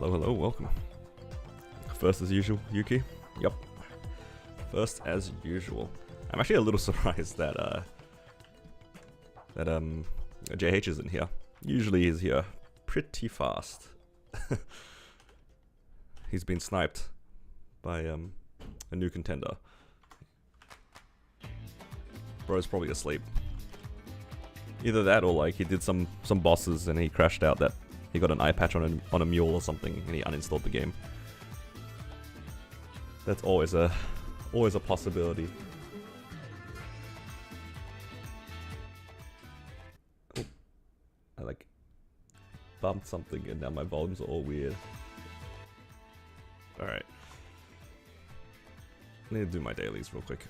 Hello, hello, welcome. First as usual, Yuki? Yep. First as usual. I'm actually a little surprised that JH isn't here. Usually he's here pretty fast. He's been sniped by a new contender. Bro's probably asleep. Either that or like he did some bosses and he crashed out that he got an eye patch on a mule or something and he uninstalled the game. That's always a possibility. Oh, I like bumped something and now my volumes are all weird. Alright. I need to do my dailies real quick.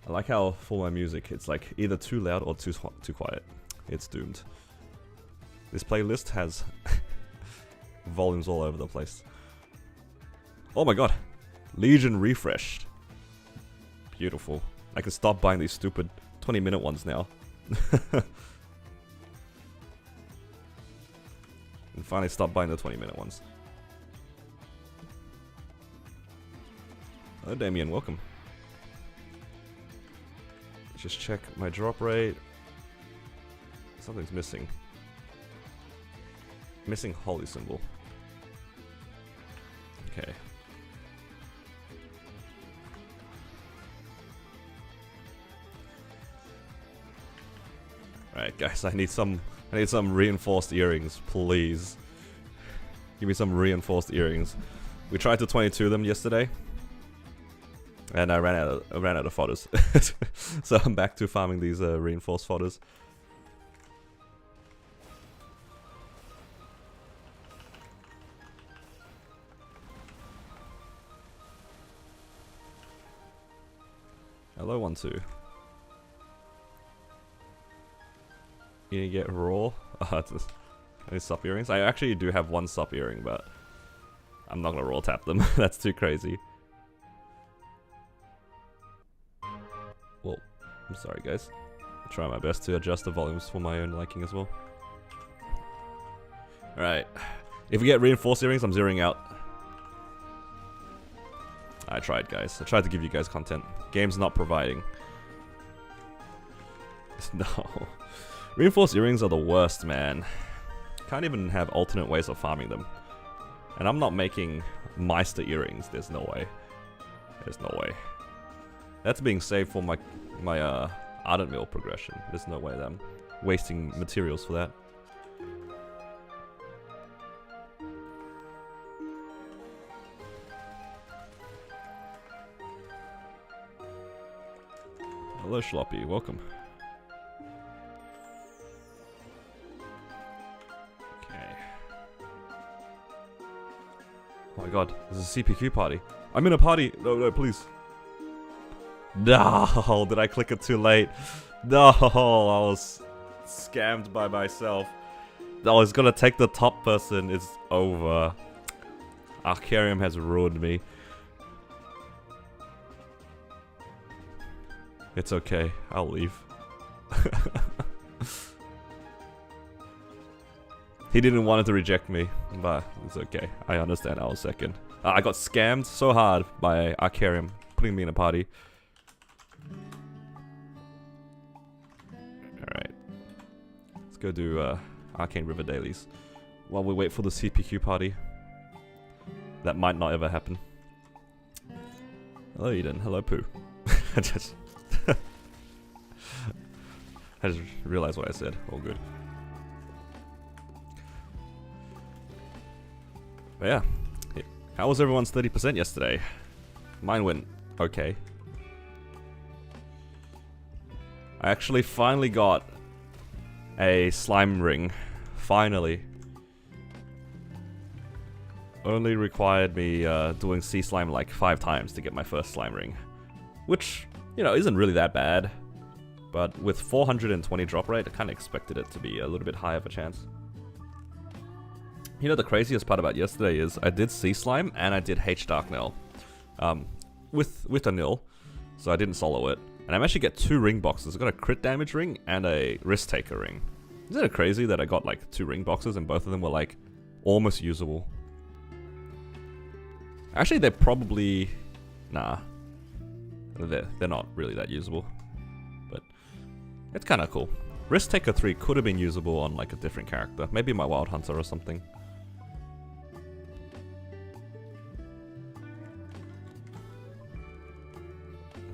I like how for my music it's like either too loud or too quiet. It's doomed. This playlist has volumes all over the place. Oh my god. Legion refreshed. Beautiful. I can stop buying these stupid 20-minute ones now. And finally stop buying the 20-minute ones. Hello Damien, welcome. Just check my drop rate. Something's missing. Missing holy symbol. Okay. Alright guys, I need some reinforced earrings, please. Give me some reinforced earrings. We tried to 22 them yesterday. And I ran out of fodders. So I'm back to farming these reinforced fodders. Hello, 1-2. You need to get raw. Any sup earrings? I actually do have one sup earring, but I'm not gonna raw tap them. That's too crazy. Well, I'm sorry guys. I'll try my best to adjust the volumes for my own liking as well. Alright. If we get reinforced earrings, I'm zeroing out. I tried guys. I tried to give you guys content. Game's not providing. No. Reinforced earrings are the worst, man. Can't even have alternate ways of farming them. And I'm not making Meister earrings. There's no way. There's no way. That's being saved for my Ardent Mill progression. There's no way that I'm wasting materials for that. Hello Schloppy, welcome. Okay. Oh my god, this is a CPQ party. I'm in a party. No, no, please. No, did I click it too late? No, I was scammed by myself. I was gonna take the top person. It's over. Hyperion has ruined me. It's okay. I'll leave. He didn't want to reject me, but it's okay. I understand. I was second. I got scammed so hard by Hyperion putting me in a party. Alright. Let's go do Arcane River dailies while we wait for the CPQ party. That might not ever happen. Hello Eden. Hello Pooh. I just realized what I said. All good. But yeah. How was everyone's 30% yesterday? Mine went okay. I actually finally got a slime ring. Finally. Only required me doing sea slime like 5 times to get my first slime ring. Which, you know, isn't really that bad. But with 420 drop rate, I kind of expected it to be a little bit higher of a chance. You know, the craziest part about yesterday is I did sea slime and I did H Dark Nail. With a nil, so I didn't solo it. And I managed to get 2 ring boxes. I got a crit damage ring and a risk taker ring. Isn't it crazy that I got like 2 ring boxes and both of them were like almost usable? Actually, they're probably... Nah. They're not really that usable. But it's kind of cool. Risk Taker 3 could have been usable on like a different character. Maybe my Wild Hunter or something.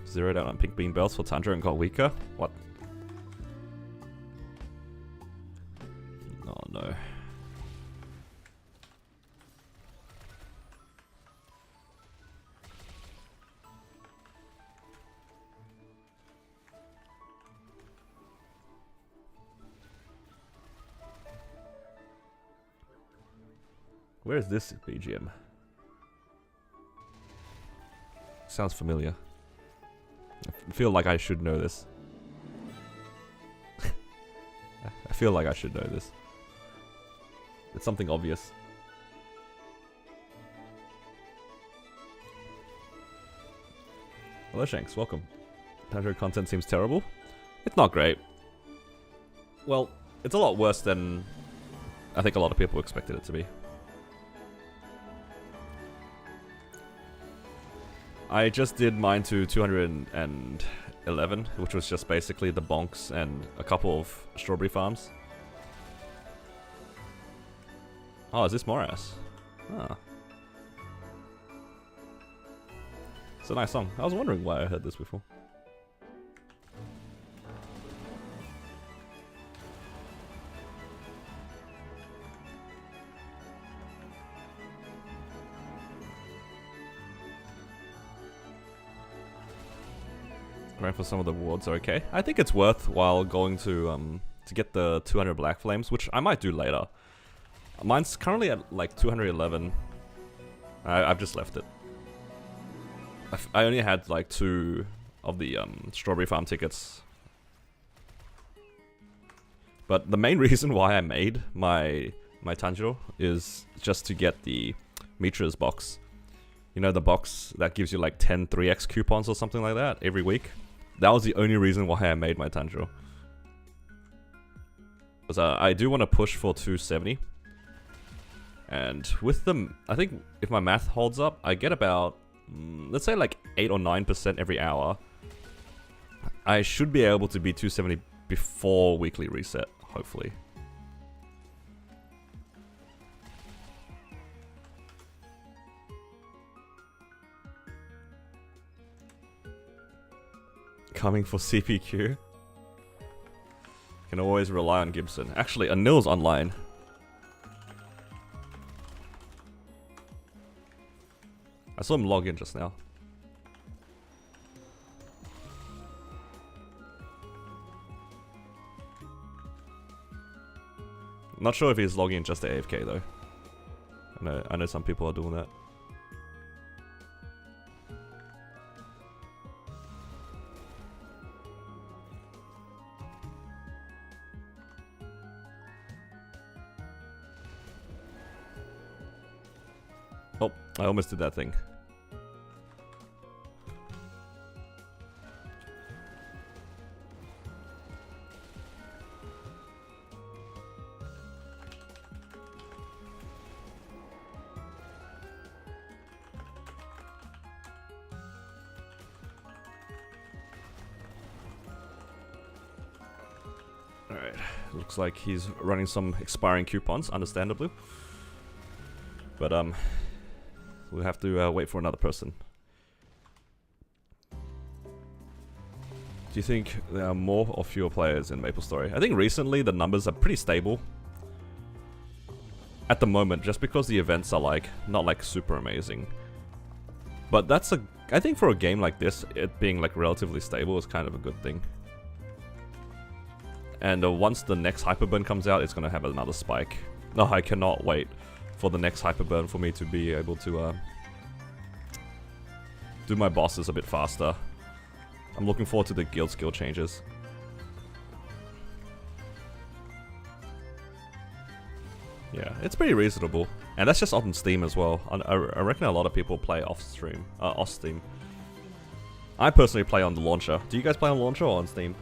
Zeroed out on pink bean belts for Tundra and got weaker? What? Oh no. Where is this BGM? Sounds familiar. I feel like I should know this. I feel like I should know this. It's something obvious. Hello Shanks, welcome. Tanjiro content seems terrible. It's not great. Well, it's a lot worse than I think a lot of people expected it to be. I just did mine to 211, which was just basically the bonks and a couple of strawberry farms. Oh, is this Morass? Ah. It's a nice song. I was wondering why I heard this before. Going for some of the rewards are okay. I think it's worthwhile going to get the 200 black flames, which I might do later. Mine's currently at like 211. I've just left it. I only had like 2 of the strawberry farm tickets. But the main reason why I made my Tanjiro is just to get the Mitra's box. You know, the box that gives you like 10 3x coupons or something like that every week. That was the only reason why I made my Tanjiro. Because I do want to push for 270. And with them, I think if my math holds up, I get about, let's say like 8 or 9% every hour. I should be able to be 270 before weekly reset, hopefully. Coming for CPQ. Can always rely on Gibson. Actually, Anil's online. I saw him log in just now. Not sure if he's logging in just to AFK though. I know some people are doing that. Oh, I almost did that thing. Alright, looks like he's running some expiring coupons, understandably. But, we'll have to wait for another person. Do you think there are more or fewer players in MapleStory? I think recently the numbers are pretty stable. At the moment, just because the events are like, not like super amazing. But that's I think for a game like this, it being like relatively stable is kind of a good thing. And once the next Hyperburn comes out, it's going to have another spike. No, I cannot wait for the next Hyperburn for me to be able to do my bosses a bit faster. I'm looking forward to the guild skill changes. Yeah, it's pretty reasonable. And that's just on Steam as well. I reckon a lot of people play off Steam. I personally play on the launcher. Do you guys play on launcher or on Steam?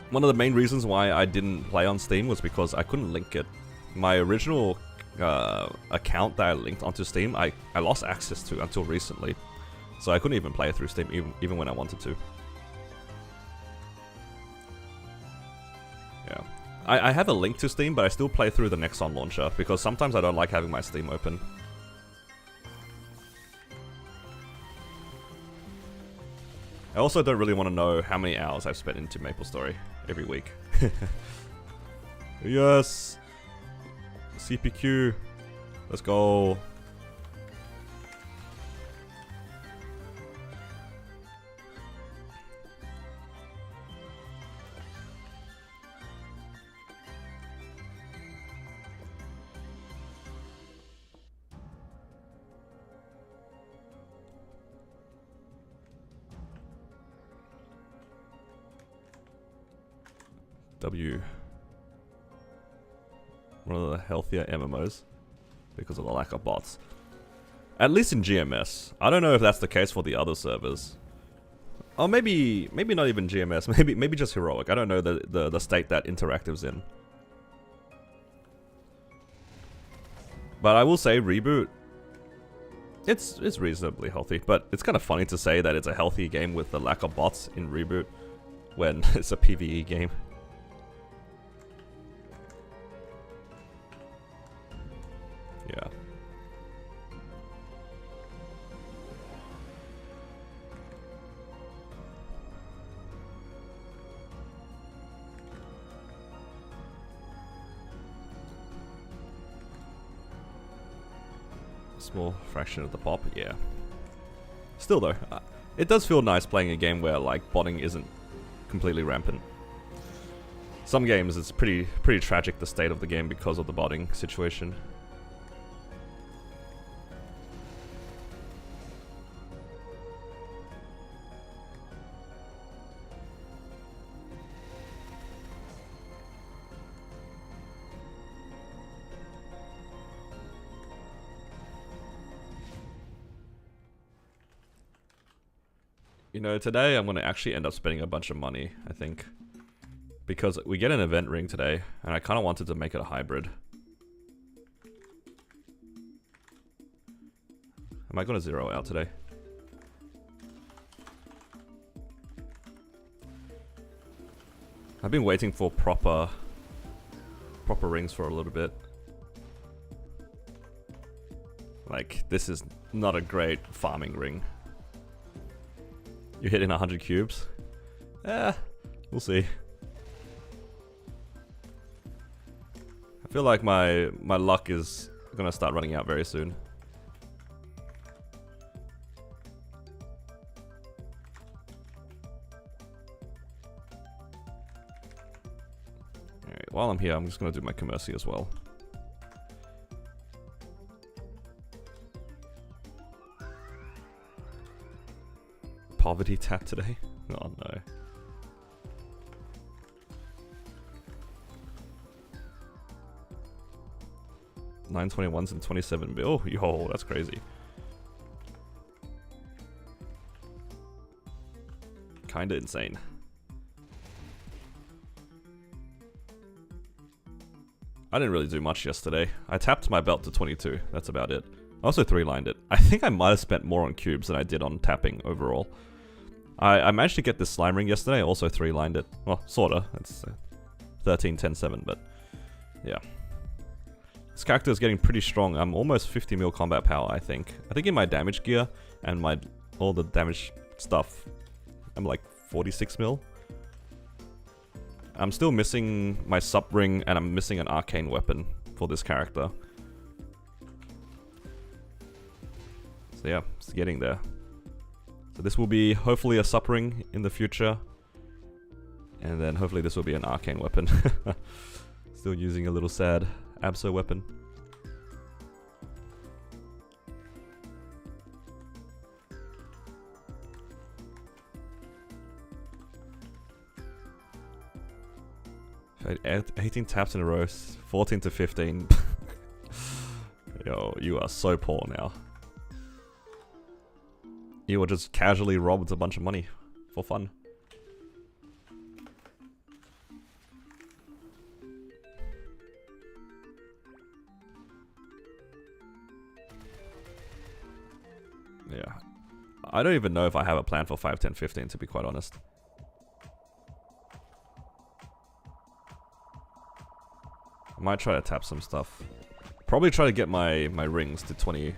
One of the main reasons why I didn't play on Steam was because I couldn't link it. My original account that I linked onto Steam, I lost access to until recently. So I couldn't even play it through Steam even when I wanted to. Yeah. I have a link to Steam, but I still play through the Nexon launcher because sometimes I don't like having my Steam open. I also don't really want to know how many hours I've spent into MapleStory every week. Yes! CPQ! Let's go! One of the healthier MMOs because of the lack of bots. At least in GMS. I don't know if that's the case for the other servers. Or maybe not even GMS. Maybe just Heroic. I don't know the state that Interactive's in. But I will say Reboot, it's reasonably healthy. But it's kind of funny to say that it's a healthy game with the lack of bots in Reboot when it's a PvE game. Yeah. Small fraction of the pop, yeah. Still though, it does feel nice playing a game where like botting isn't completely rampant. Some games it's pretty tragic the state of the game because of the botting situation. You know, today I'm going to actually end up spending a bunch of money, I think. Because we get an event ring today, and I kind of wanted to make it a hybrid. Am I going to zero out today? I've been waiting for proper rings for a little bit. Like, this is not a great farming ring. You're hitting 100 cubes? We'll see. I feel like my luck is gonna start running out very soon. Alright, while I'm here, I'm just gonna do my commercy as well. Poverty tap today? Oh no. 921s and 27 bill. Yo, that's crazy. Kinda insane. I didn't really do much yesterday. I tapped my belt to 22. That's about it. I also 3-lined it. I think I might have spent more on cubes than I did on tapping overall. I managed to get this slime ring yesterday. I also 3-lined it. Well, sorta. It's 13, 10, 7, but yeah. This character is getting pretty strong. I'm almost 50 mil combat power, I think. I think in my damage gear and my all the damage stuff, I'm like 46 mil. I'm still missing my sub ring and I'm missing an arcane weapon for this character. So yeah, it's getting there. So this will be hopefully a sub ring in the future. And then hopefully this will be an arcane weapon. Still using a little sad Abso weapon. I had 18 taps in a row, 14 to 15. Yo, you are so poor now. You were just casually robbed a bunch of money for fun. Yeah. I don't even know if I have a plan for 5, 10, 15 to be quite honest. I might try to tap some stuff. Probably try to get my rings to 20,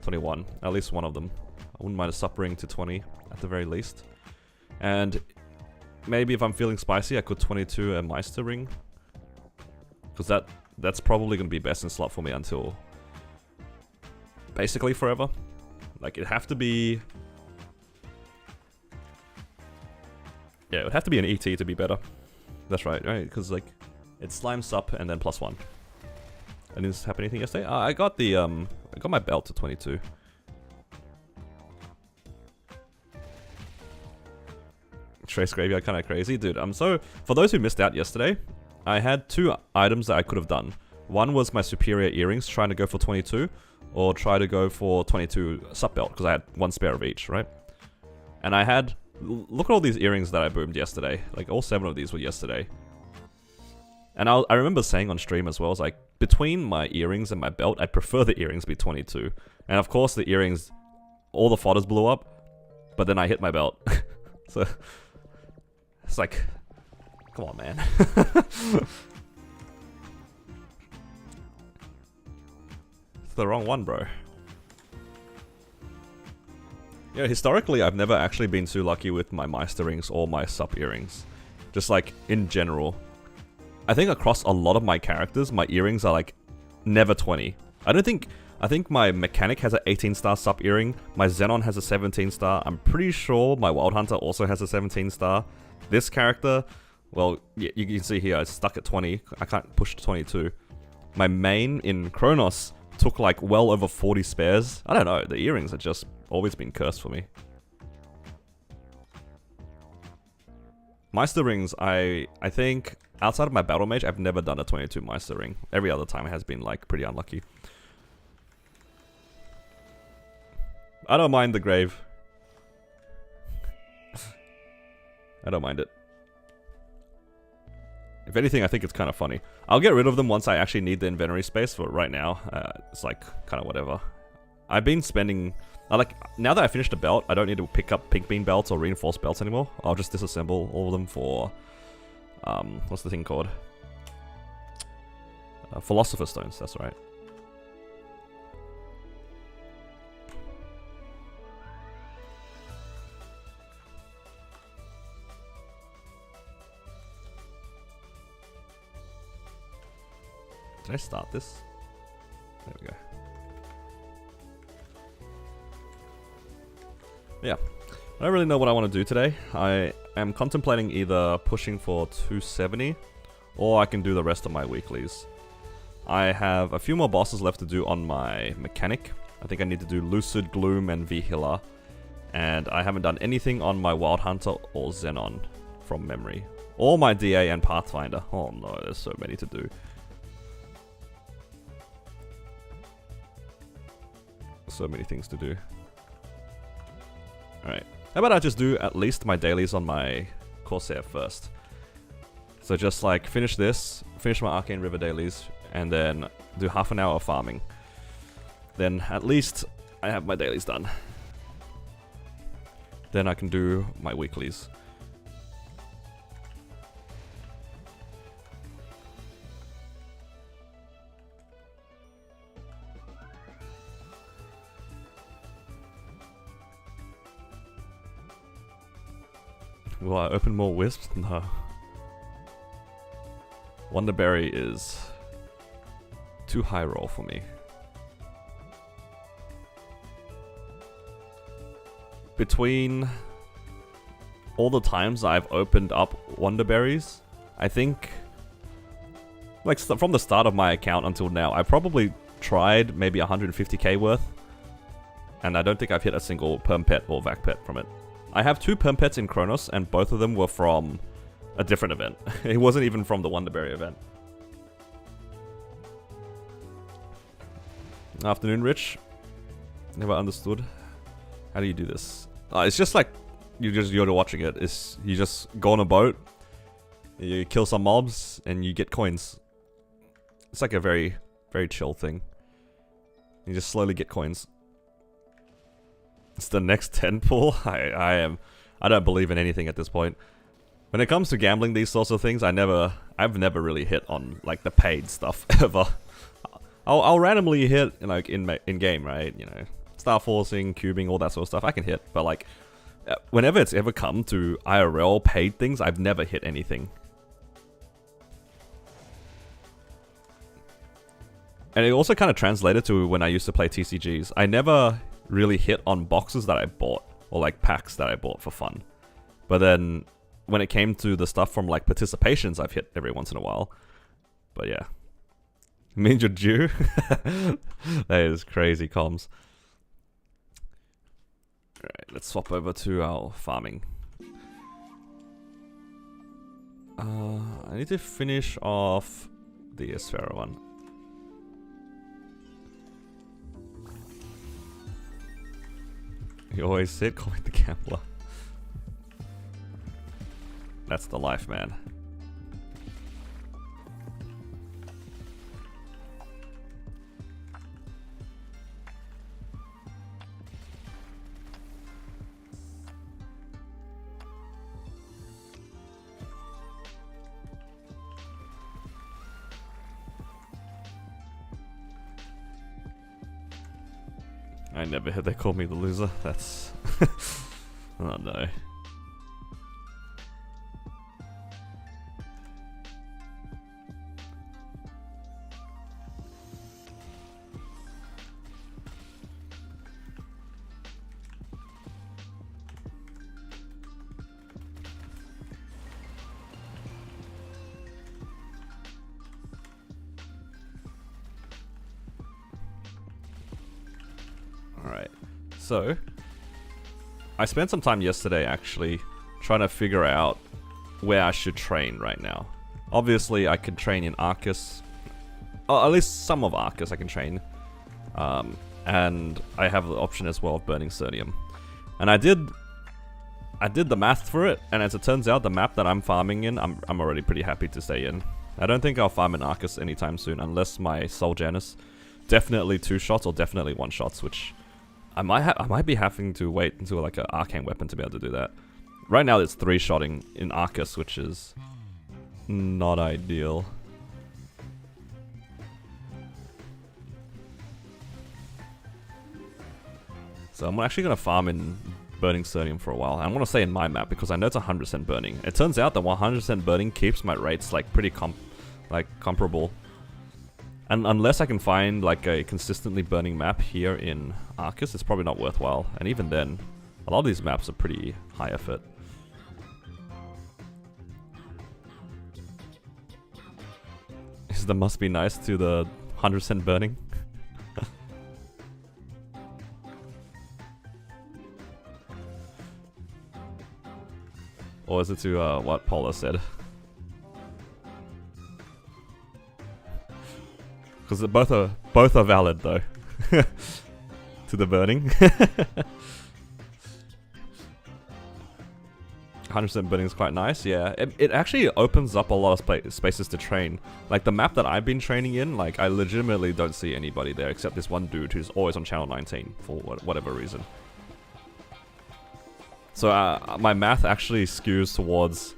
21. At least one of them. I wouldn't mind a sub ring to 20 at the very least. And maybe if I'm feeling spicy, I could 22 a Meister ring. Because that's probably going to be best in slot for me until basically forever. Like, it'd have to be... Yeah, it would have to be an ET to be better. That's right? Because, like, it's slime sup and then +1. I didn't happen anything yesterday? I got the, I got my belt to 22. Trace Graveyard kinda crazy. Dude, I'm so... For those who missed out yesterday, I had 2 items that I could have done. One was my superior earrings, trying to go for 22. Or try to go for 22 sub belt, because I had 1 spare of each, right? And I had... Look at all these earrings that I boomed yesterday. Like, all 7 of these were yesterday. And I remember saying on stream as well, I was like, between my earrings and my belt, I prefer the earrings be 22. And of course, the earrings, all the fodders blew up, but then I hit my belt. So, it's like, come on, man. It's the wrong one, bro. Yeah, historically, I've never actually been too lucky with my Meister rings or my sub earrings. Just like, in general. I think across a lot of my characters, my earrings are like, never 20. I think my Mechanic has an 18-star sub earring, my Xenon has a 17-star, I'm pretty sure my Wild Hunter also has a 17-star. This character, well, you can see here, it's stuck at 20, I can't push to 22. My main in Kronos took like well over 40 spares. I don't know, the earrings have just always been cursed for me. Meister rings, I think, outside of my Battle Mage, I've never done a 22 Meister ring. Every other time it has been like pretty unlucky. I don't mind the grave. I don't mind it. If anything, I think it's kind of funny. I'll get rid of them once I actually need the inventory space, but right now, it's like, kind of whatever. I've been spending... now that I finished the belt, I don't need to pick up pink bean belts or reinforced belts anymore. I'll just disassemble all of them for... what's the thing called? Philosopher's Stones, that's right. Did I start this? There we go. Yeah. I don't really know what I want to do today. I am contemplating either pushing for 270, or I can do the rest of my weeklies. I have a few more bosses left to do on my Mechanic. I think I need to do Lucid, Gloom, and V-Healer. And I haven't done anything on my Wild Hunter or Xenon from memory. Or my DA and Pathfinder. Oh no, there's so many to do. So many things to do. Alright. How about I just do at least my dailies on my Corsair first? So just like finish this, finish my Arcane River dailies, and then do half an hour of farming. Then at least I have my dailies done. Then I can do my weeklies. Will I open more wisps? No. Wonderberry is too high roll for me. Between all the times I've opened up Wonderberries, I think, like from the start of my account until now, I probably tried maybe 150k worth, and I don't think I've hit a single perm pet or vac pet from it. I have 2 perm pets in Chronos, and both of them were from a different event. It wasn't even from the Wonderberry event. Afternoon, Rich. Never understood. How do you do this? It's just like you're watching it. You just go on a boat, you kill some mobs, and you get coins. It's like a very, very chill thing. You just slowly get coins. It's the next 10 pool. I don't believe in anything at this point. When it comes to gambling, these sorts of things, I've never really hit on like the paid stuff ever. I'll randomly hit like in game, right? You know, star forcing, cubing, all that sort of stuff. I can hit, but like whenever it's ever come to IRL paid things, I've never hit anything. And it also kind of translated to when I used to play TCGs. I never really hit on boxes that I bought, or like packs that I bought for fun. But then when it came to the stuff from like participations, I've hit every once in a while. But yeah. Means you're due? That is crazy comms. Alright, let's swap over to our farming. I need to finish off the Asphera one. You always said, call me the gambler. That's the life, man. I never heard they call me the loser. That's... oh no. Alright, so I spent some time yesterday actually trying to figure out where I should train right now. Obviously I could train in Arcus, or at least some of Arcus I can train, and I have the option as well of burning Cernium. And I did the math for it, and as it turns out the map that I'm farming in, I'm already pretty happy to stay in. I don't think I'll farm in Arcus anytime soon unless my Soul Janus definitely 2-shots or definitely 1-shots, which I might be having to wait until like an arcane weapon to be able to do that. Right now it's 3-shotting in Arcus, which is not ideal. So I'm actually going to farm in burning Cernium for a while. I want to stay in my map because I know it's 100% burning. It turns out that 100% burning keeps my rates like pretty comparable. And unless I can find like a consistently burning map here in Arcus, it's probably not worthwhile. And even then, a lot of these maps are pretty high effort. Is the must be nice to the 100% burning? Or is it to what Paula said? Because both are valid though. To to the burning. 100% burning is quite nice, yeah. It actually opens up a lot of spaces to train. Like the map that I've been training in, like I legitimately don't see anybody there except this one dude who's always on channel 19 for whatever reason. So my math actually skews towards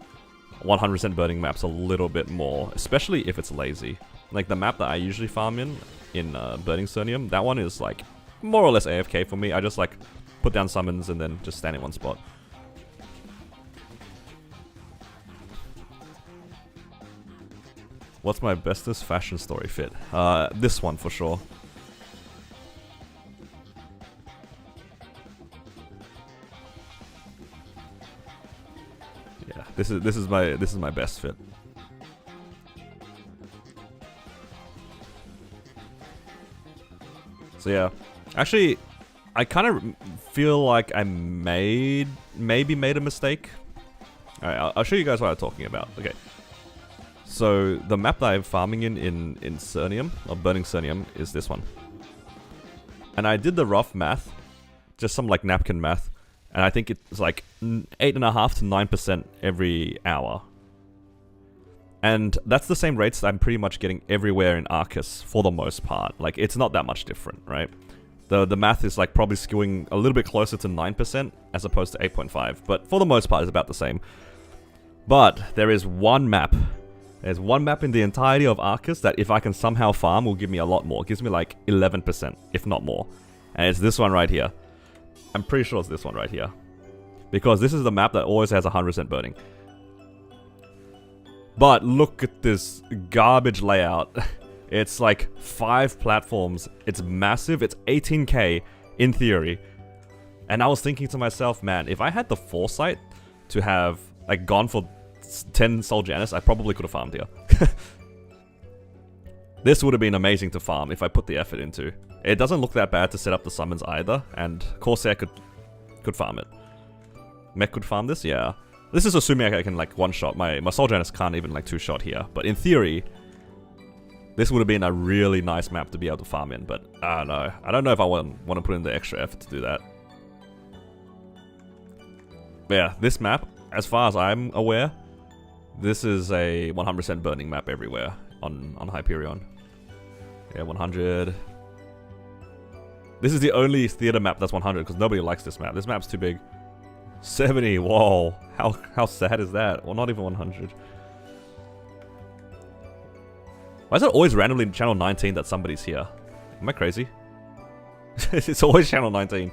100% burning maps a little bit more, especially if it's lazy. Like the map that I usually farm in Burning Cernium, that one is like more or less AFK for me. I just like put down summons and then just stand in one spot. What's my bestest fashion story fit? This one for sure. Yeah, this is my best fit. So yeah, actually, I kind of feel like I maybe made a mistake. Alright, I'll show you guys what I'm talking about. Okay. So the map that I'm farming in Cernium, or Burning Cernium, is this one. And I did the rough math, just some like napkin math, and I think it's like 8.5 to 9% every hour. And that's the same rates that I'm pretty much getting everywhere in Arcus for the most part. Like it's not that much different, right? The math is like probably skewing a little bit closer to 9% as opposed to 8.5, but for the most part it's about the same. But there is one map. There's one map in the entirety of Arcus that if I can somehow farm will give me a lot more. It gives me like 11%, if not more. And it's this one right here. I'm pretty sure it's this one right here. Because this is the map that always has 100% burning. But look at this garbage layout. It's like 5 platforms. It's massive. It's 18k in theory. And I was thinking to myself, man, if I had the foresight to have like gone for 10 Soul Janus, I probably could have farmed here. This would have been amazing to farm if I put the effort into. It doesn't look that bad to set up the summons either, and Corsair could farm it. Mech could farm this, yeah. This is assuming I can like one-shot. My Soul Janus can't even like two-shot here, but in theory, this would have been a really nice map to be able to farm in, but I don't know. I don't know if I want to put in the extra effort to do that. But yeah, this map, as far as I'm aware, this is a 100% burning map everywhere on Hyperion. Yeah, 100. This is the only theater map that's 100 because nobody likes this map. This map's too big. 70, whoa. How sad is that? Well, not even 100. Why is it always randomly channel 19 that somebody's here? Am I crazy? It's always channel 19.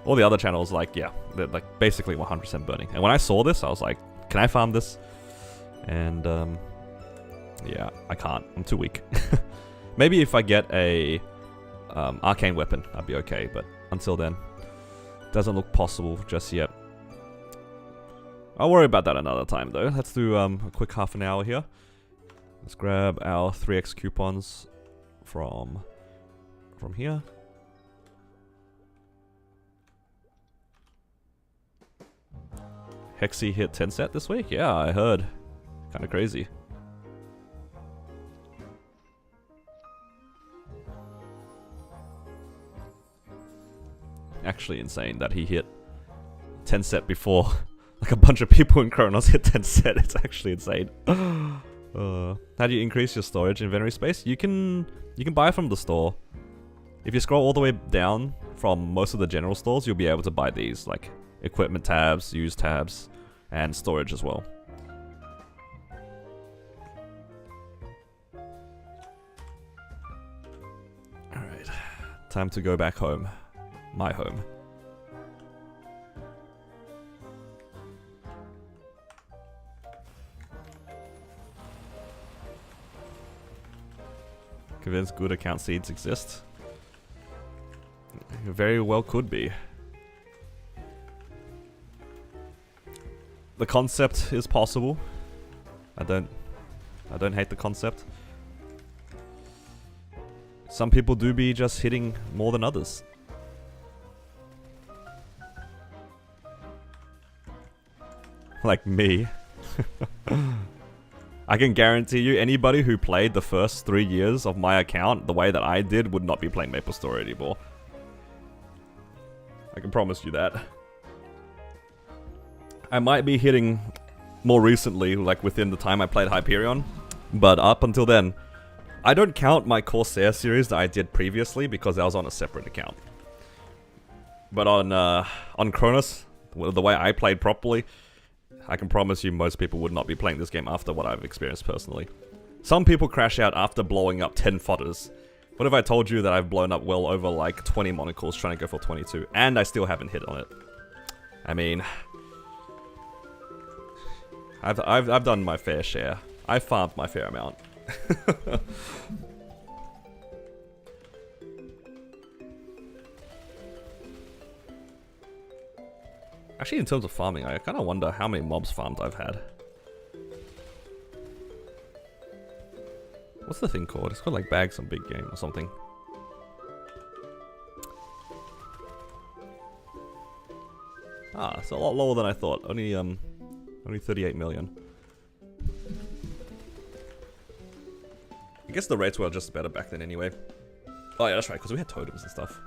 All the other channels, like, yeah, they're like basically 100% burning. And when I saw this, I was like, can I farm this? And, yeah, I can't. I'm too weak. Maybe if I get a arcane weapon, I'd be okay. But until then, doesn't look possible just yet. I'll worry about that another time, though. Let's do a quick half an hour here. Let's grab our 3x coupons from here. Hexy hit 10 set this week? Yeah, I heard. Kind of crazy. Actually insane that he hit 10 set before like a bunch of people in Chronos hit 10 set. It's actually insane. How do you increase your storage inventory space? You can buy from the store. If you scroll all the way down from most of the general stores, you'll be able to buy these like equipment tabs, used tabs, and storage as well. Alright, time to go back home. My home. Convinced good account seeds exist? Very well could be. The concept is possible. I don't hate the concept. Some people do be just hitting more than others. Like me. I can guarantee you anybody who played the first 3 years of my account the way that I did would not be playing MapleStory anymore. I can promise you that. I might be hitting more recently, like within the time I played Hyperion, but up until then, I don't count my Corsair series that I did previously because I was on a separate account. But on Cronus, the way I played properly, I can promise you most people would not be playing this game after what I've experienced personally. Some people crash out after blowing up 10 fodders. What if I told you that I've blown up well over like 20 monocles trying to go for 22, and I still haven't hit on it? I mean, I've done my fair share. I farmed my fair amount. Actually, in terms of farming, I kind of wonder how many mobs farmed I've had. What's the thing called? It's called like bags on big game or something. Ah, it's a lot lower than I thought. Only 38 million. I guess the rates were just better back then anyway. Oh yeah, that's right, because we had totems and stuff.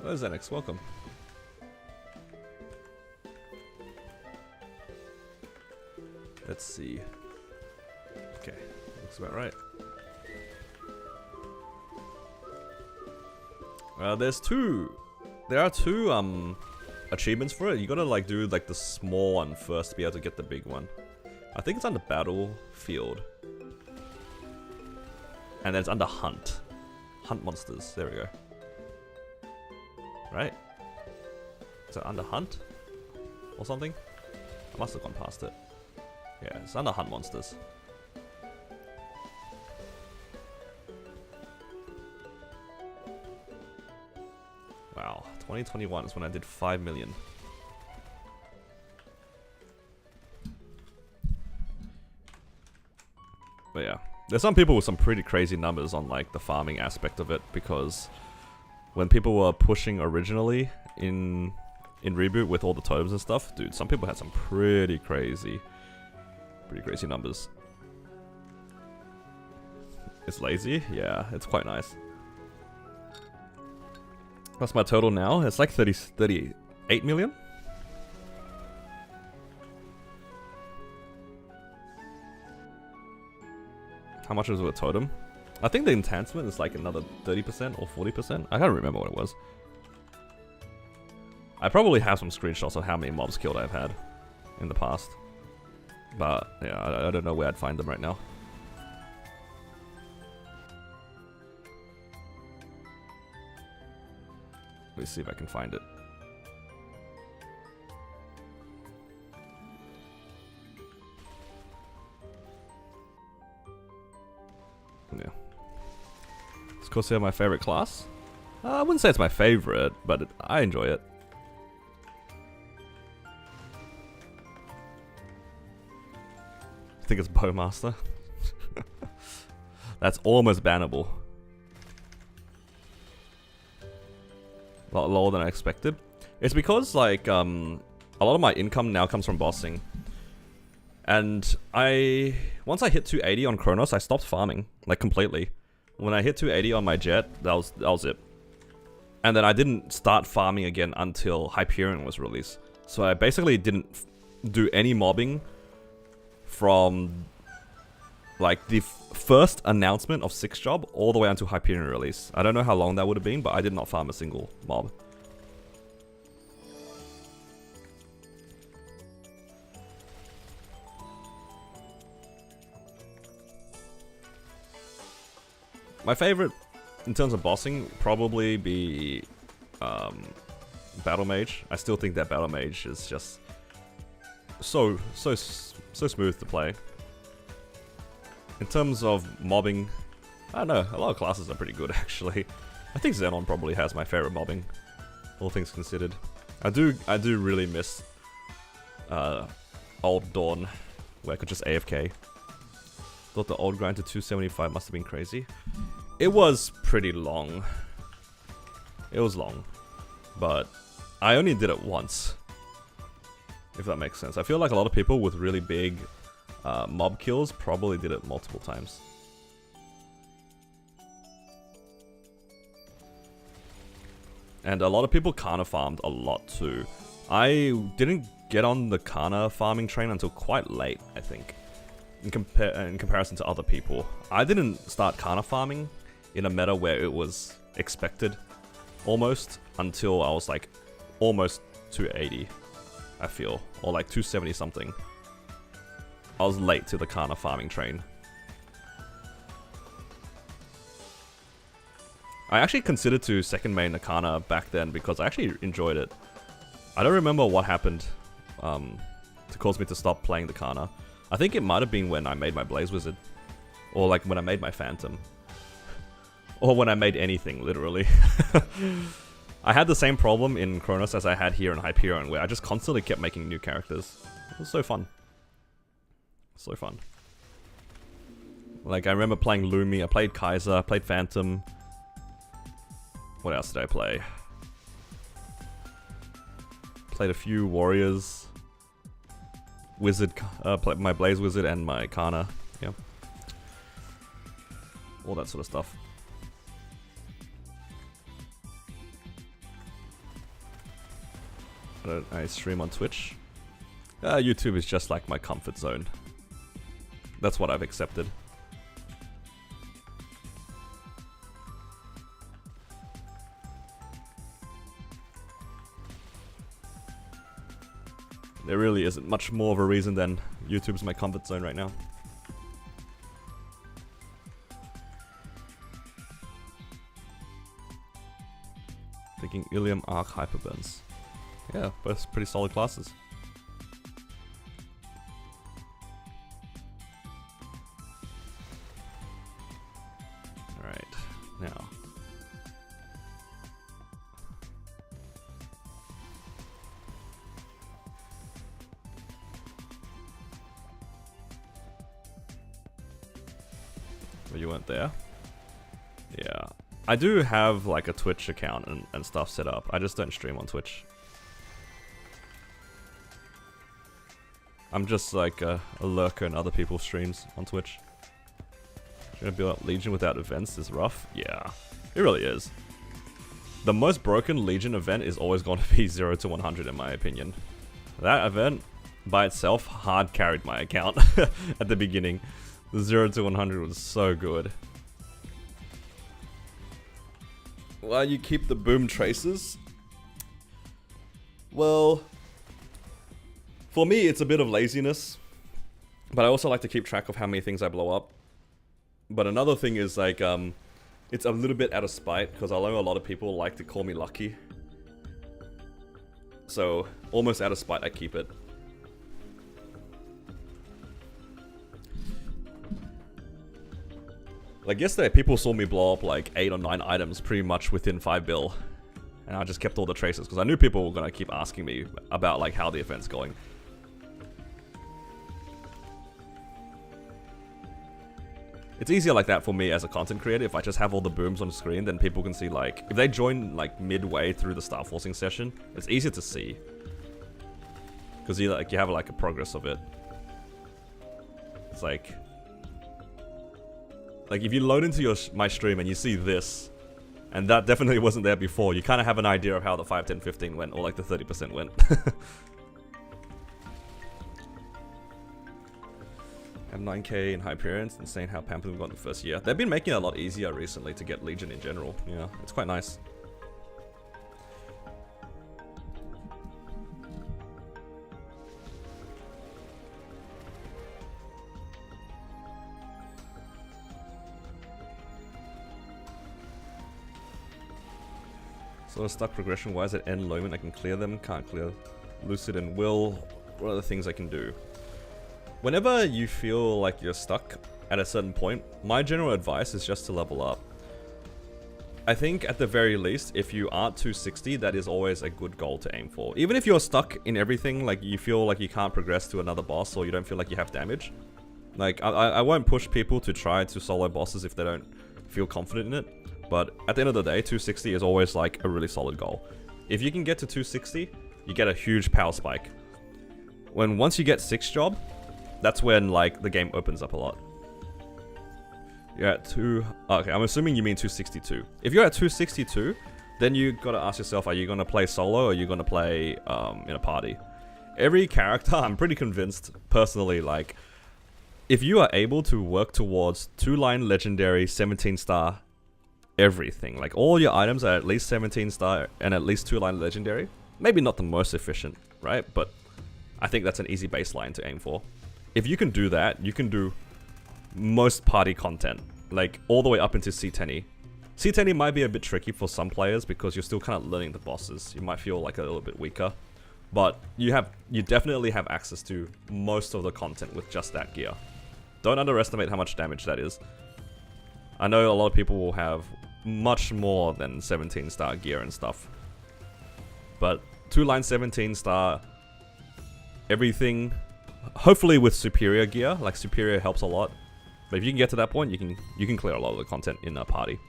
Oh, Xenix, welcome. Let's see. Okay, looks about right. There are two achievements for it. You gotta like do like the small one first to be able to get the big one. I think it's under Battlefield. And then it's under Hunt. Hunt monsters, there we go. Right? Is it under Hunt? Or something? I must have gone past it. Yeah, it's under Hunt monsters. Wow, 2021 is when I did 5 million. But yeah, there's some people with some pretty crazy numbers on like the farming aspect of it, because when people were pushing originally in Reboot with all the totems and stuff, dude, some people had some pretty crazy numbers. It's lazy? Yeah, it's quite nice. What's my total now? It's like 38 million? How much was it a totem? I think the enhancement is like another 30% or 40%. I can't remember what it was. I probably have some screenshots of how many mobs killed I've had in the past. But yeah, I don't know where I'd find them right now. Let's see if I can find it. Yeah. Is Corsair my favorite class? I wouldn't say it's my favorite, but I enjoy it. I think it's Bowmaster. That's almost bannable. A lot lower than I expected. It's because like a lot of my income now comes from bossing. And once I hit 280 on Kronos, I stopped farming, like completely. When I hit 280 on my jet, that was it. And then I didn't start farming again until Hyperion was released. So I basically didn't do any mobbing from like the first announcement of 6 job all the way until Hyperion release. I don't know how long that would have been, but I did not farm a single mob. My favorite in terms of bossing probably be Battle Mage. I still think that Battle Mage is just so smooth to play. In terms of mobbing, I don't know, a lot of classes are pretty good actually. I think Xenon probably has my favorite mobbing, all things considered. I do really miss Old Dawn, where I could just AFK. Thought the old grind to 275 must have been crazy. It was pretty long. It was long, but I only did it once. If that makes sense. I feel like a lot of people with really big mob kills probably did it multiple times. And a lot of people Kana farmed a lot too. I didn't get on the Kana farming train until quite late, I think. In comparison to other people. I didn't start Kana farming in a meta where it was expected, almost, until I was like almost 280, I feel. Or like 270 something. I was late to the Kana farming train. I actually considered to second main Akana back then because I actually enjoyed it. I don't remember what happened to cause me to stop playing the Kana. I think it might have been when I made my Blaze Wizard. Or like when I made my Phantom. Or when I made anything, literally. I had the same problem in Chronos as I had here in Hyperion, where I just constantly kept making new characters. It was so fun. So fun. Like, I remember playing Lumi, I played Kaiser, I played Phantom. What else did I play? Played a few Warriors. Wizard, played my Blaze Wizard and my Kana. Yeah. All that sort of stuff. I stream on Twitch. YouTube is just like my comfort zone. That's what I've accepted. There really isn't much more of a reason than YouTube's my comfort zone right now. Thinking Ilium, Arc, Hyperburns. Yeah, both pretty solid classes. Alright, now. Well, you weren't there? Yeah. I do have like a Twitch account and stuff set up. I just don't stream on Twitch. I'm just like a lurker in other people's streams on Twitch. Gonna build up Legion without events is rough. Yeah, it really is. The most broken Legion event is always going to be 0 to 100 in my opinion. That event by itself hard carried my account at the beginning. The 0 to 100 was so good. Why you keep the boom traces? Well, for me, it's a bit of laziness, but I also like to keep track of how many things I blow up. But another thing is like, it's a little bit out of spite, because I know a lot of people like to call me lucky. So, almost out of spite, I keep it. Like yesterday, people saw me blow up like 8 or 9 items pretty much within 5 bill. And I just kept all the traces, because I knew people were going to keep asking me about like how the event's going. It's easier like that for me as a content creator. If I just have all the booms on the screen, then people can see like... If they join like midway through the Star Forcing session, it's easier to see. Because you have like a progress of it. It's like... Like if you load into my stream and you see this, and that definitely wasn't there before, you kind of have an idea of how the 5, 10, 15 went, or like the 30% went. Have 9k in Hyperion. It's insane how pampered we got in the first year. They've been making it a lot easier recently to get Legion in general. Yeah, it's quite nice. So stuck progression wise at end moment, I can clear them, can't clear Lucid and Will. What are the things I can do? Whenever you feel like you're stuck at a certain point, my general advice is just to level up. I think at the very least, if you aren't 260, that is always a good goal to aim for. Even if you're stuck in everything, like you feel like you can't progress to another boss or you don't feel like you have damage. Like, I won't push people to try to solo bosses if they don't feel confident in it. But at the end of the day, 260 is always like a really solid goal. If you can get to 260, you get a huge power spike. Once you get 6 job, that's when like the game opens up a lot. You're at okay, I'm assuming you mean 262. If you're at 262, then you gotta ask yourself, are you gonna play solo or are you gonna play in a party? Every character, I'm pretty convinced, personally, like, if you are able to work towards 2-line legendary, 17-star everything, like all your items are at least 17-star and at least 2-line legendary, maybe not the most efficient, right? But I think that's an easy baseline to aim for. If you can do that, you can do most party content, like all the way up into C10E. C10E might be a bit tricky for some players because you're still kind of learning the bosses. You might feel like a little bit weaker, but you definitely have access to most of the content with just that gear. Don't underestimate how much damage that is. I know a lot of people will have much more than 17-star gear and stuff, but 2-line 17-star everything, hopefully with superior gear, like superior helps a lot. But if you can get to that point, you can clear a lot of the content in a party.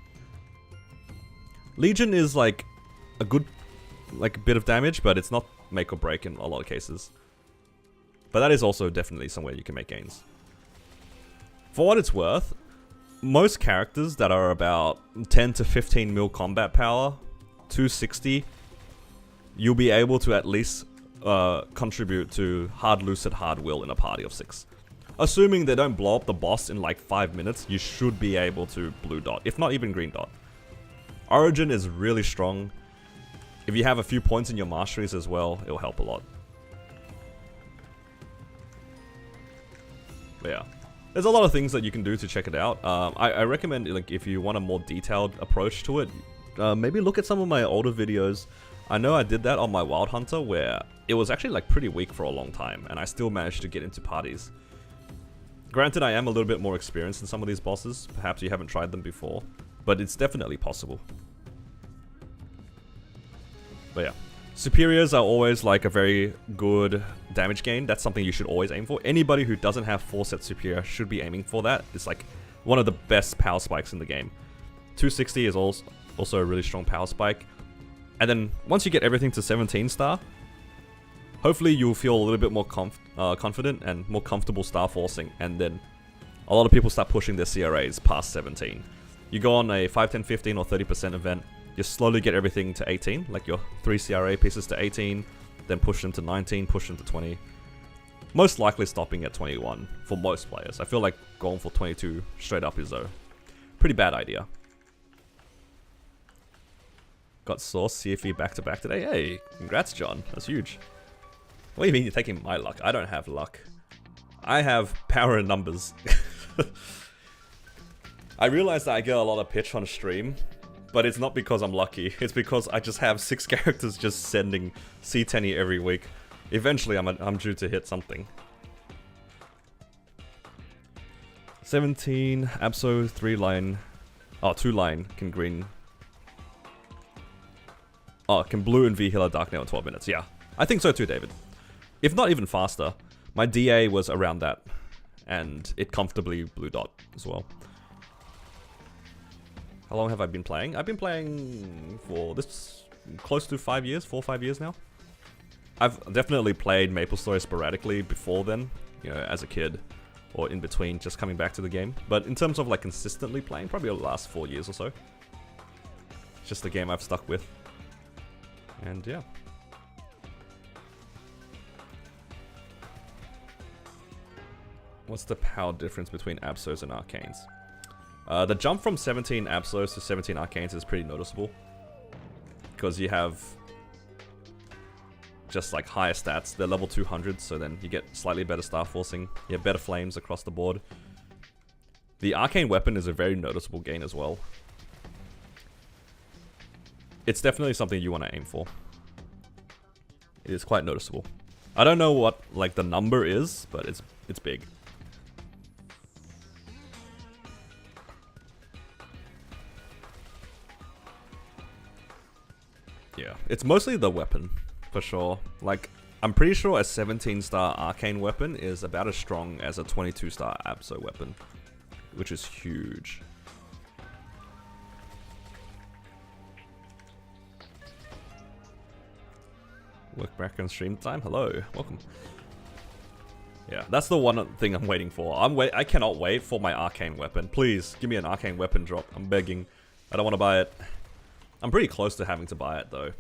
Legion is like a good bit of damage, but it's not make or break in a lot of cases. But that is also definitely somewhere you can make gains. For what it's worth, most characters that are about 10 to 15 mil combat power, 260, you'll be able to at least contribute to hard lucid, hard will in a party of 6. Assuming they don't blow up the boss in like 5 minutes, you should be able to blue dot, if not even green dot. Origin is really strong. If you have a few points in your masteries as well, it'll help a lot. But yeah, there's a lot of things that you can do to check it out. I recommend, like, if you want a more detailed approach to it, maybe look at some of my older videos. I know I did that on my Wild Hunter where it was actually like pretty weak for a long time and I still managed to get into parties. Granted, I am a little bit more experienced in some of these bosses. Perhaps you haven't tried them before, but it's definitely possible. But yeah, superiors are always like a very good damage gain. That's something you should always aim for. Anybody who doesn't have 4-set superior should be aiming for that. It's like one of the best power spikes in the game. 260 is also a really strong power spike. And then once you get everything to 17-star, hopefully you'll feel a little bit more confident and more comfortable star forcing, and then a lot of people start pushing their CRAs past 17. You go on a 5, 10, 15 or 30% event, you slowly get everything to 18, like your 3 CRA pieces to 18, then push them to 19, push them to 20. Most likely stopping at 21 for most players. I feel like going for 22 straight up is a pretty bad idea. Got Source CFE back-to-back today. Hey, congrats, John. That's huge. What do you mean you're taking my luck? I don't have luck. I have power in numbers. I realized that I get a lot of pitch on stream, but it's not because I'm lucky. It's because I just have 6 characters just sending C10E every week. Eventually, I'm due to hit something. 17, Abso, 3-line. Oh, 2-line can green. Oh, can blue and V healer Dark Nail in 12 minutes. Yeah, I think so too, David. If not even faster. My DA was around that, and it comfortably blue dot as well. How long have I been playing? I've been playing for this close to 5 years, 4 or 5 years now. I've definitely played MapleStory sporadically before then, you know, as a kid, or in between, just coming back to the game. But in terms of like consistently playing, probably the last 4 years or so. It's just the game I've stuck with. And yeah. What's the power difference between Absols and Arcanes? The jump from 17 Absols to 17 Arcanes is pretty noticeable. Because you have just like higher stats. They're level 200, so then you get slightly better star forcing. You have better flames across the board. The Arcane weapon is a very noticeable gain as well. It's definitely something you want to aim for. It is quite noticeable. I don't know what like the number is, but it's big. Yeah, it's mostly the weapon, for sure. Like, I'm pretty sure a 17-star Arcane weapon is about as strong as a 22-star Abso weapon, which is huge. Look back on stream time. Hello, welcome. Yeah, that's the one thing I'm waiting for. I cannot wait for my arcane weapon. Please, give me an arcane weapon drop. I'm begging. I don't want to buy it. I'm pretty close to having to buy it though.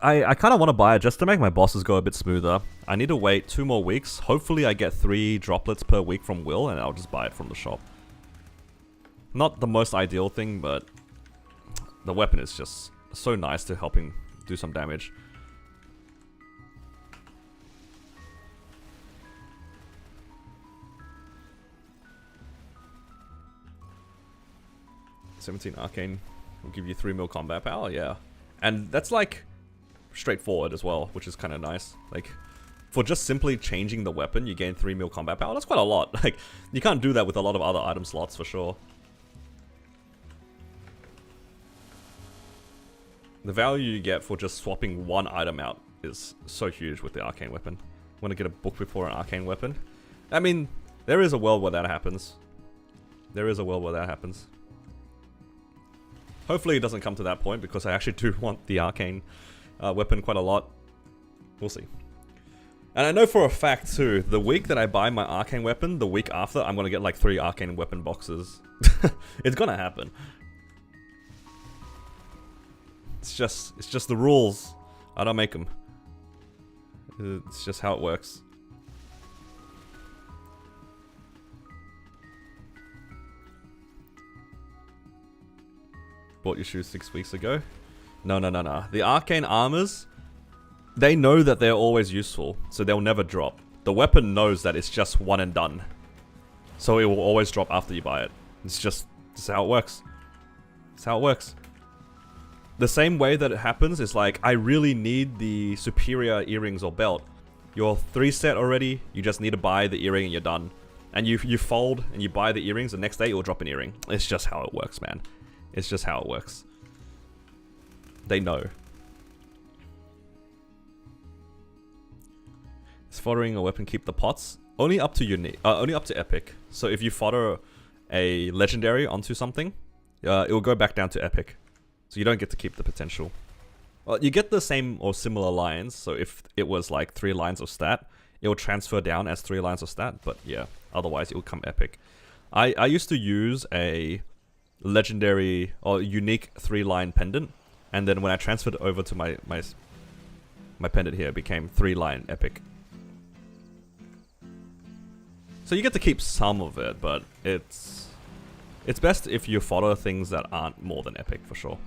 I kind of want to buy it just to make my bosses go a bit smoother. I need to wait 2 more weeks. Hopefully I get 3 droplets per week from Will and I'll just buy it from the shop. Not the most ideal thing, but the weapon is just so nice to help him do some damage. $17 arcane will give you 3 mil combat power, yeah. And that's like straightforward as well, which is kind of nice. Like, for just simply changing the weapon, you gain 3 mil combat power. That's quite a lot. Like, you can't do that with a lot of other item slots for sure. The value you get for just swapping one item out is so huge with the arcane weapon. Want to get a book before an arcane weapon? I mean, there is a world where that happens. There is a world where that happens. Hopefully it doesn't come to that point because I actually do want the arcane weapon quite a lot. We'll see. And I know for a fact too, the week that I buy my arcane weapon, the week after, I'm going to get like 3 arcane weapon boxes. It's going to happen. It's just the rules. I don't make them. It's just how it works. Bought your shoes 6 weeks ago. No. The arcane armors, they know that they're always useful, so they'll never drop. The weapon knows that it's just one and done. So it will always drop after you buy it. It's just how it works. It's how it works. The same way that it happens is like, I really need the superior earrings or belt. You're 3 set already, you just need to buy the earring and you're done. And you fold and you buy the earrings, the next day you'll drop an earring. It's just how it works, man. It's just how it works. They know. Is foddering a weapon keep the pots? Only up to unique. Only up to epic. So if you fodder a legendary onto something, it will go back down to epic. So you don't get to keep the potential. Well, you get the same or similar lines. So if it was like 3 lines of stat, it will transfer down as 3 lines of stat. But yeah, otherwise it will come epic. I used to use a legendary or unique 3-line pendant, and then when I transferred it over to my pendant here, it became 3-line epic. So you get to keep some of it, but it's best if you fodder things that aren't more than epic for sure.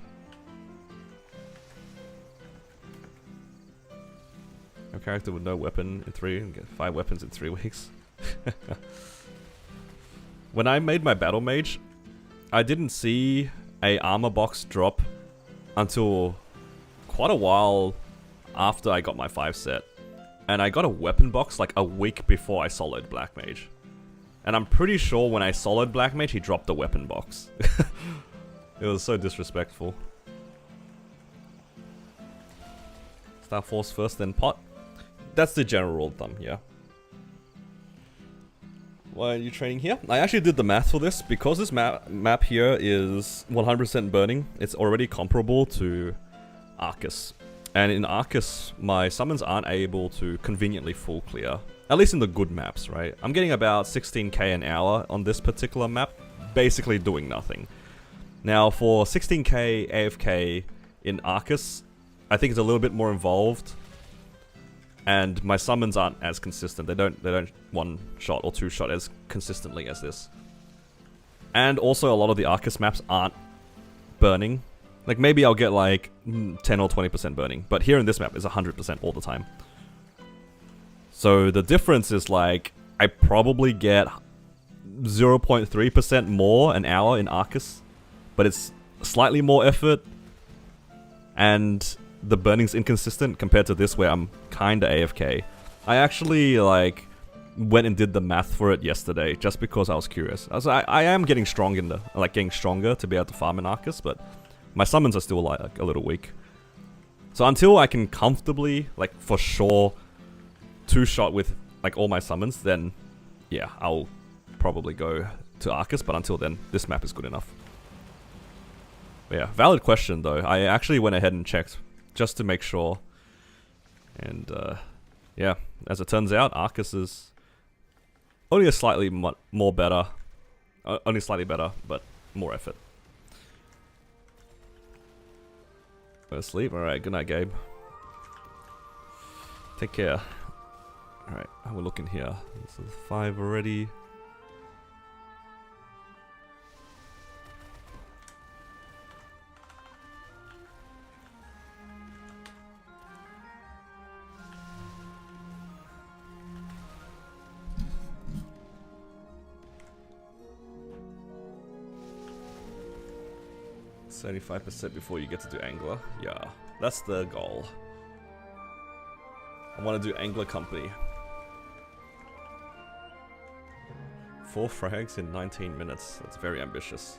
A character with no weapon in 3 and get 5 weapons in 3 weeks. When I made my battle mage, I didn't see a armor box drop until quite a while after I got my 5 set. And I got a weapon box like a week before I soloed Black Mage. And I'm pretty sure when I soloed Black Mage, he dropped the weapon box. It was so disrespectful. Star Force first, then pot. That's the general rule of thumb, yeah. Why are you training here? I actually did the math for this. Because this map here is 100% burning, it's already comparable to Arcus. And in Arcus, my summons aren't able to conveniently full clear. At least in the good maps, right? I'm getting about 16k an hour on this particular map, basically doing nothing. Now for 16k AFK in Arcus, I think it's a little bit more involved. And my summons aren't as consistent. They don't 1-shot or 2-shot as consistently as this. And also a lot of the Arcus maps aren't burning. Like maybe I'll get like 10 or 20% burning, but here in this map is 100% all the time. So the difference is like I probably get 0.3% more an hour in Arcus, but it's slightly more effort, and the burning's inconsistent compared to this where I'm kinda AFK. I actually like went and did the math for it yesterday just because I was curious. I am getting strong in getting stronger to be able to farm in Arcus, but my summons are still like a little weak. So until I can comfortably, like for sure, 2-shot with like all my summons, then yeah, I'll probably go to Arcus, but until then, this map is good enough. But yeah, valid question though. I actually went ahead and checked just to make sure. And yeah, as it turns out, Arcus is only a slightly more better, only slightly better, but more effort. Go to sleep. All right, good night, Gabe. Take care. All right, how we looking here? This is 5 already. %75% before you get to do Angler. Yeah, that's the goal. I want to do Angler Company. 4 frags in 19 minutes. That's very ambitious.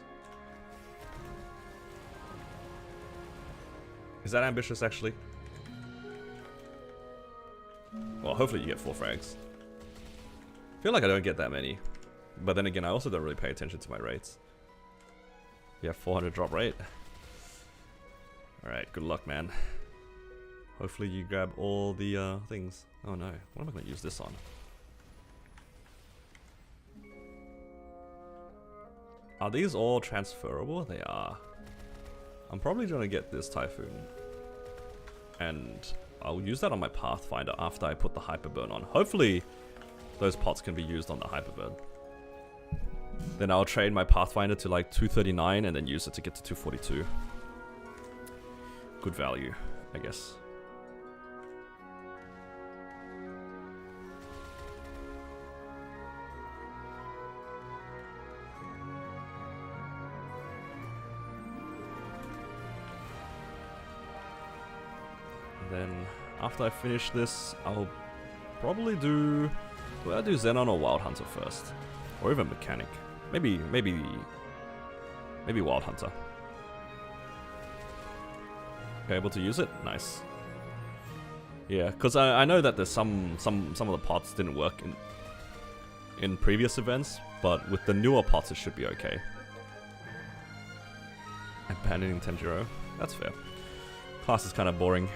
Is that ambitious, actually? Well, hopefully you get 4 frags. I feel like I don't get that many. But then again, I also don't really pay attention to my rates. Yeah, 400 drop rate. Alright, good luck, man. Hopefully you grab all the things. Oh no, what am I going to use this on? Are these all transferable? They are. I'm probably going to get this Typhoon. And I'll use that on my Pathfinder after I put the Hyperburn on. Hopefully those pots can be used on the Hyperburn. Then I'll trade my Pathfinder to like 239 and then use it to get to 242. Good value, I guess. And then after I finish this, I'll probably do... Will I do Xenon or Wild Hunter first? Or even Mechanic? Maybe Wild Hunter. Okay, able to use it? Nice. Yeah, because I know that there's some of the pots didn't work in previous events, but with the newer pots it should be okay. Abandoning Tenjiro. That's fair. Class is kind of boring.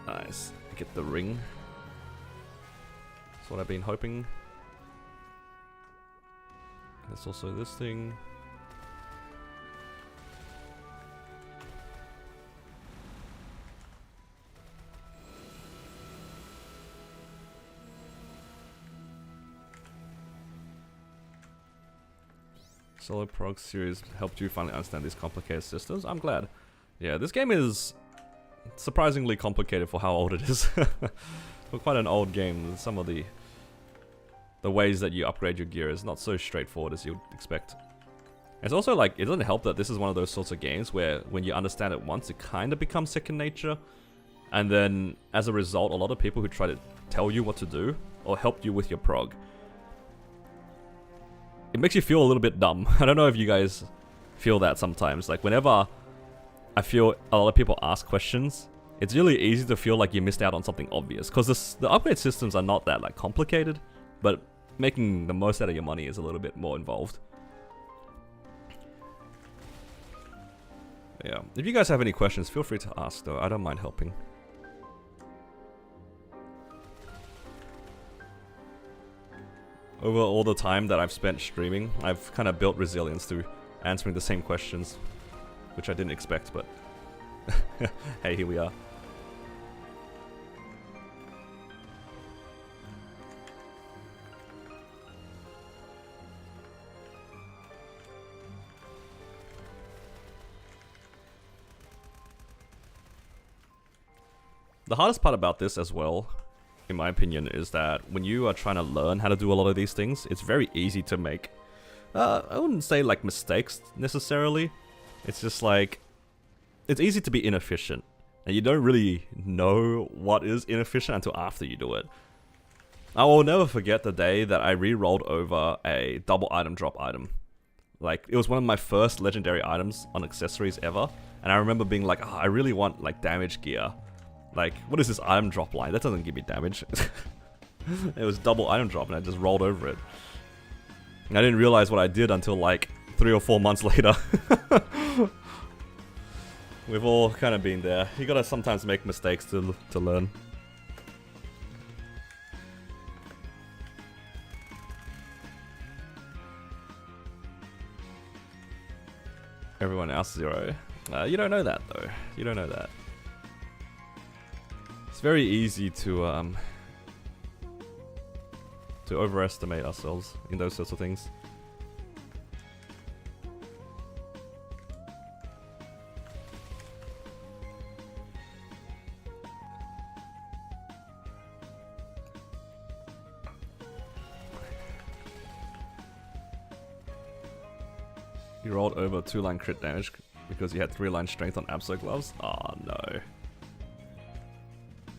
Nice. Get the ring. That's what I've been hoping. There's also this thing. Solo Prog series helped you finally understand these complicated systems. I'm glad. Yeah, this game is surprisingly complicated for how old it is. For quite an old game, some of the ways that you upgrade your gear is not so straightforward as you'd expect. It's also like, it doesn't help that this is one of those sorts of games where when you understand it once, it kind of becomes second nature. And then, as a result, a lot of people who try to tell you what to do, or help you with your prog, it makes you feel a little bit dumb. I don't know if you guys feel that sometimes. Like, whenever I feel a lot of people ask questions, it's really easy to feel like you missed out on something obvious. Because the upgrade systems are not that like complicated, but making the most out of your money is a little bit more involved. Yeah, if you guys have any questions, feel free to ask though. I don't mind helping. Over all the time that I've spent streaming, I've kind of built resilience to answering the same questions, which I didn't expect, but hey, here we are. The hardest part about this as well, in my opinion, is that when you are trying to learn how to do a lot of these things, it's very easy to make, I wouldn't say like mistakes necessarily, it's just like, it's easy to be inefficient, and you don't really know what is inefficient until after you do it. I will never forget the day that I re-rolled over a double item drop item. Like, it was one of my first legendary items on accessories ever, and I remember being like, oh, I really want like damage gear. Like, what is this item drop line? That doesn't give me damage. It was double item drop and I just rolled over it. And I didn't realize what I did until like 3 or 4 months later. We've all kind of been there. You gotta sometimes make mistakes to learn. Everyone else 0. You don't know that though. You don't know that. It's very easy to overestimate ourselves in those sorts of things. You rolled over 2-line crit damage because you had 3-line strength on Absol gloves? Oh no.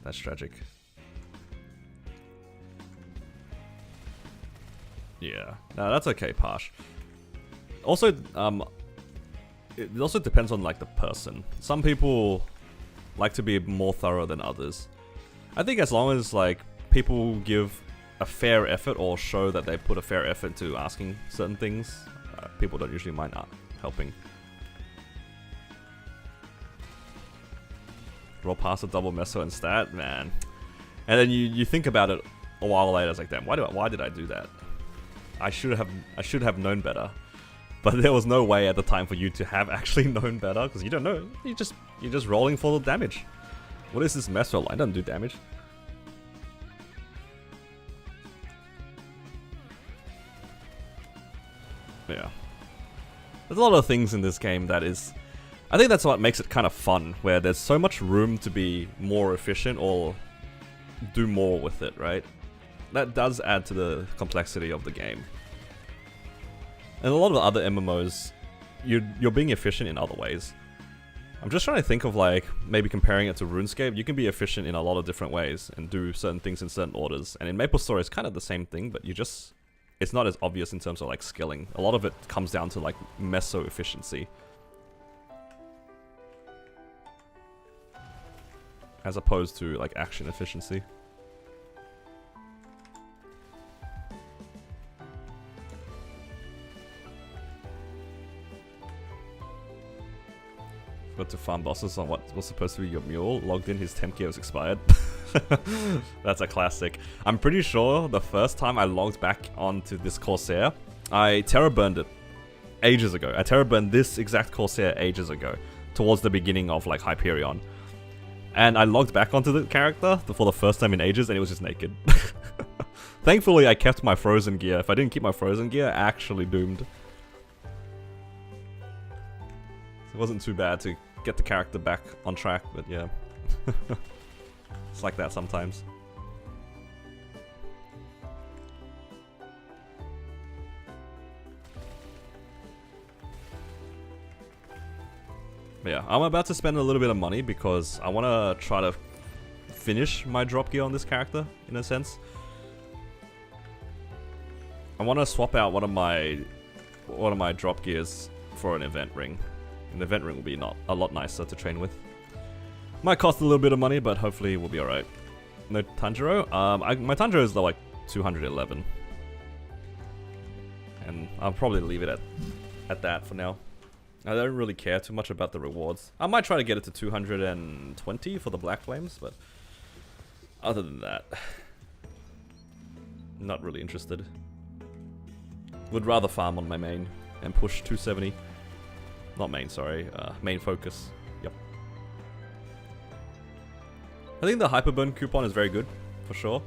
That's tragic. Yeah. No, that's okay, Parsh. Also, it also depends on like the person. Some people like to be more thorough than others. I think as long as like people give a fair effort or show that they put a fair effort to asking certain things, people don't usually mind helping. Roll past a double meso and stat, man. And then you think about it a while later. It's like, damn, why did I do that? I should have known better. But there was no way at the time for you to have actually known better because you don't know. You're just rolling for the damage. What is this meso line? Doesn't do damage. Yeah. There's a lot of things in this game that is... I think that's what makes it kind of fun, where there's so much room to be more efficient or do more with it, right? That does add to the complexity of the game. And a lot of the other MMOs, you're being efficient in other ways. I'm just trying to think of like, maybe comparing it to RuneScape, you can be efficient in a lot of different ways and do certain things in certain orders. And in MapleStory, it's kind of the same thing, but it's not as obvious in terms of like skilling. A lot of it comes down to like meso efficiency. As opposed to like action efficiency. Got to farm bosses on what was supposed to be your mule. Logged in, his temp gear was expired. That's a classic. I'm pretty sure the first time I logged back onto this Corsair, I terror burned it ages ago. I terror burned this exact Corsair ages ago, towards the beginning of like Hyperion. And I logged back onto the character for the first time in ages, and it was just naked. Thankfully, I kept my frozen gear. If I didn't keep my frozen gear, actually doomed. It wasn't too bad to get the character back on track, but yeah. It's like that sometimes. But yeah, I'm about to spend a little bit of money because I want to try to finish my drop gear on this character, in a sense. I want to swap out one of my drop gears for an event ring. An event ring will be a lot nicer to train with. Might cost a little bit of money, but hopefully we'll be alright. No Tanjiro? My Tanjiro is like 211. And I'll probably leave it at that for now. I don't really care too much about the rewards. I might try to get it to 220 for the Black Flames, but other than that, not really interested. Would rather farm on my main and push 270. Not main, sorry. Main focus. Yep. I think the Hyperburn coupon is very good, for sure.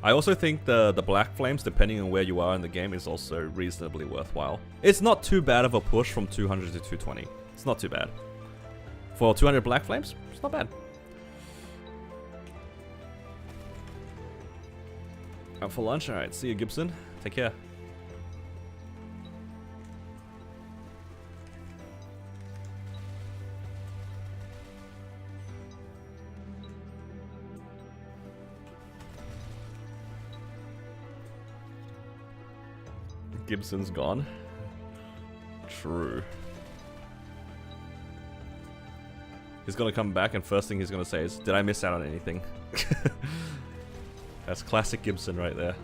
I also think the Black Flames, depending on where you are in the game, is also reasonably worthwhile. It's not too bad of a push from 200 to 220. It's not too bad. For 200 Black Flames, it's not bad. Out for lunch? Alright, see you, Gibson. Take care. Gibson's gone. True. He's gonna come back and first thing he's gonna say is, did I miss out on anything? That's classic Gibson right there.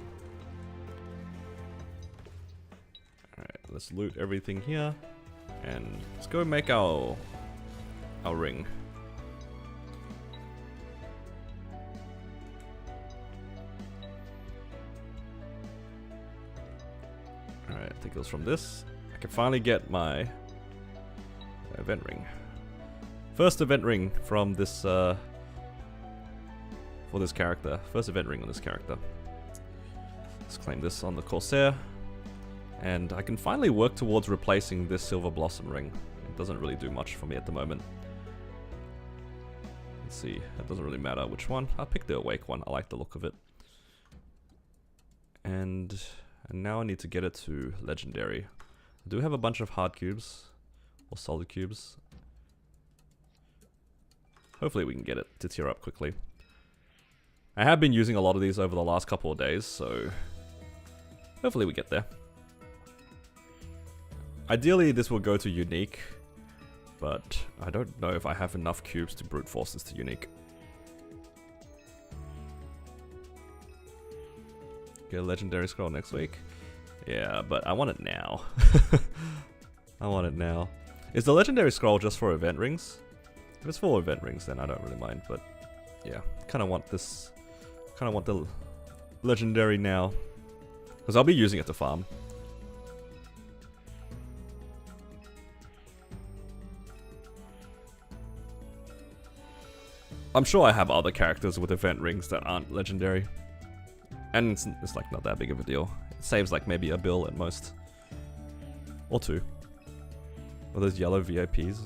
Alright, let's loot everything here. And let's go make our ring. Alright, I think it was from this. I can finally get my event ring. First event ring from this, for this character. First event ring on this character. Let's claim this on the Corsair. And I can finally work towards replacing this Silver Blossom ring. It doesn't really do much for me at the moment. Let's see, it doesn't really matter which one. I'll pick the Awake one, I like the look of it. And now I need to get it to Legendary. I do have a bunch of hard cubes, or solid cubes. Hopefully we can get it to tier up quickly. I have been using a lot of these over the last couple of days, so hopefully we get there. Ideally this will go to Unique, but I don't know if I have enough cubes to brute force this to Unique. Get a Legendary Scroll next week. Yeah, but I want it now. I want it now. Is the Legendary Scroll just for event rings? If it's for event rings, then I don't really mind, but yeah, kind of want this, kind of want the Legendary now, because I'll be using it to farm. I'm sure I have other characters with event rings that aren't legendary. And it's like not that big of a deal. It saves like maybe a bill at most. Or two. Or those yellow VIPs.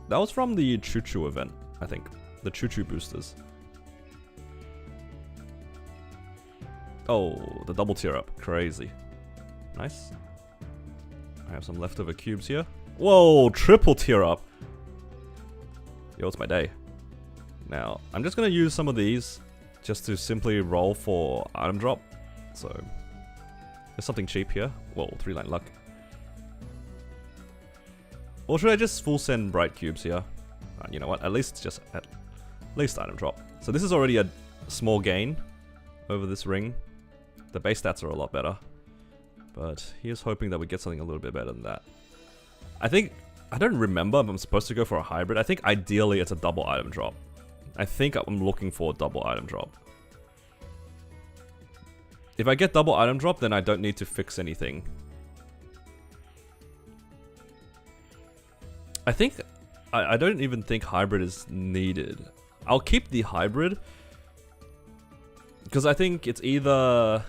That was from the Choo Choo event, I think. The Choo Choo boosters. Oh, the double tier up. Crazy. Nice. I have some leftover cubes here. Whoa, triple tier up. Yo, it's my day. Now, I'm just gonna use some of these just to simply roll for item drop. So, there's something cheap here. Whoa, 3-line luck. Or should I just full send bright cubes here? You know what? At least item drop. So this is already a small gain over this ring. The base stats are a lot better, but here's hoping that we get something a little bit better than that. I don't remember if I'm supposed to go for a hybrid. I think ideally it's a double item drop. I think I'm looking for a double item drop. If I get double item drop, then I don't need to fix anything. I don't even think hybrid is needed. I'll keep the hybrid, because I think it's either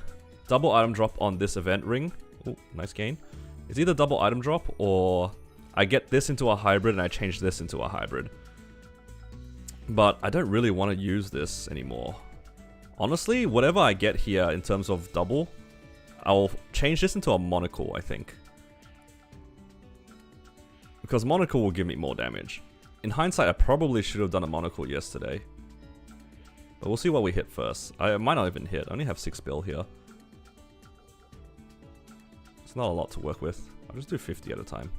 double item drop on this event ring. Oh, nice gain. It's either double item drop or I get this into a hybrid and I change this into a hybrid. But I don't really want to use this anymore. Honestly, whatever I get here in terms of double, I'll change this into a monocle, I think. Because monocle will give me more damage. In hindsight, I probably should have done a monocle yesterday. But we'll see what we hit first. I might not even hit. I only have 6 bill here. It's not a lot to work with. I'll just do 50 at a time.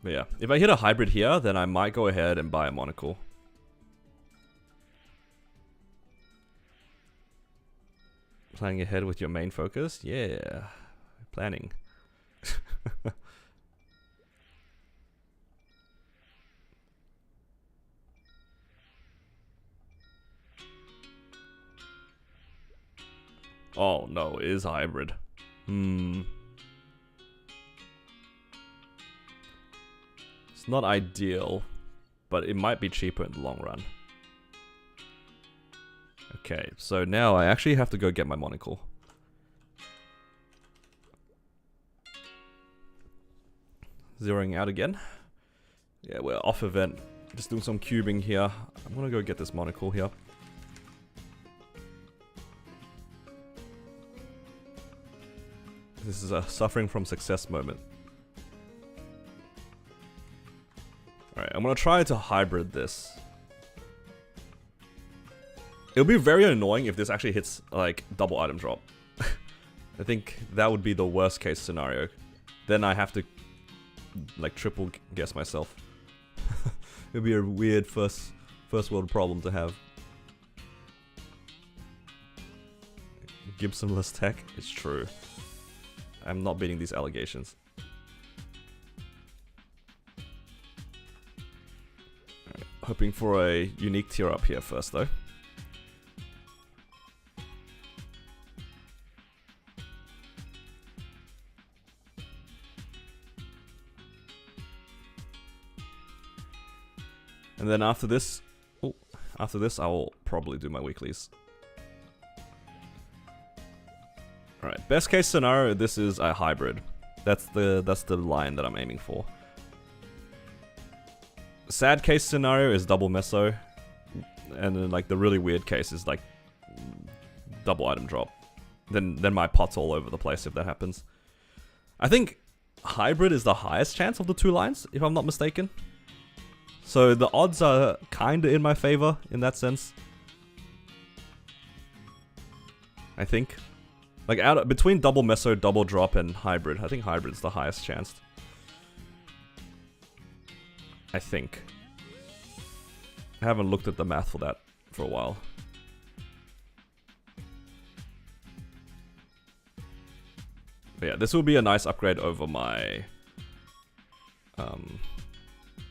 But yeah, if I hit a hybrid here, then I might go ahead and buy a monocle. Planning ahead with your main focus? Yeah, planning. Oh no, it is hybrid. It's not ideal, but it might be cheaper in the long run. Okay, so now I actually have to go get my monocle. Zeroing out again. Yeah, we're off event. Just doing some cubing here. I'm gonna go get this monocle here. This is a suffering from success moment. Alright, I'm gonna try to hybrid this. It'll be very annoying if this actually hits, like, double item drop. I think that would be the worst case scenario. Then I have to, like, triple guess myself. It'll be a weird first First world problem to have. Gibson-less tech? It's true. I'm not beating these allegations. Right, hoping for a unique tier up here first though. And then after this, I will probably do my weeklies. Alright, best case scenario, this is a hybrid. That's the line that I'm aiming for. Sad case scenario is double meso. And then like the really weird case is like double item drop. Then my pot's all over the place if that happens. I think hybrid is the highest chance of the two lines, if I'm not mistaken. So the odds are kinda in my favor in that sense. I think. Like between double meso, double drop, and hybrid, I think hybrid's the highest chance. I think. I haven't looked at the math for that for a while. But yeah, this will be a nice upgrade over my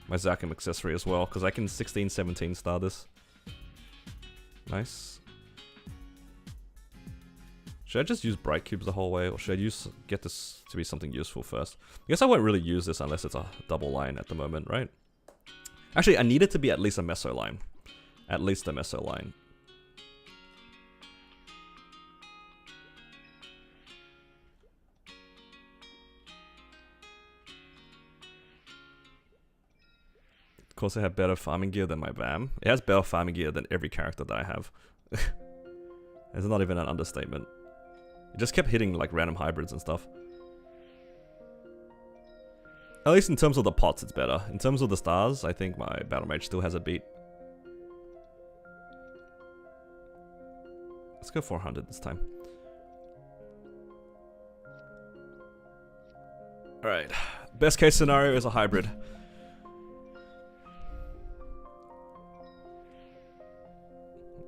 my Zakim accessory as well, because I can 16, 17 star this. Nice. Should I just use bright cubes the whole way, or should I get this to be something useful first? I guess I won't really use this unless it's a double line at the moment, right? Actually, I need it to be at least a meso line. At least a meso line. Of course, I have better farming gear than my BAM. It has better farming gear than every character that I have. It's not even an understatement. It just kept hitting like random hybrids and stuff. At least in terms of the pots, it's better. In terms of the stars, I think my Battle Mage still has a beat. Let's go 400 this time. Alright. Best case scenario is a hybrid.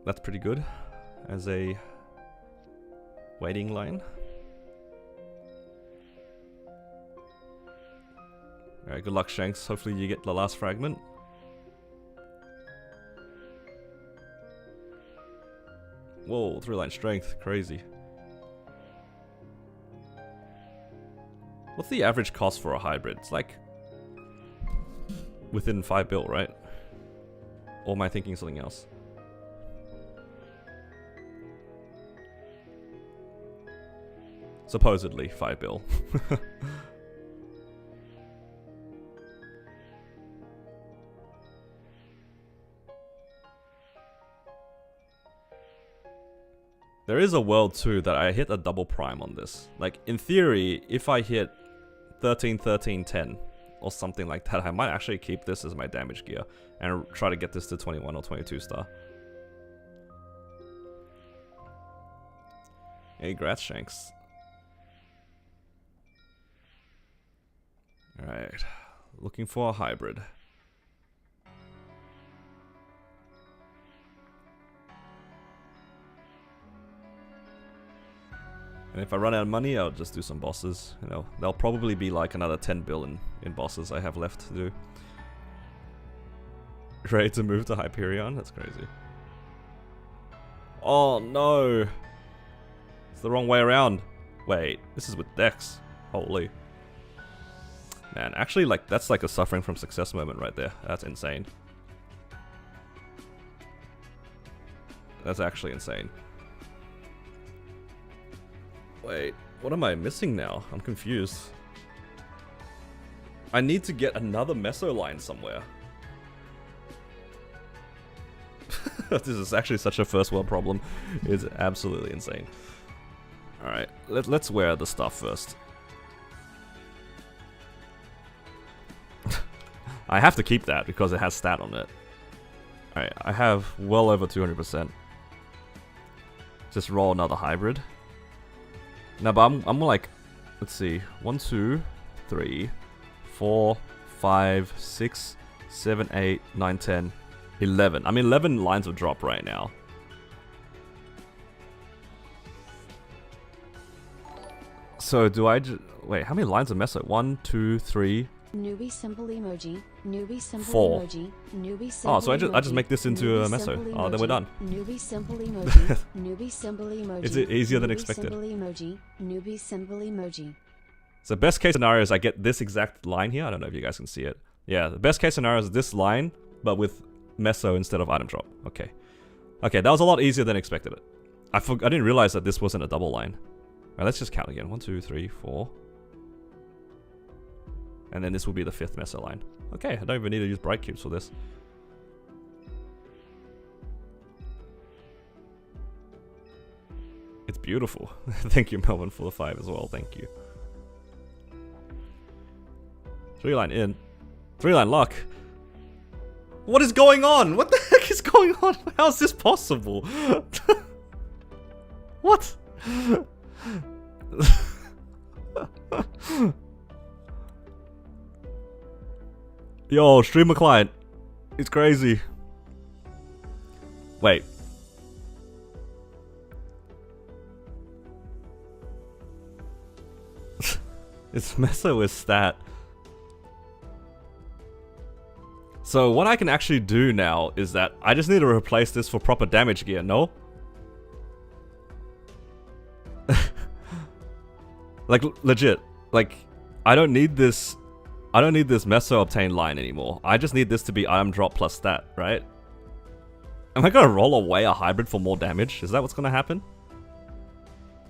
That's pretty good as a waiting line. Alright, good luck, Shanks. Hopefully you get the last fragment. Whoa, 3-line strength. Crazy. What's the average cost for a hybrid? It's like within 5 bill, right? Or am I thinking something else? Supposedly 5 bill. There is a world too that I hit a double prime on this. Like in theory, if I hit 13, 13, 10 or something like that, I might actually keep this as my damage gear and try to get this to 21 or 22 star. Hey, grats, Shanks. Alright, looking for a hybrid. And if I run out of money, I'll just do some bosses. You know, there'll probably be like another 10 bill in bosses I have left to do. Ready to move to Hyperion? That's crazy. Oh no! It's the wrong way around. Wait, this is with Dex. Holy. Man, actually, like, that's like a suffering from success moment right there. That's insane. That's actually insane. Wait, what am I missing now? I'm confused. I need to get another meso line somewhere. This is actually such a first world problem. It's absolutely insane. Alright, let's wear the stuff first. I have to keep that because it has stat on it. Alright, I have well over 200%. Just roll another hybrid. No, but I'm like, let's see, 1, 2, 3, 4, 5, 6, 7, 8, 9, 10. 11. I mean, 11 lines of drop right now. So do I just... Wait, how many lines of Meso? 1, 2, 3... Newbie symbol emoji. Newbie symbol 4. emoji. Newbie symbol Oh, so I just make this into a Meso. Oh, then we're done. Newbie symbol emoji. Newbie symbol emoji. Is it easier than expected? Symbol emoji. Newbie symbol emoji. So best case scenario is I get this exact line here. I don't know if you guys can see it. Yeah, the best case scenario is this line, but with Meso instead of item drop. Okay. Okay, that was a lot easier than expected it. I didn't realize that this wasn't a double line. Alright, let's just count again. 1, 2, 3, 4. And then this will be the 5th Meso line. Okay, I don't even need to use bright cubes for this. It's beautiful. Thank you, Melvin, for the 5 as well. Thank you. 3 line in. 3 line lock. What is going on? What the heck is going on? How is this possible? What? Yo, streamer client. It's crazy. Wait. It's Meso with stat. So what I can actually do now is that I just need to replace this for proper damage gear, no? Like, legit. Like, I don't need this Meso obtain line anymore. I just need this to be item drop plus stat, right? Am I gonna roll away a hybrid for more damage? Is that what's gonna happen?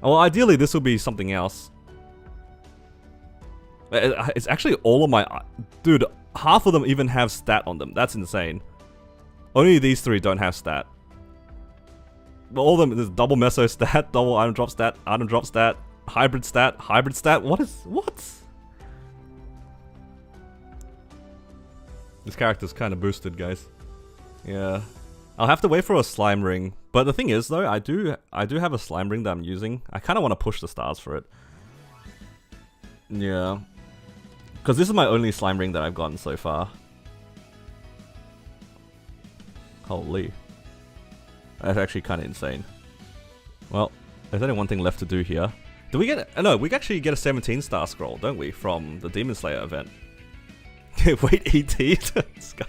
Well, ideally this will be something else. It's actually all of my... Dude, half of them even have stat on them. That's insane. Only these 3 don't have stat. But all of them, there's double Meso stat, double item drop stat, hybrid stat. What? This character's kind of boosted, guys. Yeah. I'll have to wait for a slime ring. But the thing is, though, I do have a slime ring that I'm using. I kind of want to push the stars for it. Yeah. Because this is my only slime ring that I've gotten so far. Holy. That's actually kind of insane. Well, there's only one thing left to do here. Do we get... No, we actually get a 17-star scroll, don't we? From the Demon Slayer event. Wait, ET? This guy.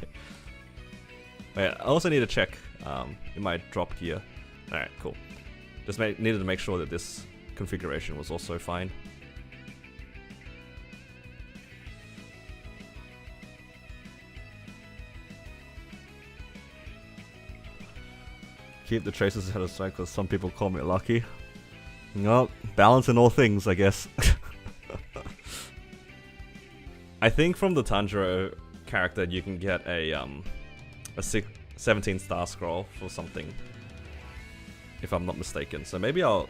Wait, I also need to check in my drop gear. Alright, cool. Just needed to make sure that this configuration was also fine. Keep the traces out of sight because some people call me lucky. Well, balance in all things, I guess. I think from the Tanjiro character you can get a 17-star scroll for something, if I'm not mistaken. So maybe I'll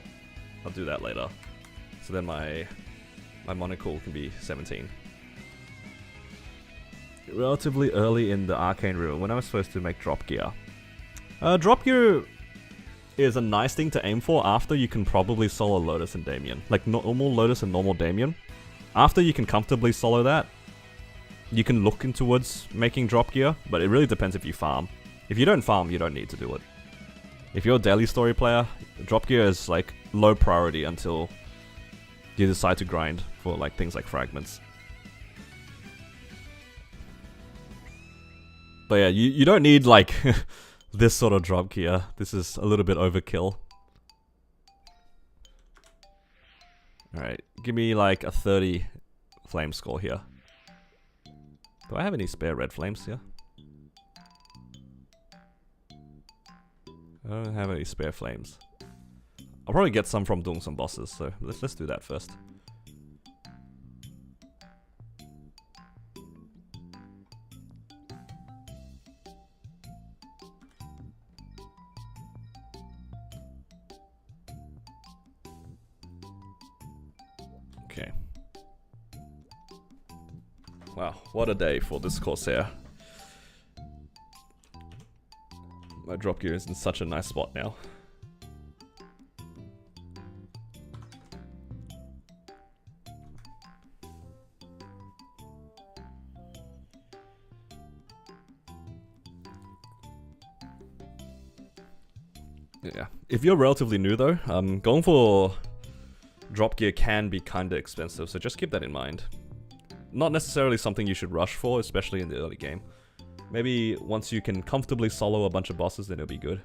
do that later. So then my monocle can be 17. Relatively early in the Arcane River, when I was supposed to make drop gear. Drop gear is a nice thing to aim for after you can probably solo Lotus and Damien. Like normal Lotus and normal Damien. After you can comfortably solo that, you can look in towards making drop gear, but it really depends if you farm. If you don't farm, you don't need to do it. If you're a daily story player, drop gear is like low priority until you decide to grind for like things like fragments. But yeah, you don't need like this sort of drop gear. This is a little bit overkill. Alright, give me like a 30 flame score here. Do I have any spare red flames here? I don't have any spare flames. I'll probably get some from doing some bosses, so let's do that first. Okay. Wow, what a day for this Corsair. My drop gear is in such a nice spot now. Yeah. If you're relatively new though, going for drop gear can be kinda expensive, so just keep that in mind. Not necessarily something you should rush for, especially in the early game. Maybe once you can comfortably solo a bunch of bosses, then it'll be good.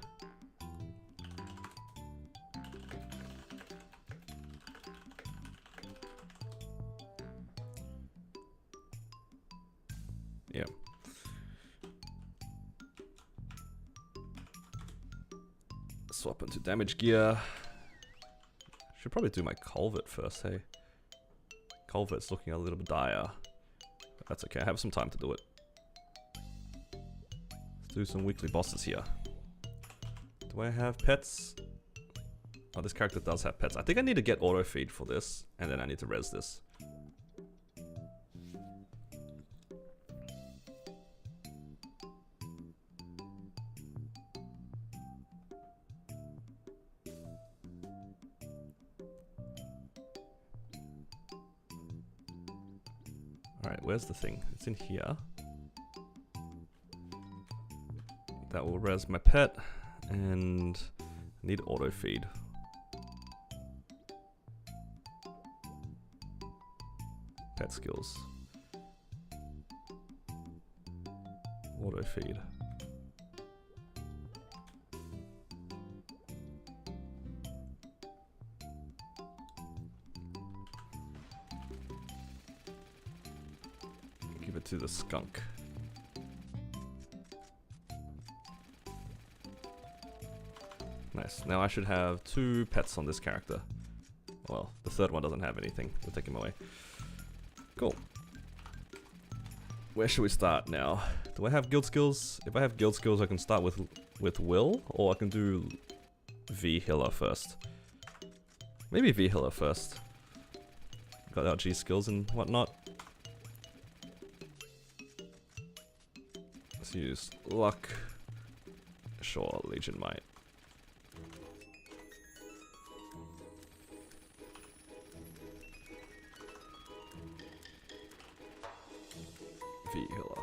Yeah. Swap into damage gear. Should probably do my culvert first, hey? Culvert's looking a little bit dire. But that's okay, I have some time to do it. Let's do some weekly bosses here. Do I have pets? Oh, this character does have pets. I think I need to get auto feed for this, and then I need to res this. Alright, where's the thing? It's in here. That will res my pet, and I need auto feed. Pet skills. Auto feed. Give it to the skunk. Nice. Now I should have 2 pets on this character. Well, the third one doesn't have anything. We'll take him away. Cool. Where should we start now? Do I have guild skills? If I have guild skills, I can start with Will, or I can do V healer first. Maybe V healer first. Got our G skills and whatnot. Let's use luck. Sure, Legion might. V healer.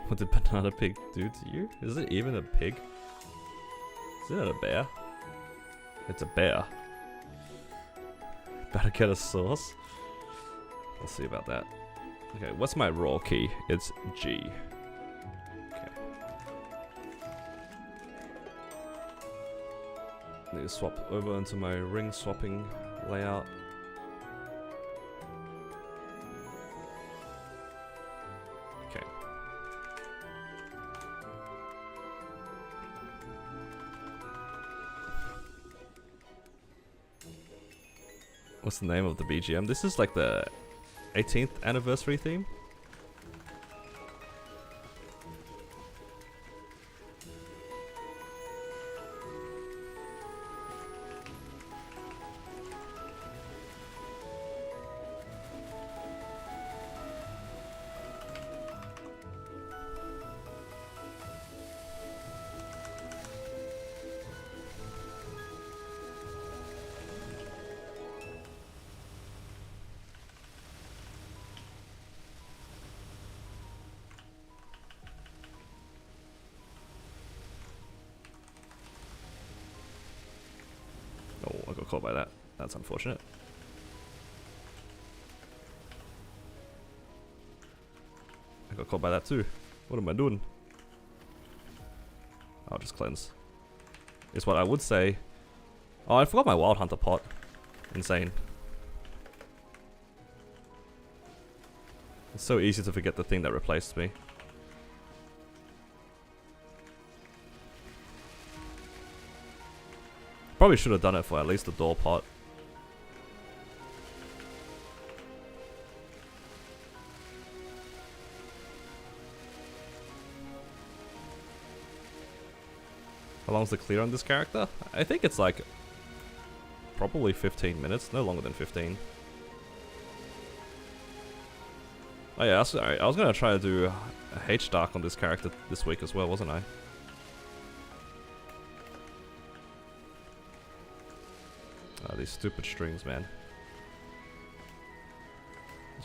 What did Banana Pig do to you? Is it even a pig? Is it a bear? It's a bear. Better get a source. We'll see about that. Okay, what's my raw key? It's G. Okay. Need to swap over into my ring swapping layout. Okay. What's the name of the BGM? This is like the 18th anniversary theme. Oh, I got caught by that. That's unfortunate. I got caught by that too. What am I doing? I'll just cleanse. Is what I would say. Oh, I forgot my Wild Hunter pot. Insane. It's so easy to forget the thing that replaced me. Probably should have done it for at least the door pot. How long's the clear on this character? I think it's like probably 15 minutes, no longer than 15. Oh yeah, sorry. I was gonna try to do a H Dark on this character this week as well, wasn't I? These stupid strings, man.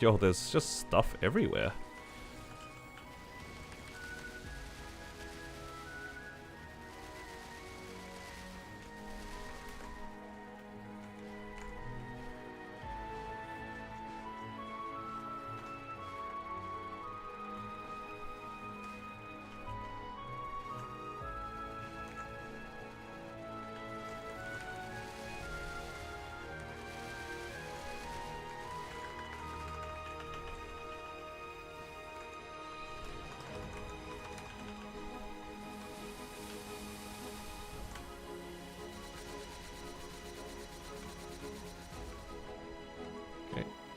Yo, there's just stuff everywhere.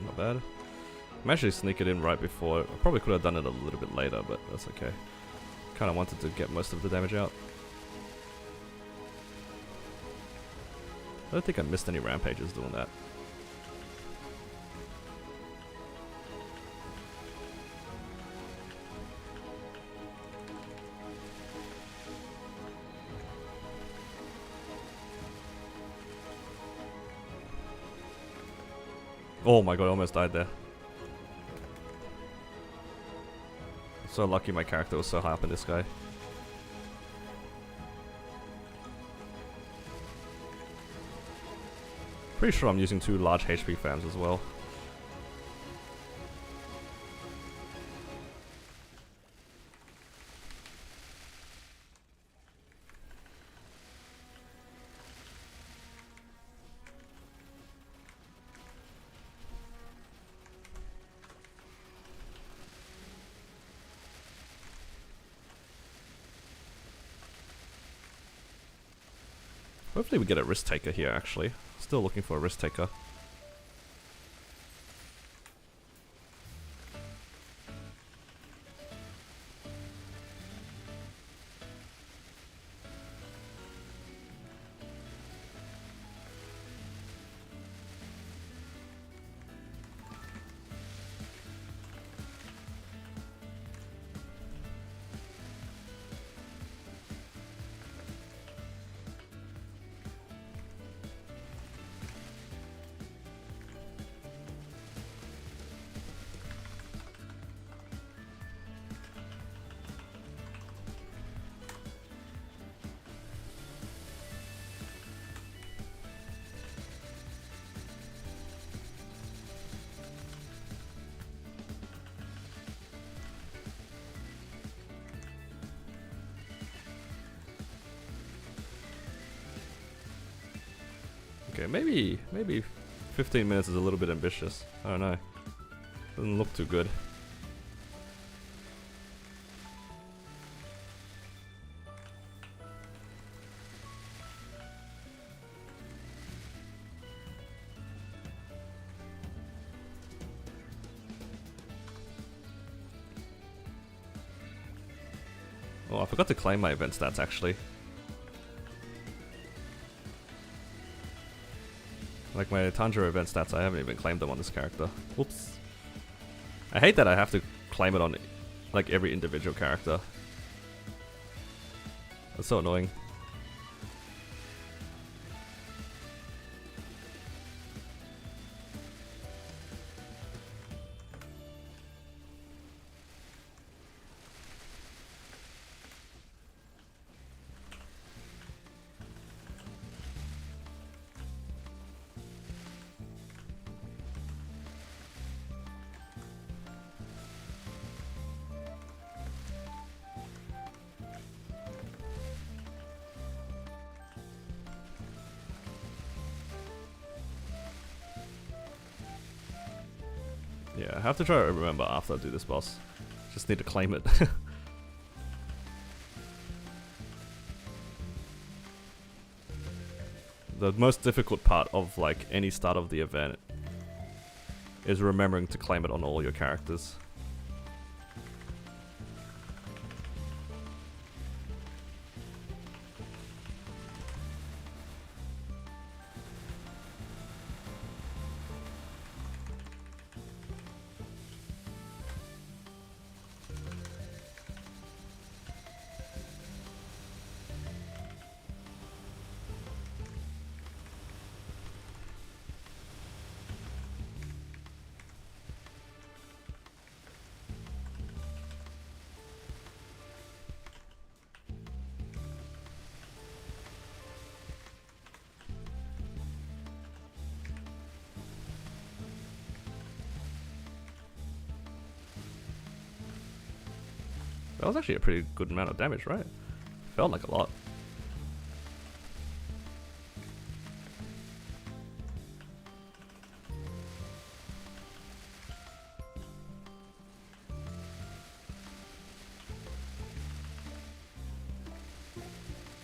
Not bad. I'm actually sneaking in right before. I probably could have done it a little bit later, but that's okay. Kind of wanted to get most of the damage out. I don't think I missed any rampages doing that. Oh my god, I almost died there. So lucky my character was so high up in this guy. Pretty sure I'm using 2 large HP fans as well. Hopefully we get a risk taker here actually. Still looking for a risk taker. Okay, maybe 15 minutes is a little bit ambitious. I don't know. Doesn't look too good. Oh, I forgot to claim my event stats actually. Like my Tanjiro event stats, I haven't even claimed them on this character. Whoops. I hate that I have to claim it on like every individual character. That's so annoying. Yeah, I have to try to remember after I do this boss. Just need to claim it. The most difficult part of like any start of the event is remembering to claim it on all your characters. That was actually a pretty good amount of damage, right? Felt like a lot.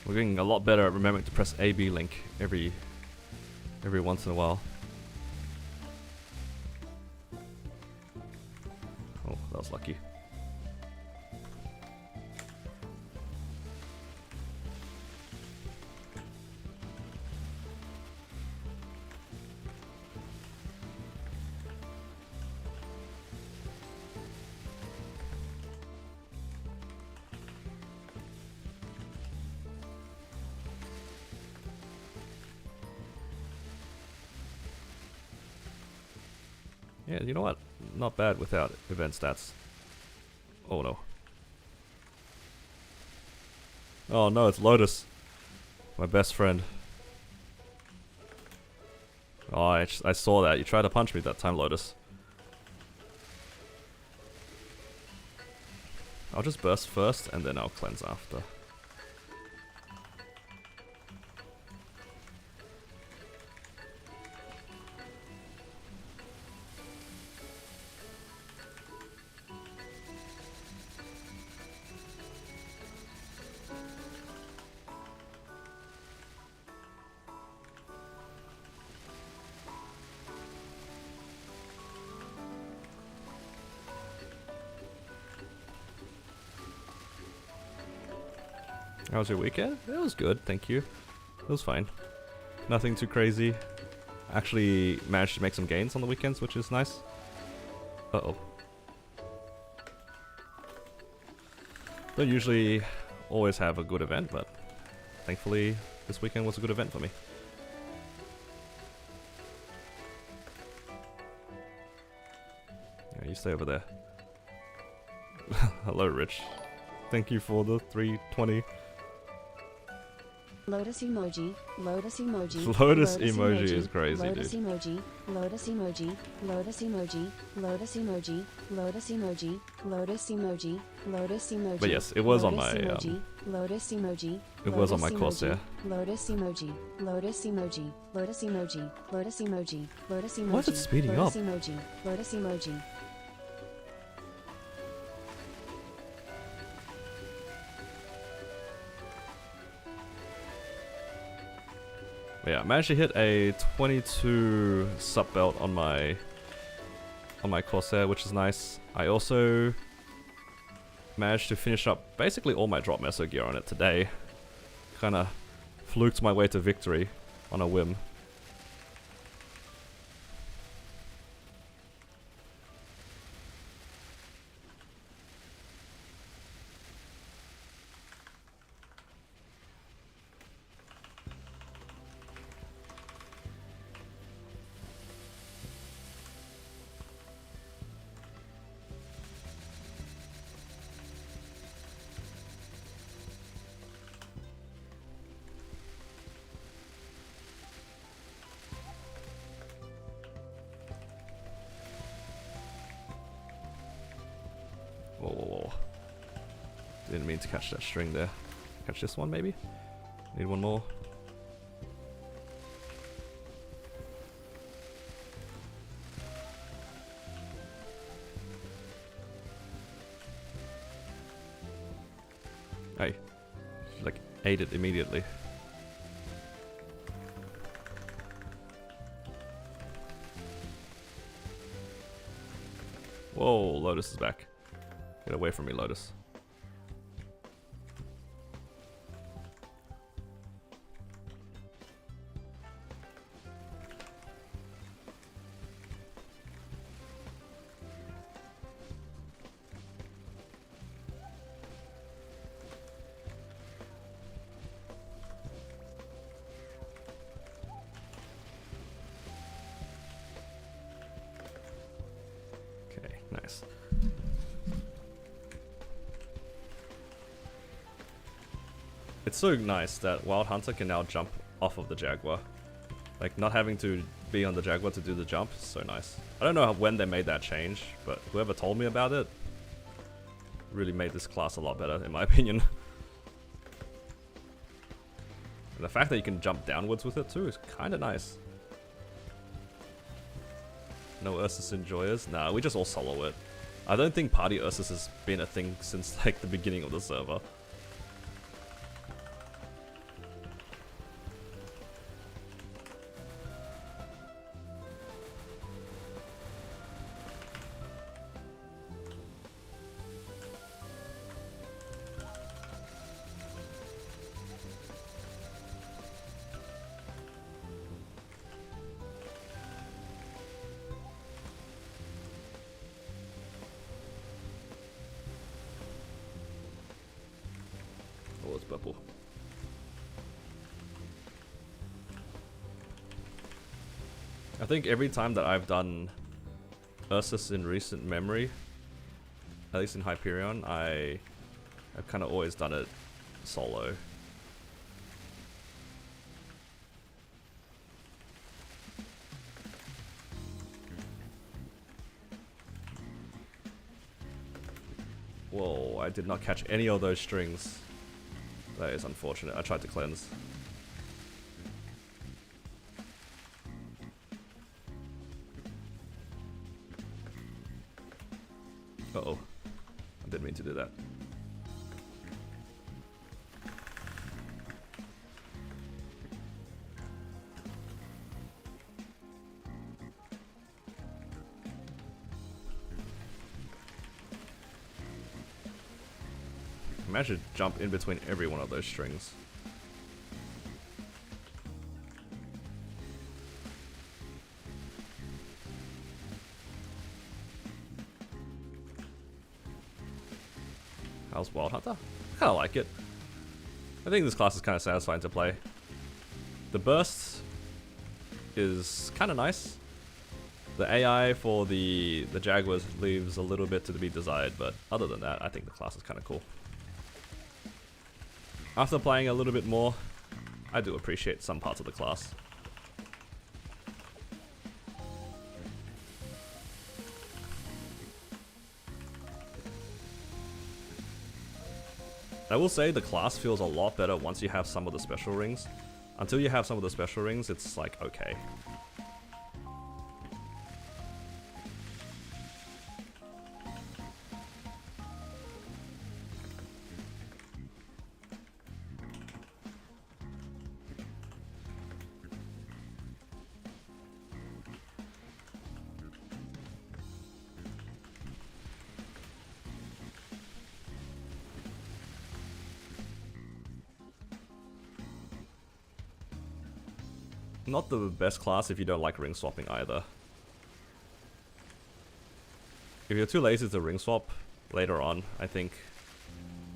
We're getting a lot better at remembering to press A/B link every once in a while. Oh, that was lucky. Yeah, you know what? Not bad without event stats. Oh no. Oh no, it's Lotus. My best friend. Oh, I saw that. You tried to punch me that time, Lotus. I'll just burst first and then I'll cleanse after. How was your weekend? It was good, thank you. It was fine. Nothing too crazy. Actually managed to make some gains on the weekends, which is nice. Uh-oh. Don't usually always have a good event, but thankfully this weekend was a good event for me. Yeah, you stay over there. Hello, Rich. Thank you for the 320. Lotus emoji, lotus emoji, Lotus emoji is crazy, lotus dude. emoji, lotus emoji, lotus emoji, lotus emoji, lotus emoji, lotus emoji, lotus emoji. But yes, it was on my lotus emoji, it was on my Corsair. lotus emoji, lotus emoji, lotus emoji, lotus emoji, lotus emoji. Why is it speeding up? Lotus emoji, lotus emoji. Yeah, I managed to hit a 22 sub belt on my Corsair, which is nice. I also managed to finish up basically all my drop meso gear on it today. Kinda fluked my way to victory on a whim. Whoa, whoa, whoa. Didn't mean to catch that string there. Catch this one, maybe? Need one more. Hey. Like, ate it immediately. Whoa, Lotus is back. Get away from me, Lotus. Okay, nice. It's so nice that Wild Hunter can now jump off of the Jaguar. Like, not having to be on the Jaguar to do the jump is so nice. I don't know when they made that change, but whoever told me about it, really made this class a lot better, in my opinion. And the fact that you can jump downwards with it too is kind of nice. No Ursus enjoyers? Nah, we just all solo it. I don't think party Ursus has been a thing since like the beginning of the server. Oh, it's purple. I think every time that I've done Ursus in recent memory, at least in Hyperion, I've kind of always done it solo. Whoa, I did not catch any of those strings. That is unfortunate. I tried to cleanse. Uh-oh. I didn't mean to do that. I managed to jump in between every one of those strings. How's Wild Hunter? I kinda like it. I think this class is kinda satisfying to play. The burst is kinda nice. The AI for the Jaguars leaves a little bit to be desired, but other than that, I think the class is kinda cool. After playing a little bit more, I do appreciate some parts of the class. I will say the class feels a lot better once you have some of the special rings. Until you have some of the special rings, it's like, okay. Not the best class if you don't like ring swapping either. If you're too lazy to ring swap later on, I think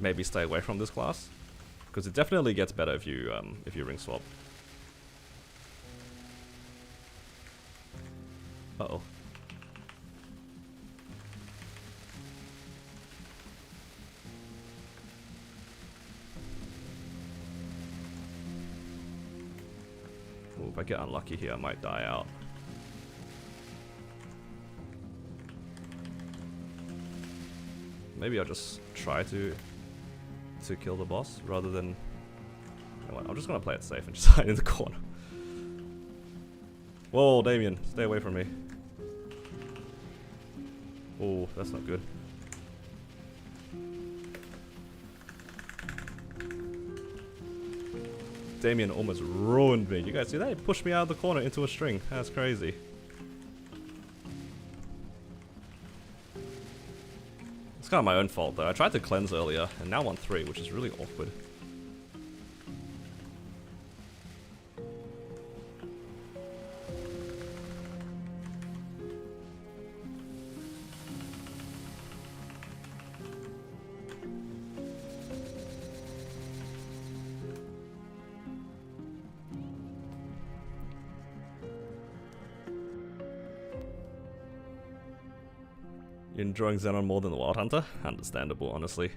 maybe stay away from this class, because it definitely gets better if you ring swap. Uh-oh. If I get unlucky here, I might die out. Maybe I'll just try to kill the boss rather than... You know what, I'm just gonna play it safe and just hide in the corner. Whoa, Damien, stay away from me. Oh, that's not good. Damien almost ruined me. You guys see that? He pushed me out of the corner into a string. That's crazy. It's kind of my own fault though. I tried to cleanse earlier and now I'm on 3, which is really awkward. You're enjoying Xenon more than the Wild Hunter? Understandable, honestly.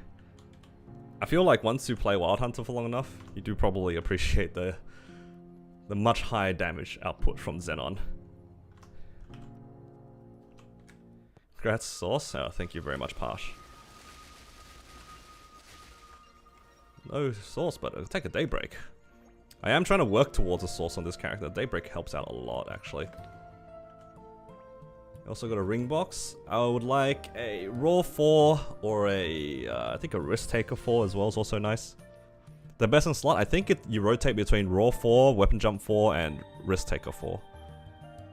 I feel like once you play Wild Hunter for long enough, you do probably appreciate the much higher damage output from Xenon. Congrats, Sauce. Oh, thank you very much, Parsh. No source, but I'll take a Daybreak. I am trying to work towards a source on this character. Daybreak helps out a lot, actually. I also got a ring box. I would like a Raw 4 or a, I think a Risk Taker 4 as well is also nice. The best in slot, I think you rotate between Raw 4, Weapon Jump 4, and Risk Taker 4.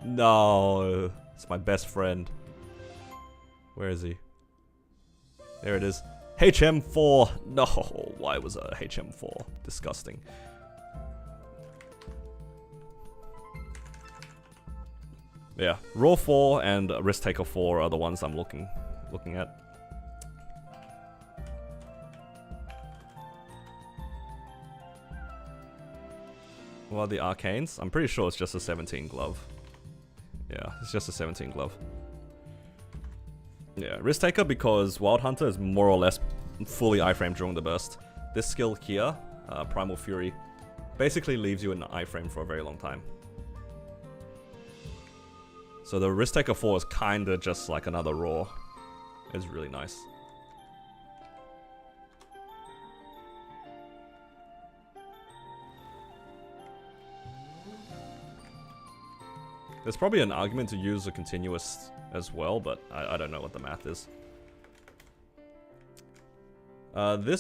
No, it's my best friend. Where is he? There it is. HM4. No, why was a HM4? Disgusting. Yeah, Raw 4 and Risk Taker 4 are the ones I'm looking at. What are the arcanes? I'm pretty sure it's just a 17 glove. Yeah, it's just a 17 glove. Yeah, Risk Taker because Wild Hunter is more or less fully iframe during the burst. This skill here, Primal Fury, basically leaves you in iframe for a very long time. So the Risk Taker 4 is kinda just like another Raw. It's really nice. There's probably an argument to use a continuous as well, but I don't know what the math is. The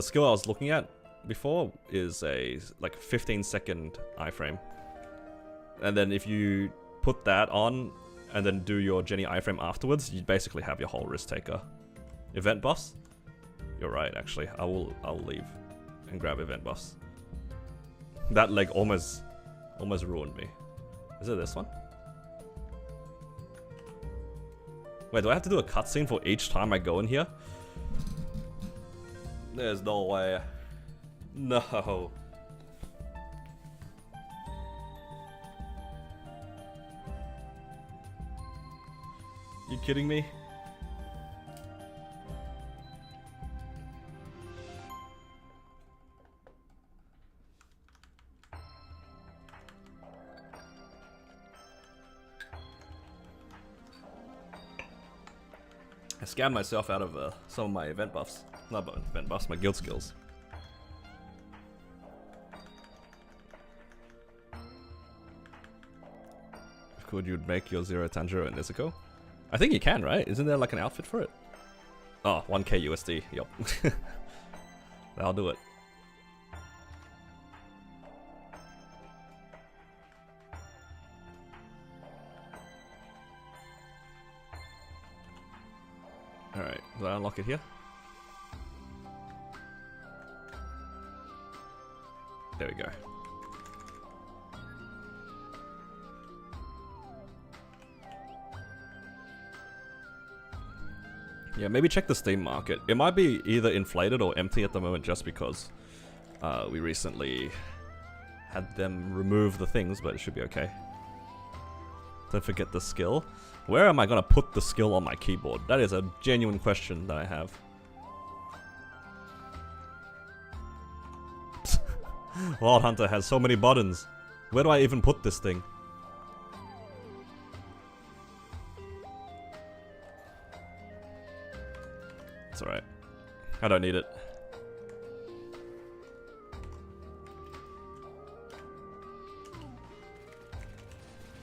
skill I was looking at before is a like 15-second iframe. And then if you put that on and then do your Jenny iframe afterwards, you basically have your whole Risk Taker. Event buffs? You're right, actually. I'll leave and grab event buffs. That leg almost ruined me. Is it this one? Wait, do I have to do a cutscene for each time I go in here? There's no way. No. You kidding me? I scammed myself out of some of my event buffs. Not event buffs, my guild skills. Could you make your Zero Tanjiro and Nezuko? I think you can, right? Isn't there like an outfit for it? Oh, 1k USD, yup. That'll do it. Alright, do I unlock it here? There we go. Yeah, maybe check the Steam market. It might be either inflated or empty at the moment just because we recently had them remove the things, but it should be okay. Don't forget the skill. Where am I gonna put the skill on my keyboard? That is a genuine question that I have. Wild Hunter has so many buttons. Where do I even put this thing? It's alright. I don't need it.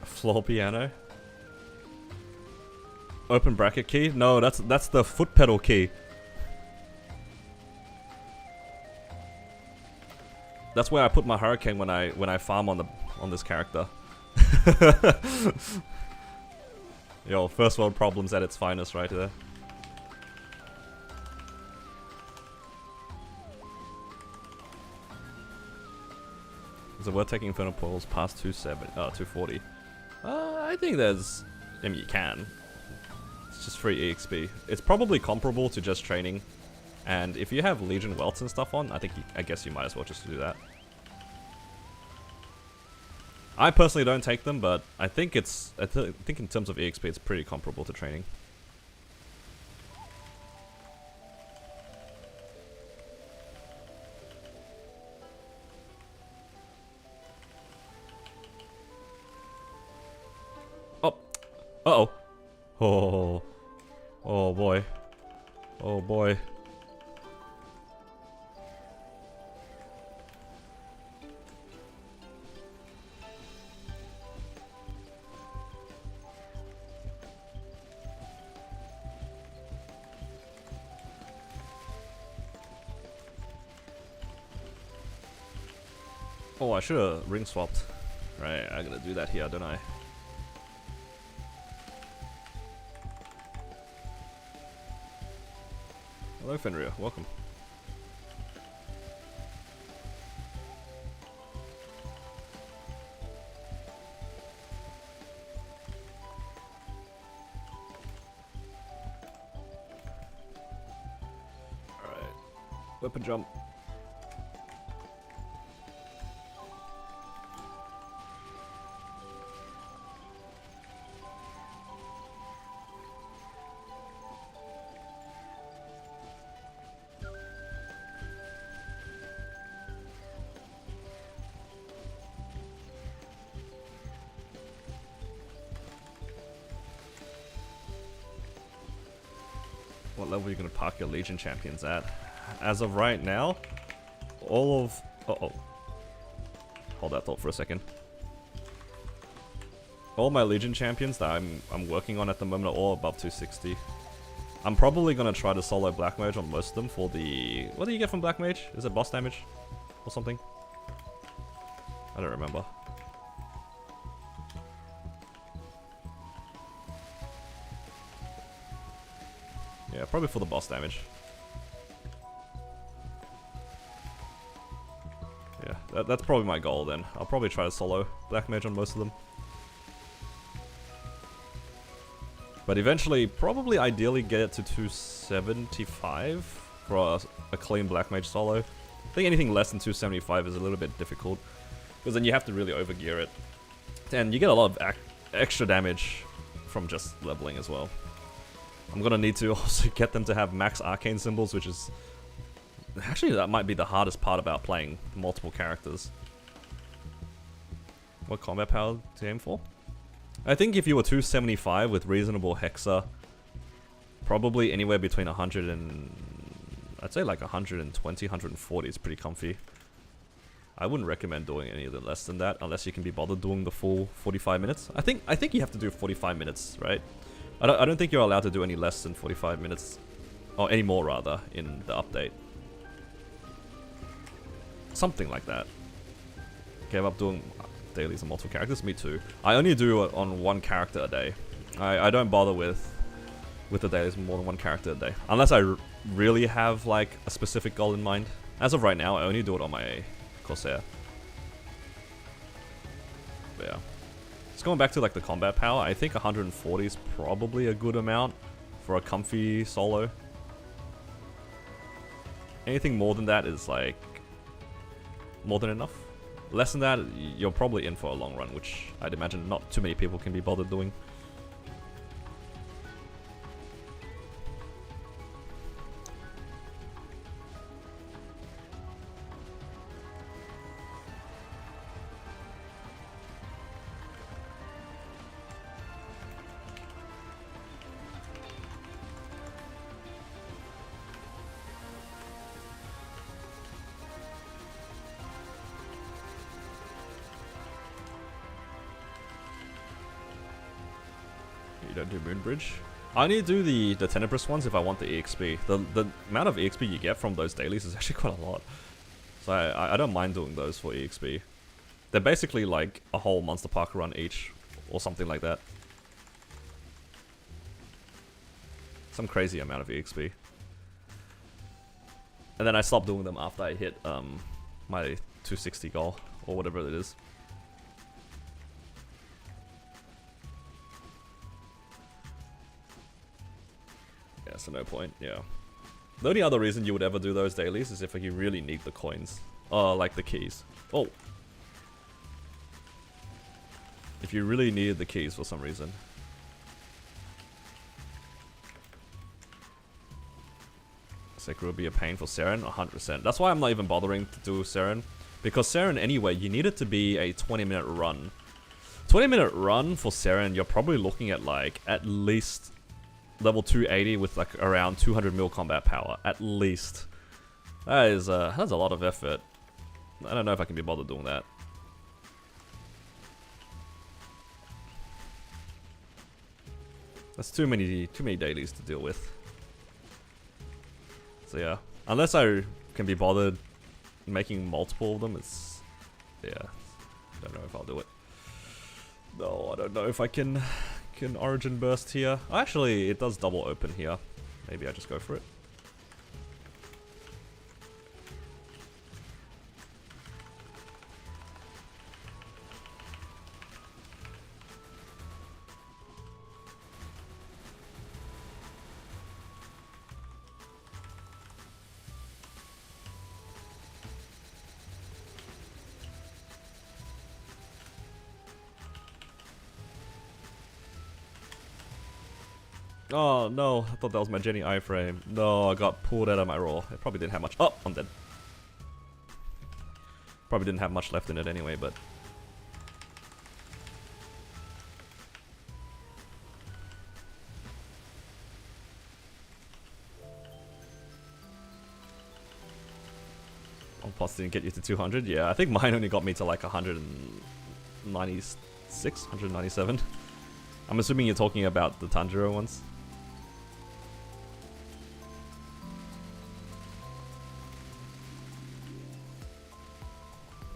A floor piano? Open bracket key? No, that's the foot pedal key. That's where I put my hurricane when I farm on this character. Yo, first world problems at its finest right there. Is it worth taking Infernal Portals past 240? I think there's... I mean, you can. It's just free EXP. It's probably comparable to just training. And if you have Legion welts and stuff on, I guess you might as well just do that. I personally don't take them, but I think in terms of EXP, it's pretty comparable to training. Oh, uh-oh. Oh, oh boy. Oh boy. Oh, I should have ring swapped. Right, I gotta do that here, don't I? Hello, Fenrir. Welcome. Alright. Weapon jump. What level are you going to park your Legion champions at? As of right now, all of... Uh-oh. Hold that thought for a second. All my Legion champions that I'm working on at the moment are all above 260. I'm probably going to try to solo Black Mage on most of them for the... What do you get from Black Mage? Is it boss damage? Or something? I don't remember. Yeah, probably for the boss damage. Yeah, that's probably my goal then. I'll probably try to solo Black Mage on most of them. But eventually, probably ideally get it to 275 for a clean Black Mage solo. I think anything less than 275 is a little bit difficult, because then you have to really overgear it. And you get a lot of extra damage from just leveling as well. I'm gonna need to also get them to have max arcane symbols, which is... Actually, that might be the hardest part about playing multiple characters. What combat power to aim for? I think if you were 275 with reasonable Hexa, probably anywhere between 100 and... I'd say like 120, 140 is pretty comfy. I wouldn't recommend doing any of the less than that, unless you can be bothered doing the full 45 minutes. I think you have to do 45 minutes, right? I don't think you're allowed to do any less than 45 minutes, or any more rather, in the update. Something like that. Gave up doing dailies on multiple characters? Me too. I only do it on one character a day. I don't bother with the dailies more than one character a day. Unless I really have like a specific goal in mind. As of right now, I only do it on my Corsair. But yeah. Just going back to like the combat power, I think 140 is probably a good amount for a comfy solo. Anything more than that is like more than enough. Less than that, you're probably in for a long run, which I'd imagine not too many people can be bothered doing. You don't do Moonbridge? I need to do the Tenebrous ones if I want the EXP. The amount of EXP you get from those dailies is actually quite a lot. So I don't mind doing those for EXP. They're basically like a whole Monster Park run each, or something like that. Some crazy amount of EXP. And then I stopped doing them after I hit my 260 goal, or whatever it is. Yeah, so no point, yeah. The only other reason you would ever do those dailies is if you really need the coins. Like the keys. Oh! If you really needed the keys for some reason. Sekiro would be a pain for Seren, 100%. That's why I'm not even bothering to do Seren. Because Seren, anyway, you need it to be a 20-minute run. 20-minute run for Seren, you're probably looking at like, at least level 280 with like around 200 mil combat power, at least. That's a lot of effort. I don't know if I can be bothered doing that. That's too many dailies to deal with. So yeah, unless I can be bothered making multiple of them, it's Yeah, don't know if I'll do it. No, I don't know if I can Origin Burst here. Actually, it does double open here. Maybe I just go for it. Oh no, I thought that was my Jenny iframe. No, I got pulled out of my roll. It probably didn't have much. Oh, I'm dead. Probably didn't have much left in it anyway, but. Oh, plus didn't get you to 200? Yeah, I think mine only got me to like 196, 197. I'm assuming you're talking about the Tanjiro ones.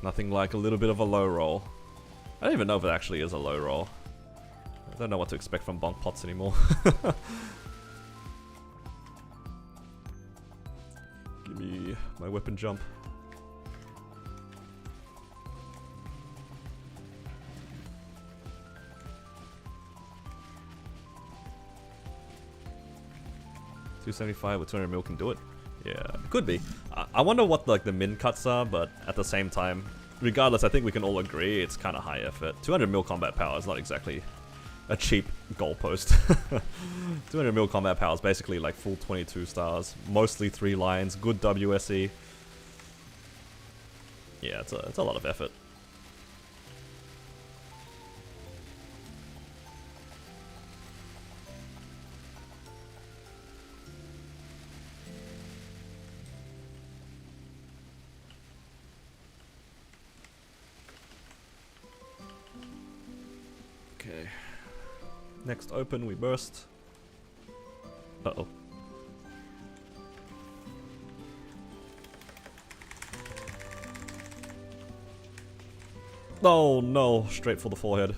Nothing like a little bit of a low roll. I don't even know if it actually is a low roll. I don't know what to expect from bonk pots anymore. Give me my weapon jump. $275 with 200 mil can do it. Yeah, it could be. I wonder what like the min cuts are, but at the same time, regardless, I think we can all agree it's kind of high effort. 200 mil combat power is not exactly a cheap goalpost. 200 mil combat power is basically like full 22 stars, mostly 3 lines, good WSE. Yeah, it's a lot of effort. Okay. Next open, we burst. Uh-oh. Oh no, straight for the forehead.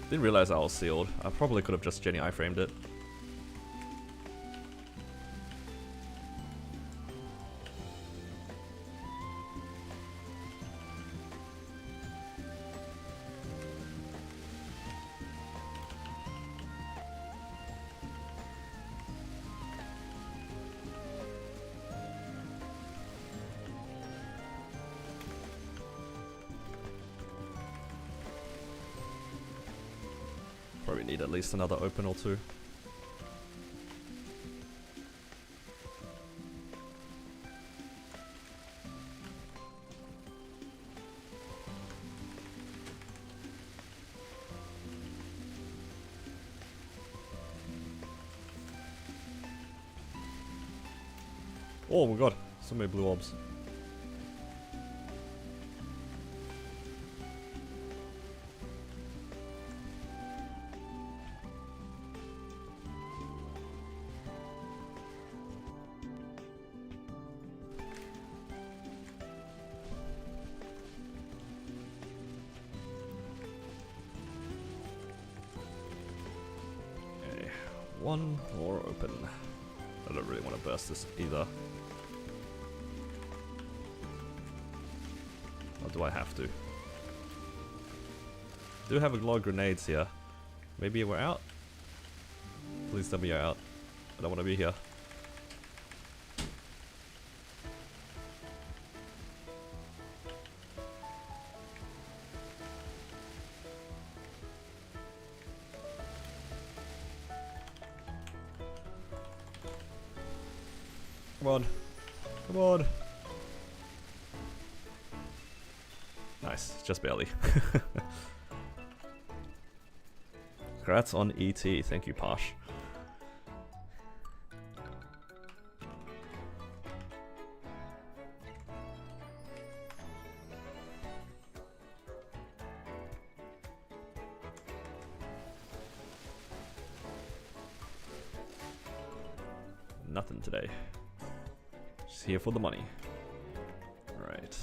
Didn't realize I was sealed. I probably could have just Jenny iframed it. Probably need at least another open or two. Oh my god, so many blue orbs. One more open. I don't really want to burst this either. Or do I have to? Do have a lot of grenades here. Maybe we're out? Please tell me you're out. I don't want to be here. Come on. Come on. Nice. Just barely. Congrats on ET. Thank you, Posh. nothing today. Just here for the money. Right.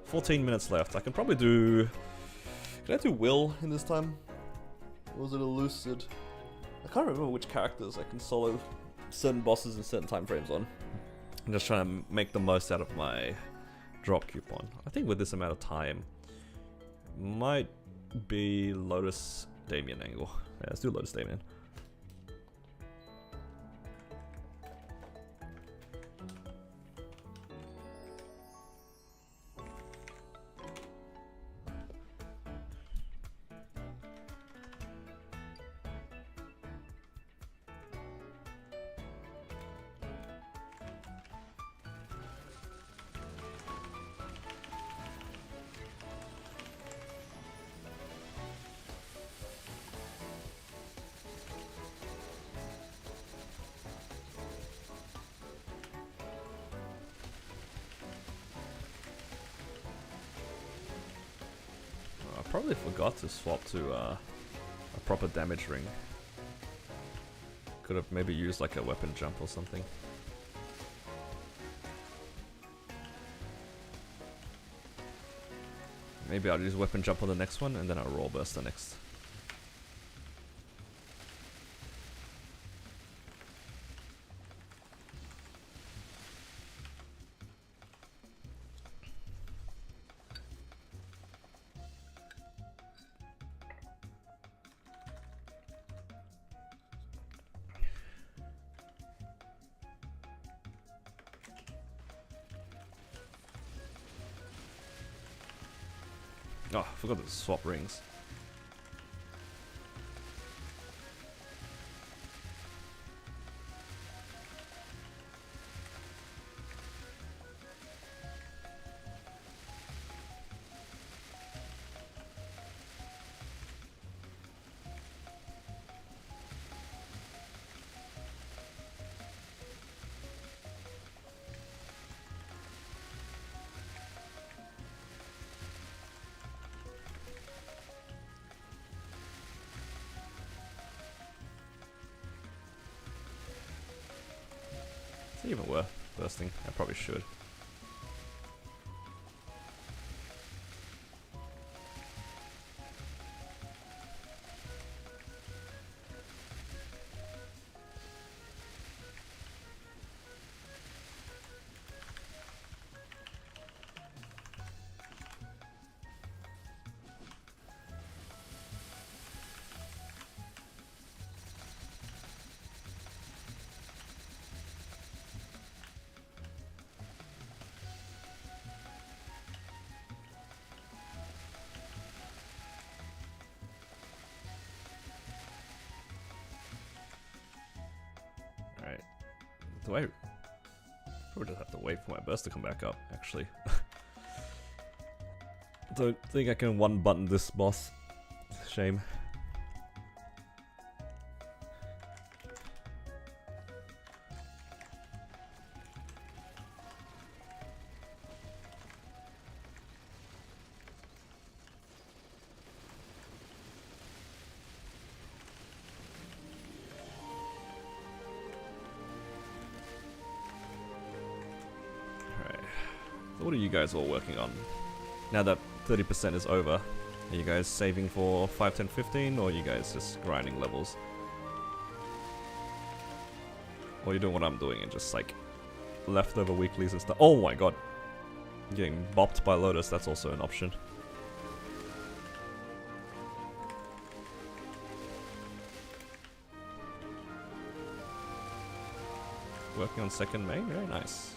14 minutes left. I can probably do... Can I do Will in this time? Or was it a Lucid? I can't remember which characters I can solo certain bosses in certain time frames on. I'm just trying to make the most out of my drop coupon. I think with this amount of time, might be Lotus Damien angle. Yeah, let's do Lotus Damien. I probably forgot to swap to a proper damage ring. Could have maybe used like a weapon jump or something. Maybe I'll use weapon jump on the next one and then I'll roll burst the next. Oh, I forgot to swap rings. Is it even worth bursting? I probably should. Alright. Do I probably just have to wait for my burst to come back up, actually. Don't think I can one button this boss. Shame. What are you guys all working on? Now that 30% is over, are you guys saving for 5, 10, 15, or are you guys just grinding levels? Or are you doing what I'm doing and just like leftover weeklies and stuff? Oh my god! Getting bopped by Lotus, that's also an option. Working on second main, very nice.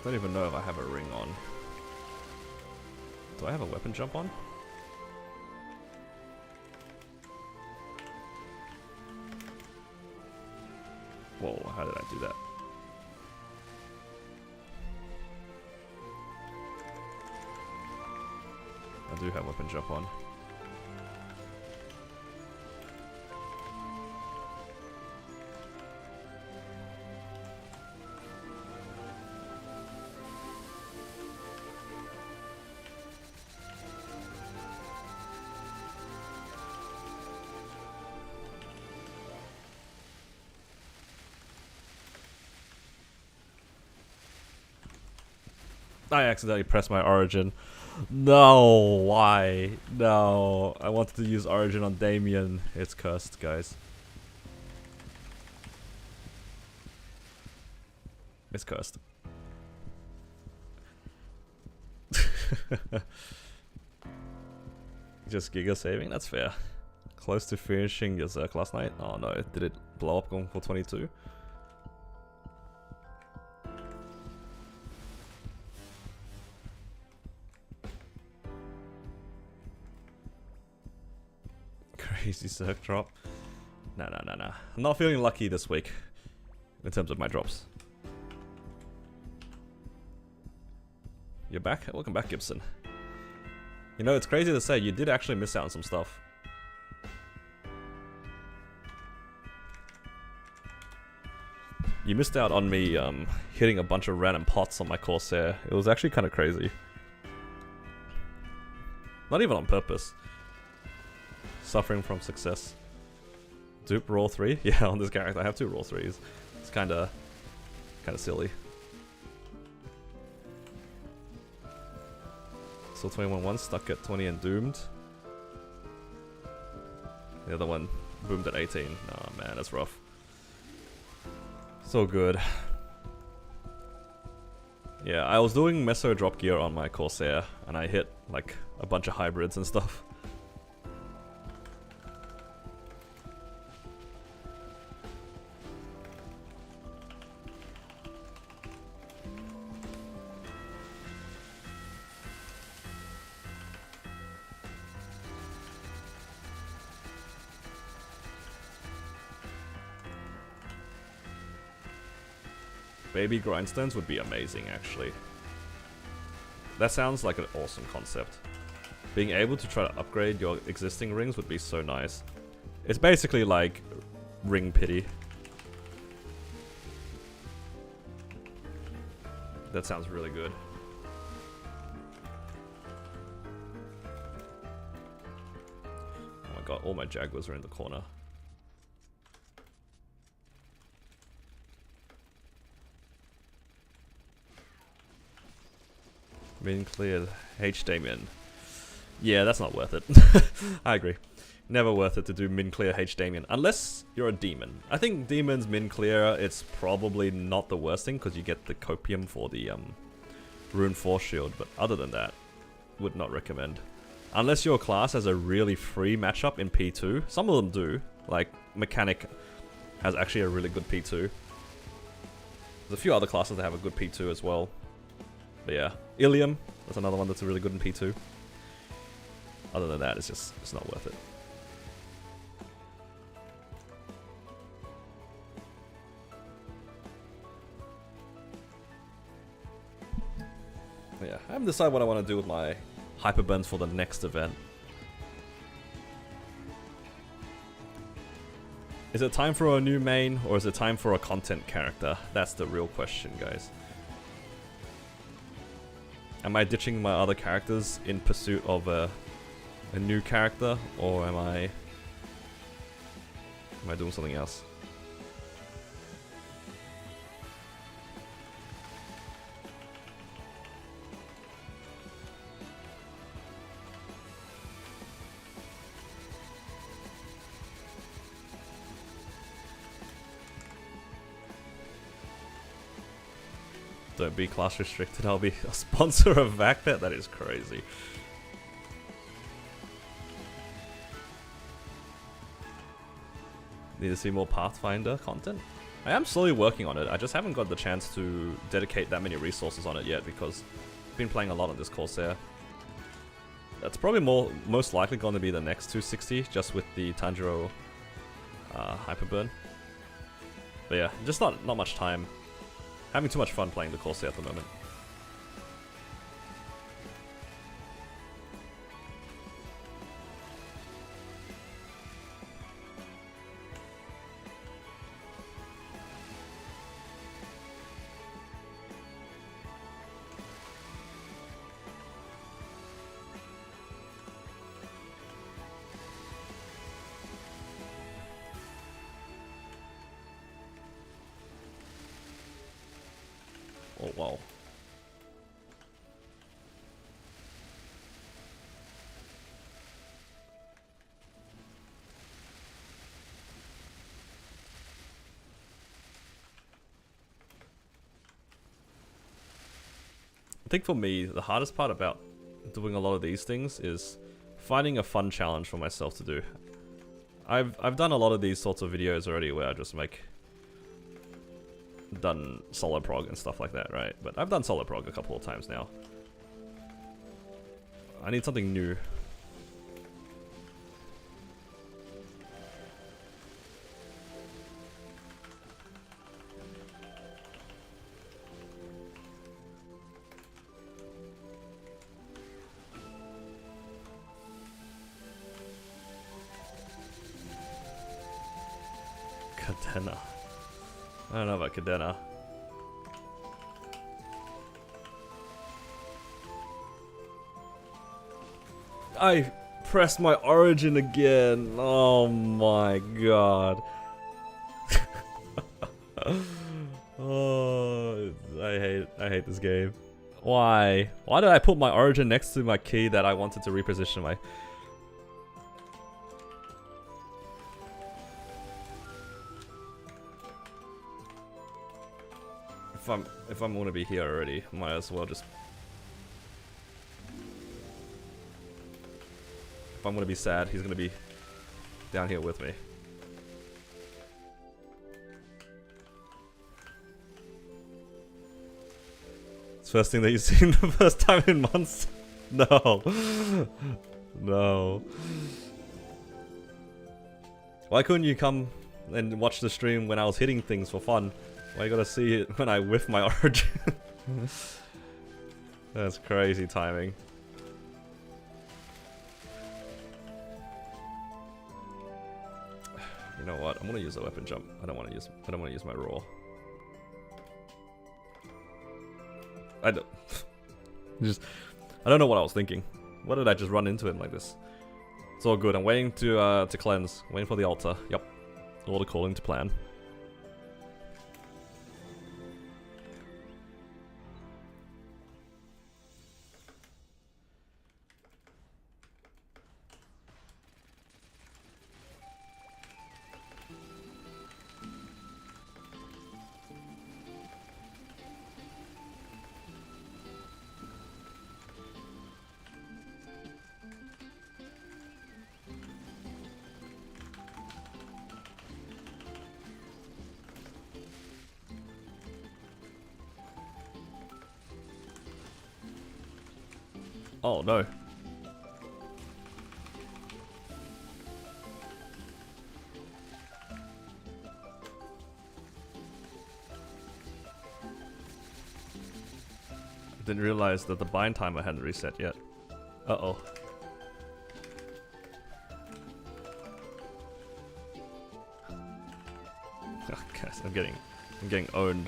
I don't even know if I have a ring on. Do I have a weapon jump on? Whoa, how did I do that? I do have weapon jump on. I accidentally pressed my Origin. No, why? No, I wanted to use Origin on Damien. It's cursed, guys. It's cursed. Just Giga saving? That's fair. Close to finishing your Zerk last night? Oh no, did it blow up going for 22? Crazy Zerk drop. Nah. I'm not feeling lucky this week in terms of my drops. You're back? Welcome back, Gibson. You know, it's crazy to say, you did actually miss out on some stuff. You missed out on me hitting a bunch of random pots on my Corsair. It was actually kind of crazy. Not even on purpose. Suffering from success. Dupe Raw 3? Yeah, on this character I have 2 Raw 3s. It's kinda silly. Still 21-1, stuck at 20 and doomed. The other one boomed at 18. Oh man, that's rough. So good. Yeah, I was doing Meso drop gear on my Corsair, and I hit like a bunch of hybrids and stuff. Baby grindstones would be amazing, actually. That sounds like an awesome concept. Being able to try to upgrade your existing rings would be so nice. It's basically like ring pity. That sounds really good. Oh my god, all my Jaguars are in the corner. Min cleared H Damien. Yeah, that's not worth it. I agree. Never worth it to do min clear H Damien unless you're a demon. I think demons min clear, it's probably not the worst thing because you get the copium for the rune force shield, but other than that, would not recommend. Unless your class has a really free matchup in P2. Some of them do. Like Mechanic has actually a really good P2. There's a few other classes that have a good P2 as well. But yeah, Ilium, that's another one that's really good in P2. Other than that, it's not worth it. But yeah, I haven't decided what I want to do with my hyperburns for the next event. Is it time for a new main, or is it time for a content character? That's the real question, guys. Am I ditching my other characters in pursuit of a new character, or am I doing something else? Don't be class restricted, I'll be a sponsor of VacBet? That is crazy. Need to see more Pathfinder content? I am slowly working on it, I just haven't got the chance to dedicate that many resources on it yet because I've been playing a lot on this Corsair. That's probably most likely going to be the next 260, just with the Tanjiro Hyperburn. But yeah, just not much time. Having too much fun playing the Corsair at the moment. Oh wow. think for me, the hardest part about doing a lot of these things is finding a fun challenge for myself to do. I've done a lot of these sorts of videos already where I just done solo prog and stuff like that, right? But I've done solo prog a couple of times now. I need something new. Cadena. I don't know about Cadena. I pressed my origin again. Oh my god. Oh, I hate this game. Why? Why did I put my origin next to my key that I wanted to reposition my... If I'm gonna be here already, might as well just... If I'm gonna be sad, he's gonna be down here with me. It's the first thing that you've seen the first time in months? No. No. Why couldn't you come and watch the stream when I was hitting things for fun? Why you gotta see it when I whiff my origin? That's crazy timing. You know what? I'm gonna use a weapon jump. I don't want to use my raw. I don't know what I was thinking. Why did I just run into him like this? It's all good. I'm waiting to cleanse. Waiting for the altar. Yep. All according to plan. Oh no. Didn't realize that the bind timer hadn't reset yet. Uh-oh. Oh, guys, I'm getting owned.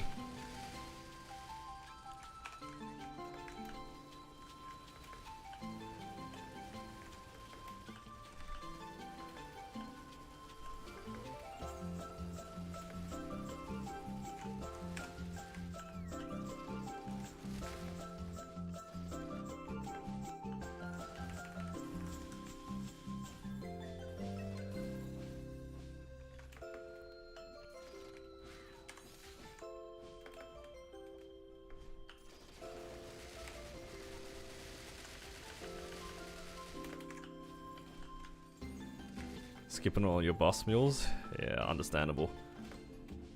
Skipping all your boss mules? Yeah, understandable.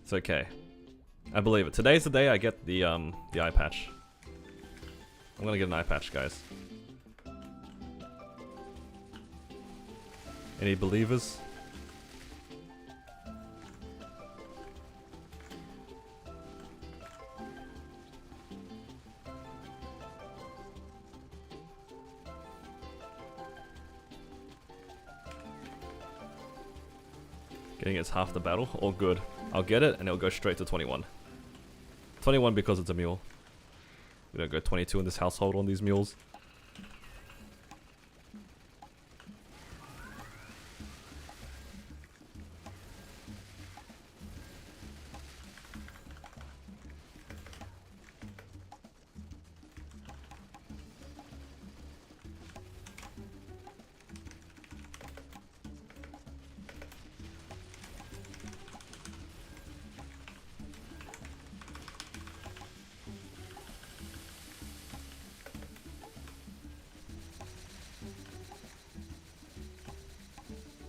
It's okay. I believe it. Today's the day I get the eye patch. I'm gonna get an eye patch, guys. Any believers? Getting it's half the battle. All good. I'll get it and it'll go straight to 21. 21 because it's a mule. We don't go 22 in this household on these mules.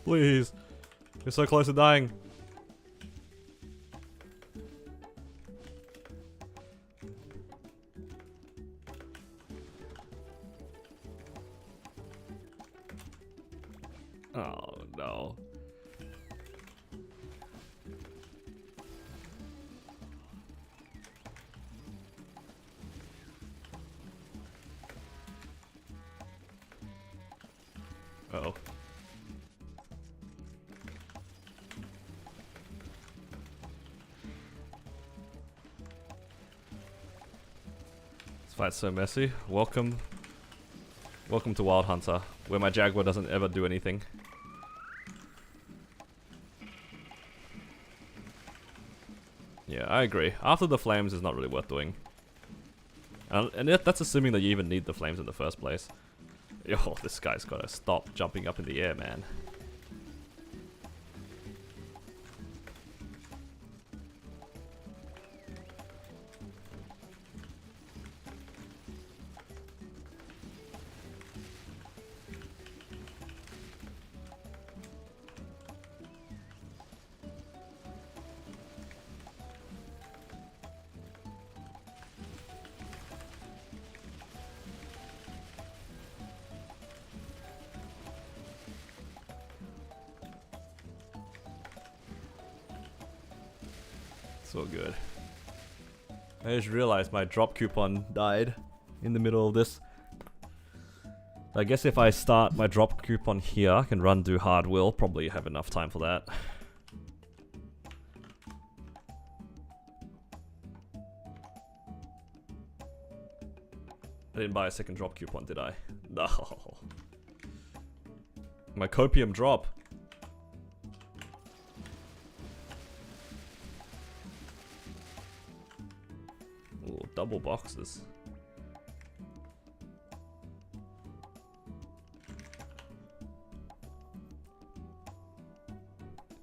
Please. You're so close to dying. Oh no. Uh-oh. This fight's so messy. Welcome to Wild Hunter, where my Jaguar doesn't ever do anything. Yeah, I agree. After the flames is not really worth doing. And that's assuming that you even need the flames in the first place. Yo, this guy's gotta stop jumping up in the air, man. So good. I just realized my drop coupon died in the middle of this. I guess if I start my drop coupon here, I can run do hard will. Probably have enough time for that. I didn't buy a second drop coupon, did I? No. My copium drop. Ooh, double boxes.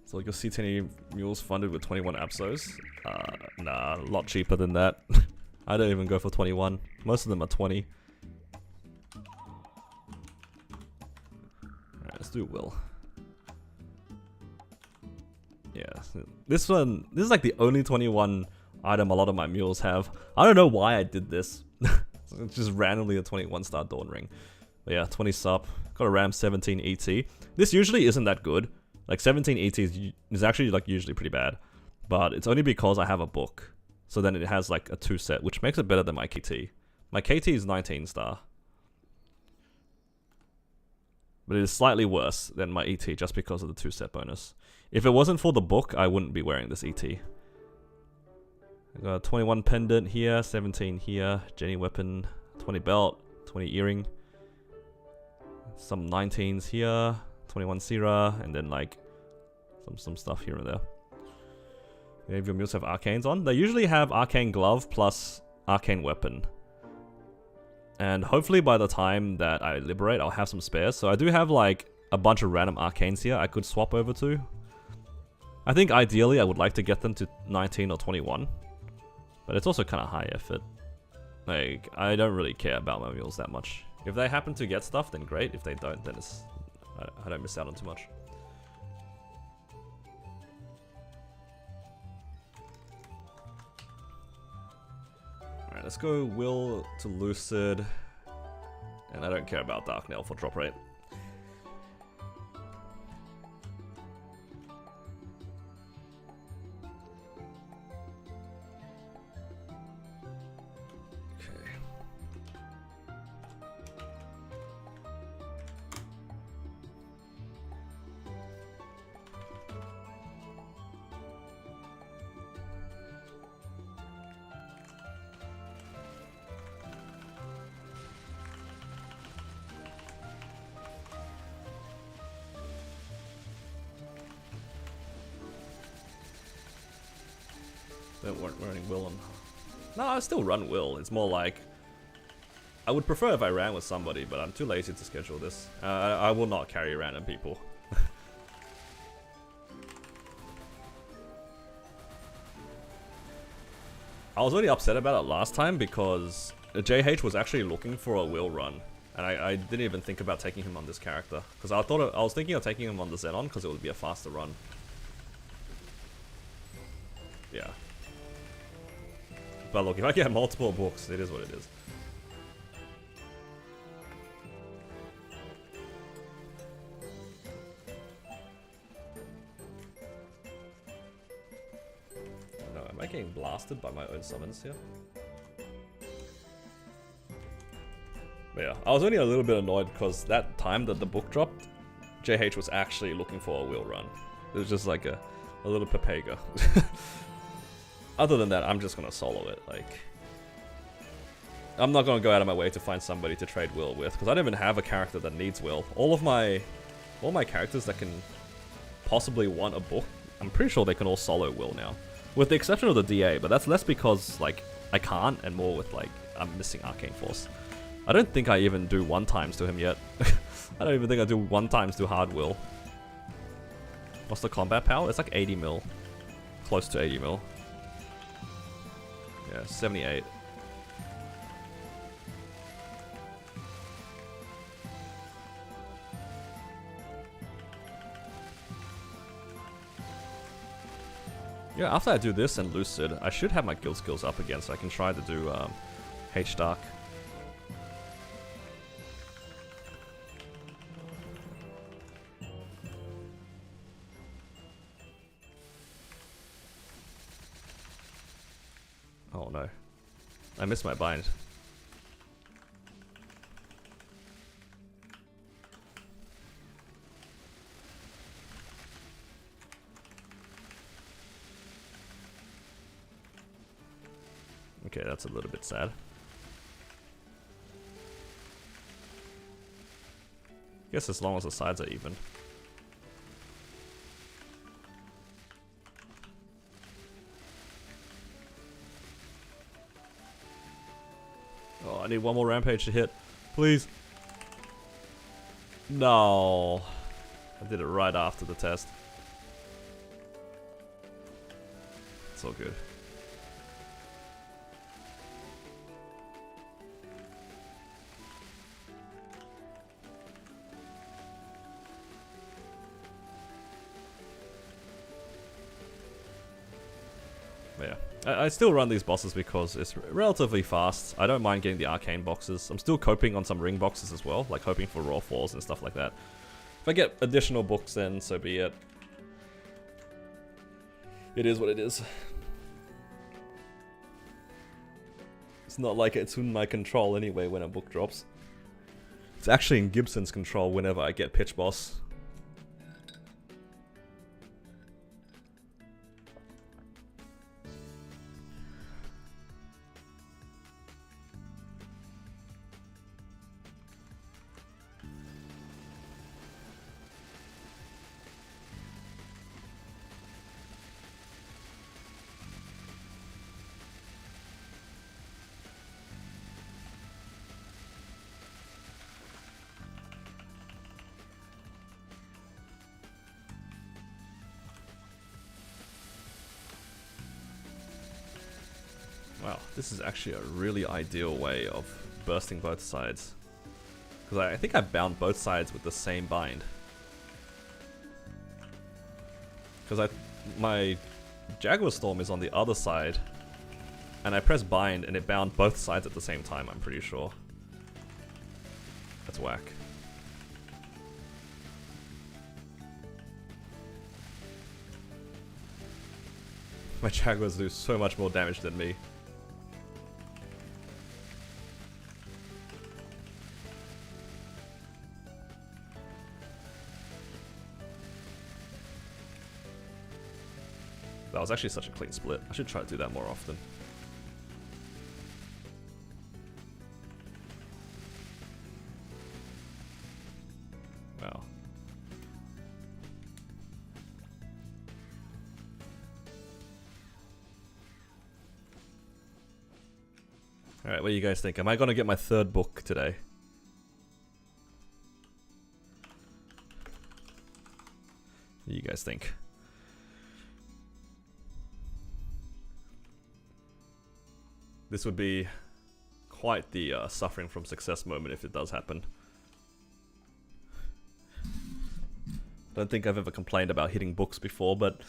So like your C10 mules funded with 21 Absos? Nah, a lot cheaper than that. I don't even go for 21. Most of them are 20. Alright, let's do Will. Yeah, this is like the only 21 item a lot of my mules have. I don't know why I did this. It's just randomly a 21 star Dawn Ring. But yeah, 20 sup. Got a Ram 17 ET. This usually isn't that good. Like 17 ET is actually like usually pretty bad. But it's only because I have a book. So then it has like a 2 set, which makes it better than my KT. My KT is 19 star. But it is slightly worse than my ET just because of the 2 set bonus. If it wasn't for the book, I wouldn't be wearing this ET. I got a 21 pendant here, 17 here, Jenny weapon, 20 belt, 20 earring. Some 19s here, 21 Sierra, and then like some stuff here and there. Yeah, if your mules have arcanes on, they usually have arcane glove plus arcane weapon. And hopefully by the time that I liberate, I'll have some spares. So I do have like a bunch of random arcanes here I could swap over to. I think ideally I would like to get them to 19 or 21. But it's also kind of high effort. Like, I don't really care about my mules that much. If they happen to get stuff, then great. If they don't, then I don't miss out on too much. Alright, let's go Will to Lucid. And I don't care about Dark Nail for drop rate. Weren't running Will on. No, I still run Will. It's more like I would prefer if I ran with somebody, but I'm too lazy to schedule this. I will not carry random people. I was really upset about it last time because JH was actually looking for a Will run, And I didn't even think about taking him on this character. Because I was thinking of taking him on the Xenon because it would be a faster run. Yeah. But look, if I get multiple books, it is what it is. No, am I getting blasted by my own summons here? But yeah, I was only a little bit annoyed because that time that the book dropped, JH was actually looking for a wheel run. It was just like a little Pepega. Other than that, I'm just gonna solo it. Like, I'm not gonna go out of my way to find somebody to trade Will with, because I don't even have a character that needs Will. All my characters that can possibly want a book, I'm pretty sure they can all solo Will now, with the exception of the DA. But that's less because like I can't, and more with like I'm missing Arcane Force. I don't think I even do 1x to him yet. I don't even think I do 1x to Hard Will. What's the combat power? It's like 80 mil. Close to 80 mil. Yeah, 78. Yeah, after I do this and Lucid, I should have my guild skills up again so I can try to do H-Dark. Oh no. I missed my bind. Okay, that's a little bit sad. Guess as long as the sides are even. Oh, I need one more rampage to hit. Please. No. I did it right after the test. It's all good. Yeah. I still run these bosses because it's relatively fast. I don't mind getting the arcane boxes. I'm still coping on some ring boxes as well, like hoping for raw falls and stuff like that. If I get additional books, then so be it. It is what it is. It's not like it's in my control anyway when a book drops. It's actually in Gibson's control whenever I get pitch boss. Wow, this is actually a really ideal way of bursting both sides. Because I think I bound both sides with the same bind. Because my Jaguar Storm is on the other side, and I press bind and it bound both sides at the same time, I'm pretty sure. That's whack. My Jaguars do so much more damage than me. That was actually such a clean split. I should try to do that more often. Wow. Alright, what do you guys think? Am I gonna get my third book today? What do you guys think? This would be quite the suffering from success moment if it does happen. I don't think I've ever complained about hitting books before, but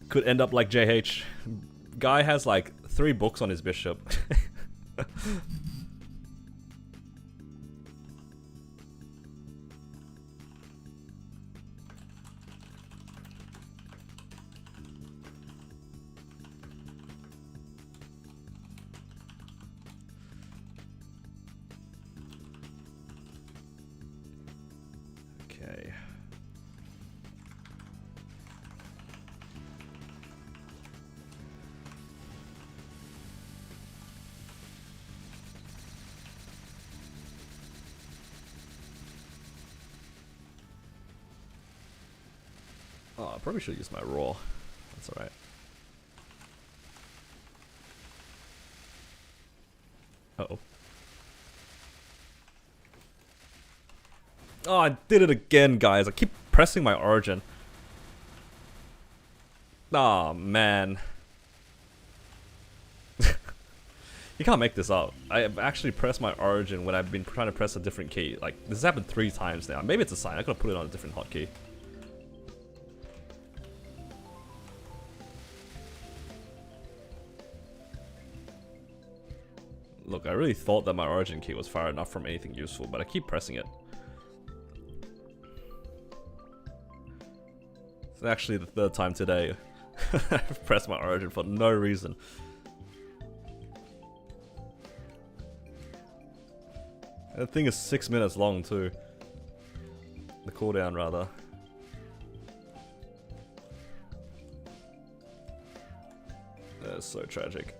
could end up like JH. Guy has like 3 books on his bishop. Okay. Oh, I probably should use my raw. That's alright. Uh-oh. Oh, I did it again, guys. I keep pressing my origin. Aw, oh, man. You can't make this up. I have actually pressed my origin when I've been trying to press a different key. Like, this has happened 3 times now. Maybe it's a sign. I could have put it on a different hotkey. Look, I really thought that my origin key was far enough from anything useful, but I keep pressing it. It's actually the 3rd time today I've pressed my origin for no reason. That thing is 6 minutes long too. The cooldown, rather. That's so tragic.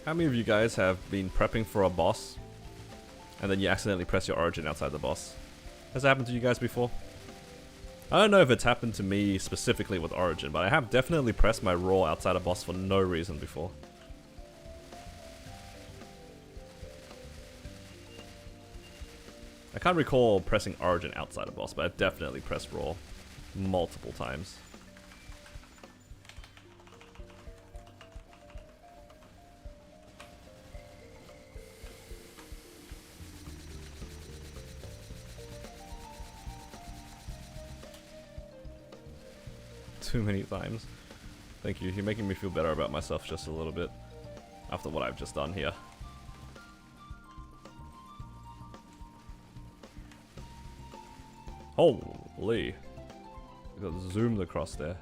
How many of you guys have been prepping for a boss and then you accidentally press your origin outside the boss? Has that happened to you guys before? I don't know if it's happened to me specifically with origin, but I have definitely pressed my raw outside a boss for no reason before. I can't recall pressing origin outside a boss, but I've definitely pressed raw multiple times. Too many times. Thank you. You're making me feel better about myself just a little bit after what I've just done here. Holy. I got zoomed across there.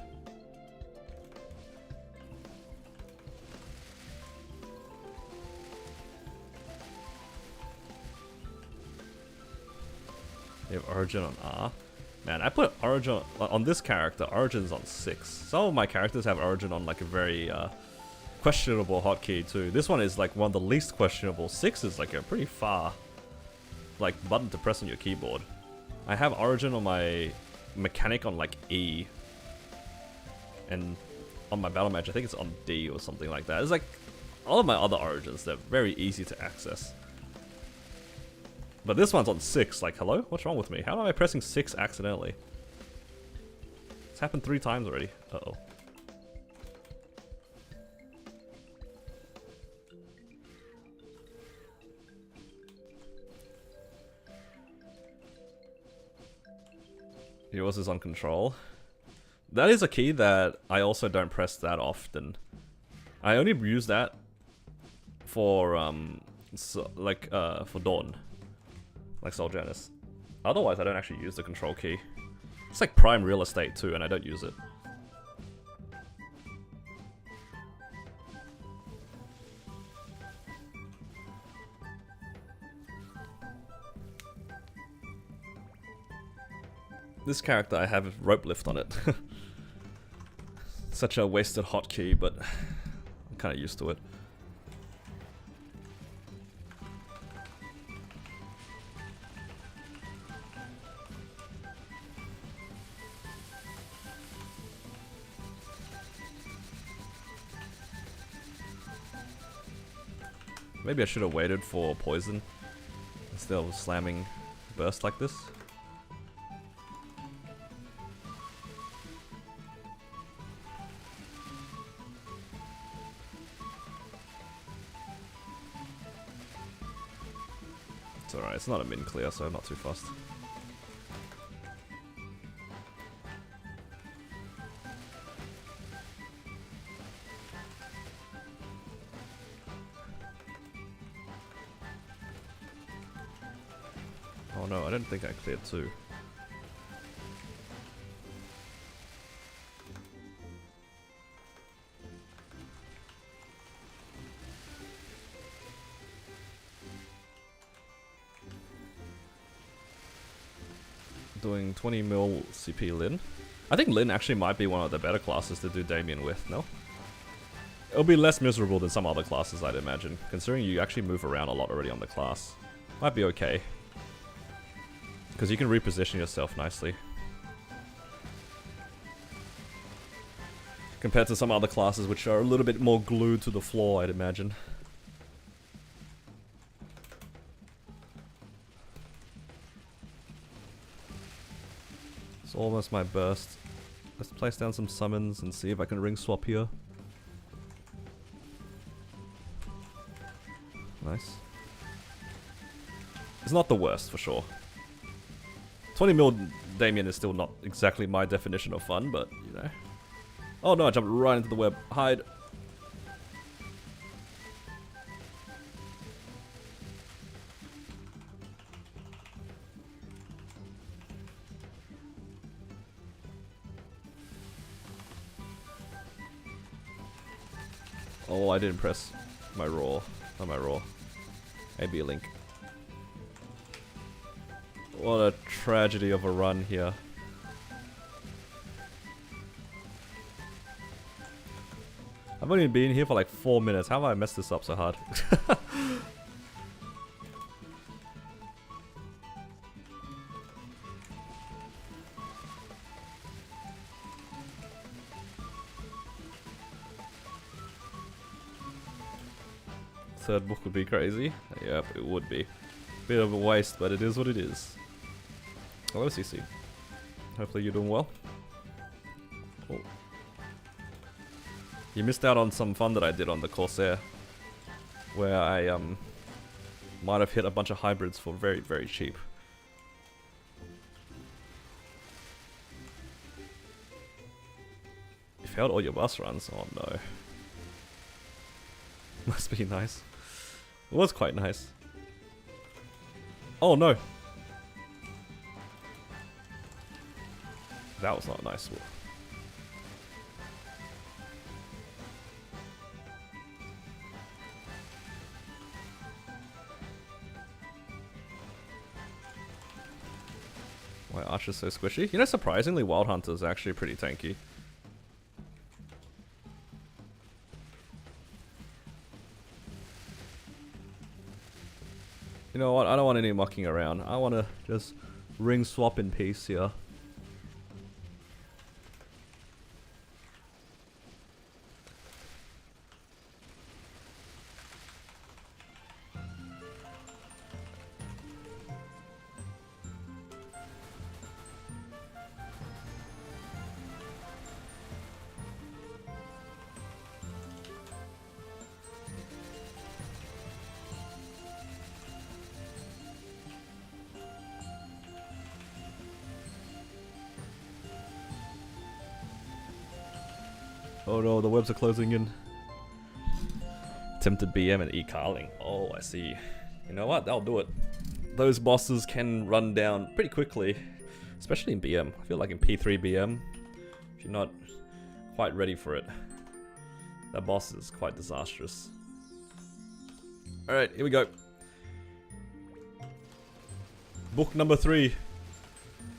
You have origin on R. Man, I put origin on this character. Origin's on 6. Some of my characters have origin on like a very questionable hotkey too. This one is like one of the least questionable. 6 is like a pretty far like button to press on your keyboard. I have origin on my mechanic on like E, and on my battle match I think it's on D or something like that. It's like all of my other origins, they're very easy to access. But this one's on 6, like, hello? What's wrong with me? How am I pressing 6 accidentally? It's happened 3 times already. Uh-oh. Yours is on control. That is a key that I also don't press that often. I only use that for, for Dawn. Like Soul Janus. Otherwise, I don't actually use the control key. It's like prime real estate too, and I don't use it. This character, I have rope lift on it. Such a wasted hotkey, but I'm kind of used to it. Maybe I should have waited for poison instead of slamming burst like this. It's alright, it's not a min clear, so I'm not too fussed. Oh no, I didn't think I cleared two. Doing 20 mil CP Lin. I think Lin actually might be one of the better classes to do Damien with, no? It'll be less miserable than some other classes, I'd imagine, considering you actually move around a lot already on the class. Might be okay. Because you can reposition yourself nicely. Compared to some other classes which are a little bit more glued to the floor, I'd imagine. It's almost my burst. Let's place down some summons and see if I can ring swap here. Nice. It's not the worst, for sure. 20 mil Damien is still not exactly my definition of fun, but, you know. Oh no, I jumped right into the web. Hide. Oh, I didn't press my raw. Not my raw. Maybe a link. What a tragedy of a run here. I've only been here for like 4 minutes. How have I messed this up so hard? Third book would be crazy. Yep, it would be. Bit of a waste, but it is what it is. Hello, CC. Hopefully you're doing well. Oh. You missed out on some fun that I did on the Corsair, where I might have hit a bunch of hybrids for very, very cheap. You failed all your bus runs? Oh no. Must be nice. It was quite nice. Oh no! That was not nice. Why Archer's so squishy? You know, surprisingly, Wild Hunter's actually pretty tanky. You know what? I don't want any mucking around. I want to just ring swap in peace here. Oh no, the webs are closing in. Tempted BM and E-Carling. Oh, I see. You know what? That'll do it. Those bosses can run down pretty quickly, especially in BM. I feel like in P3 BM, if you're not quite ready for it, that boss is quite disastrous. Alright, here we go. Book number 3.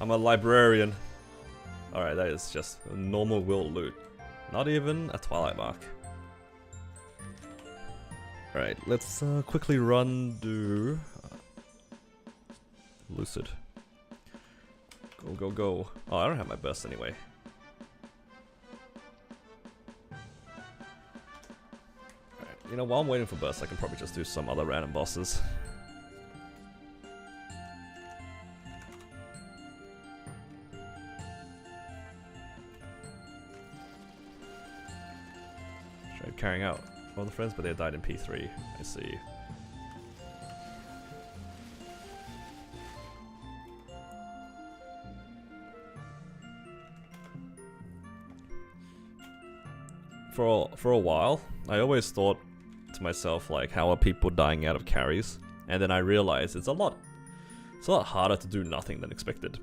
I'm a librarian. Alright, that is just a normal will loot. Not even a Twilight Mark. Alright, let's quickly run do Lucid. Go, go, go. Oh, I don't have my burst anyway. Alright, You know, while I'm waiting for burst, I can probably just do some other random bosses. Tried carrying out all the friends, but they died in P3. I see. For a while, I always thought to myself, like, how are people dying out of carries? And then I realized it's a lot harder to do nothing than expected.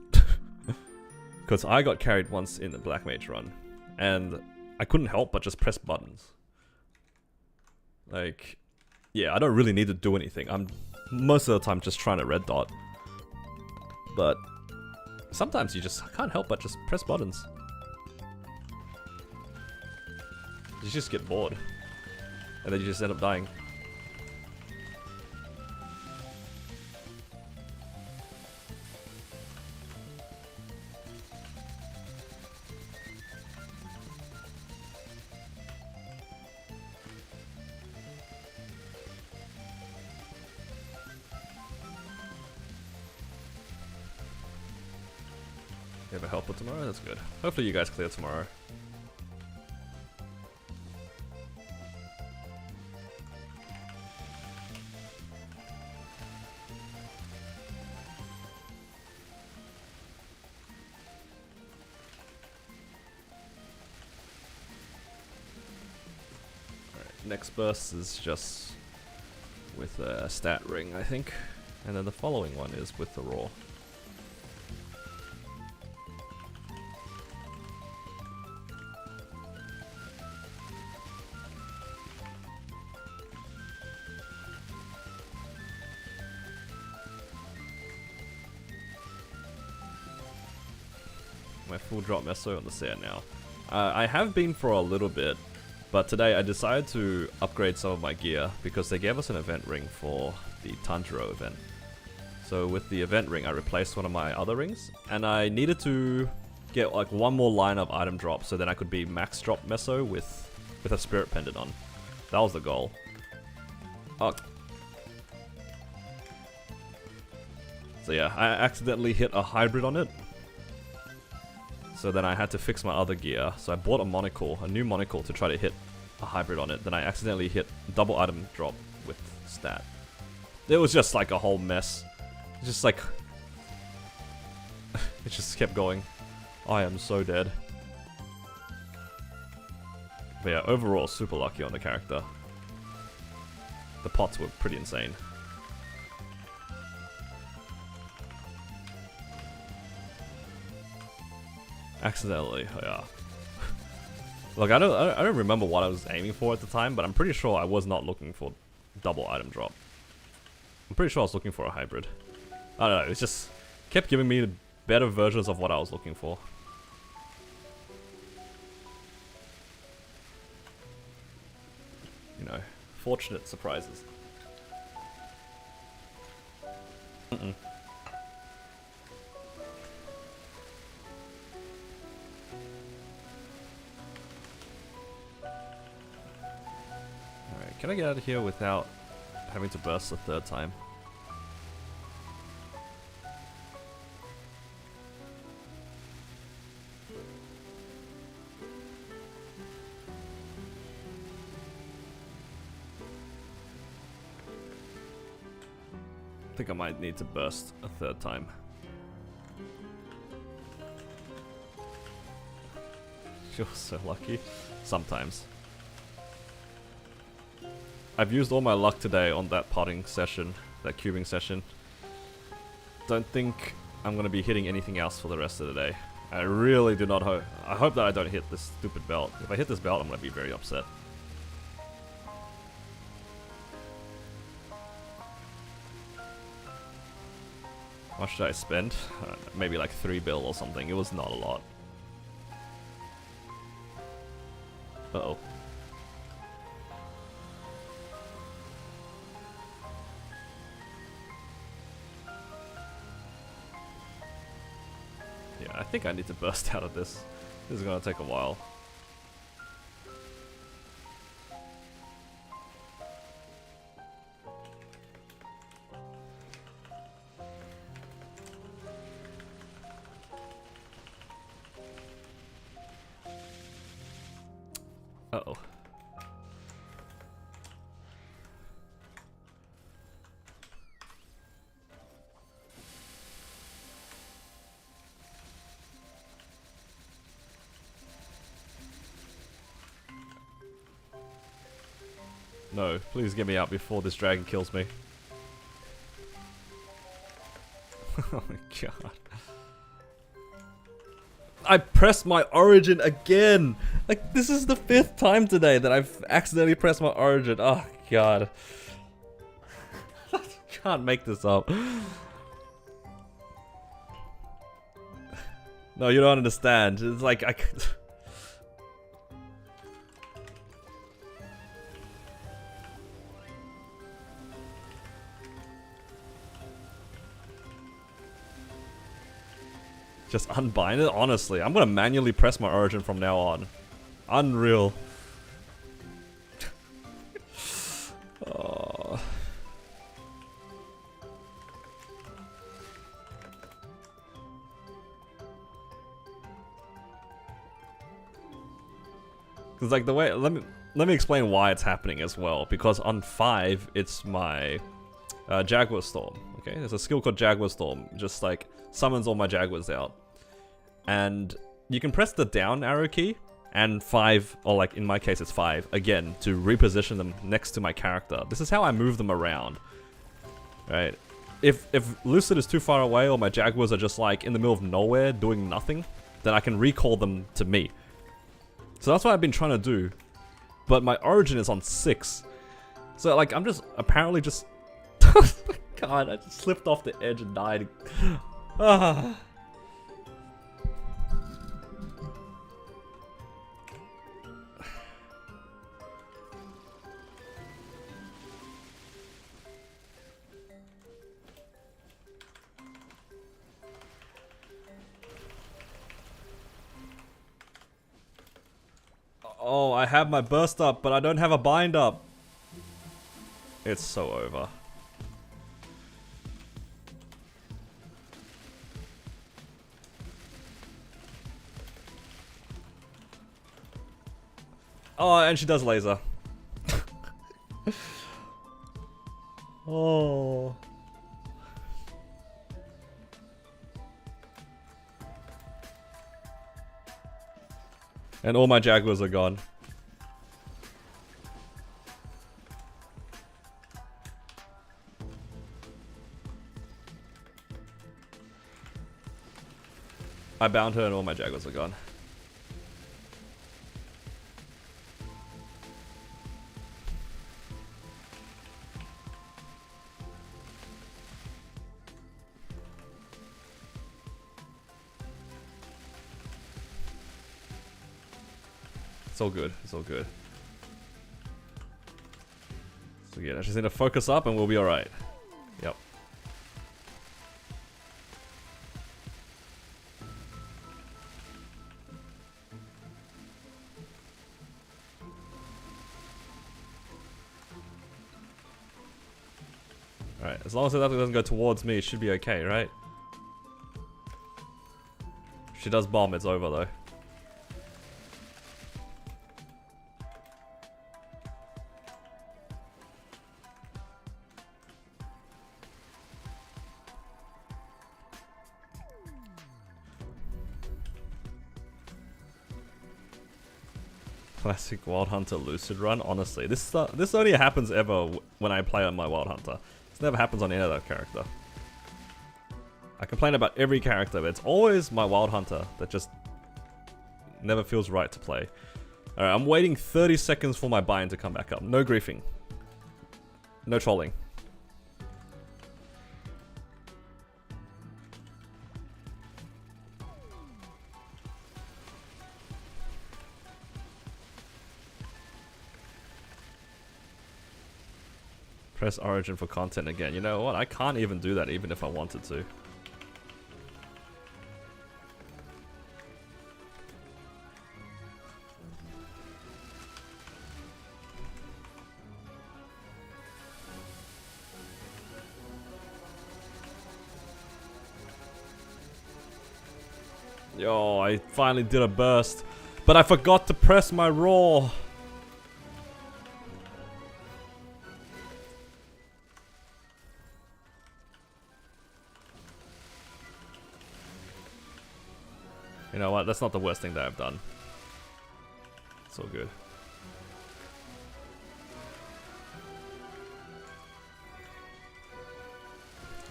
Because I got carried once in the Black Mage run, and I couldn't help but just press buttons. Like, yeah, I don't really need to do anything. I'm most of the time just trying to red dot. But sometimes you just can't help but just press buttons. You just get bored. And then you just end up dying. You have a helper tomorrow? That's good. Hopefully you guys clear tomorrow. Next burst is just with a stat ring, I think. And then the following one is with the raw. My full drop meso on the set now. I have been for a little bit. But today I decided to upgrade some of my gear because they gave us an event ring for the Tanjiro event. So with the event ring I replaced one of my other rings, and I needed to get like one more line of item drop so then I could be max drop meso with a spirit pendant on. That was the goal. Oh. So yeah, I accidentally hit a hybrid on it. So then I had to fix my other gear. So I bought a new monocle to try to hit a hybrid on it. Then I accidentally hit double item drop with stat. It was just like a whole mess. It's just like... it just kept going. I am so dead. But yeah, overall super lucky on the character. The pots were pretty insane. Accidentally, yeah. Look, I don't remember what I was aiming for at the time, but I'm pretty sure I was not looking for double item drop. I'm pretty sure I was looking for a hybrid. I don't know, it just kept giving me the better versions of what I was looking for. You know, fortunate surprises. Can I get out of here without having to burst a third time? I think I might need to burst a third time. You're so lucky. Sometimes. I've used all my luck today on that potting session, that cubing session. Don't think I'm going to be hitting anything else for the rest of the day. I really do not hope. I hope that I don't hit this stupid belt. If I hit this belt, I'm going to be very upset. How much did I spend? Maybe like 3 bill or something. It was not a lot. Uh-oh. Yeah, I think I need to burst out of this. This is gonna take a while. Uh-oh. No, please get me out before this dragon kills me. Oh my god. I pressed my origin again! Like, this is the 5th time today that I've accidentally pressed my origin. Oh god. I can't make this up. No, you don't understand. It's like, I... Just unbind it? Honestly, I'm gonna manually press my origin from now on. Unreal. Oh. Cause like the way, let me explain why it's happening as well. Because on 5, it's my Jaguar Storm. Okay, there's a skill called Jaguar Storm. Just like summons all my Jaguars out. And you can press the down arrow key and 5, or like in my case it's 5, again, to reposition them next to my character. This is how I move them around. Right? If Lucid is too far away or my Jaguars are just like in the middle of nowhere doing nothing, then I can recall them to me. So that's what I've been trying to do. But my origin is on 6. So like I'm just apparently just... God, I just slipped off the edge and died. Ah. Oh, I have my burst up, but I don't have a bind up. It's so over. Oh, and she does laser. Oh. And all my Jaguars are gone. I bound her and all my Jaguars are gone. It's all good. It's all good. So yeah, I just need to focus up and we'll be alright. Yep. Alright, as long as it doesn't go towards me, it should be okay, right? If she does bomb, it's over though. Classic Wild Hunter Lucid run. Honestly, this only happens ever when I play on my Wild Hunter. This never happens on any other character. I complain about every character, but it's always my Wild Hunter that just never feels right to play. Alright, I'm waiting 30 seconds for my bind to come back up. No griefing. No trolling. Press origin for content again. You know what? I can't even do that even if I wanted to. Yo, I finally did a burst. But I forgot to press my roar. You know what? That's not the worst thing that I've done. It's all good.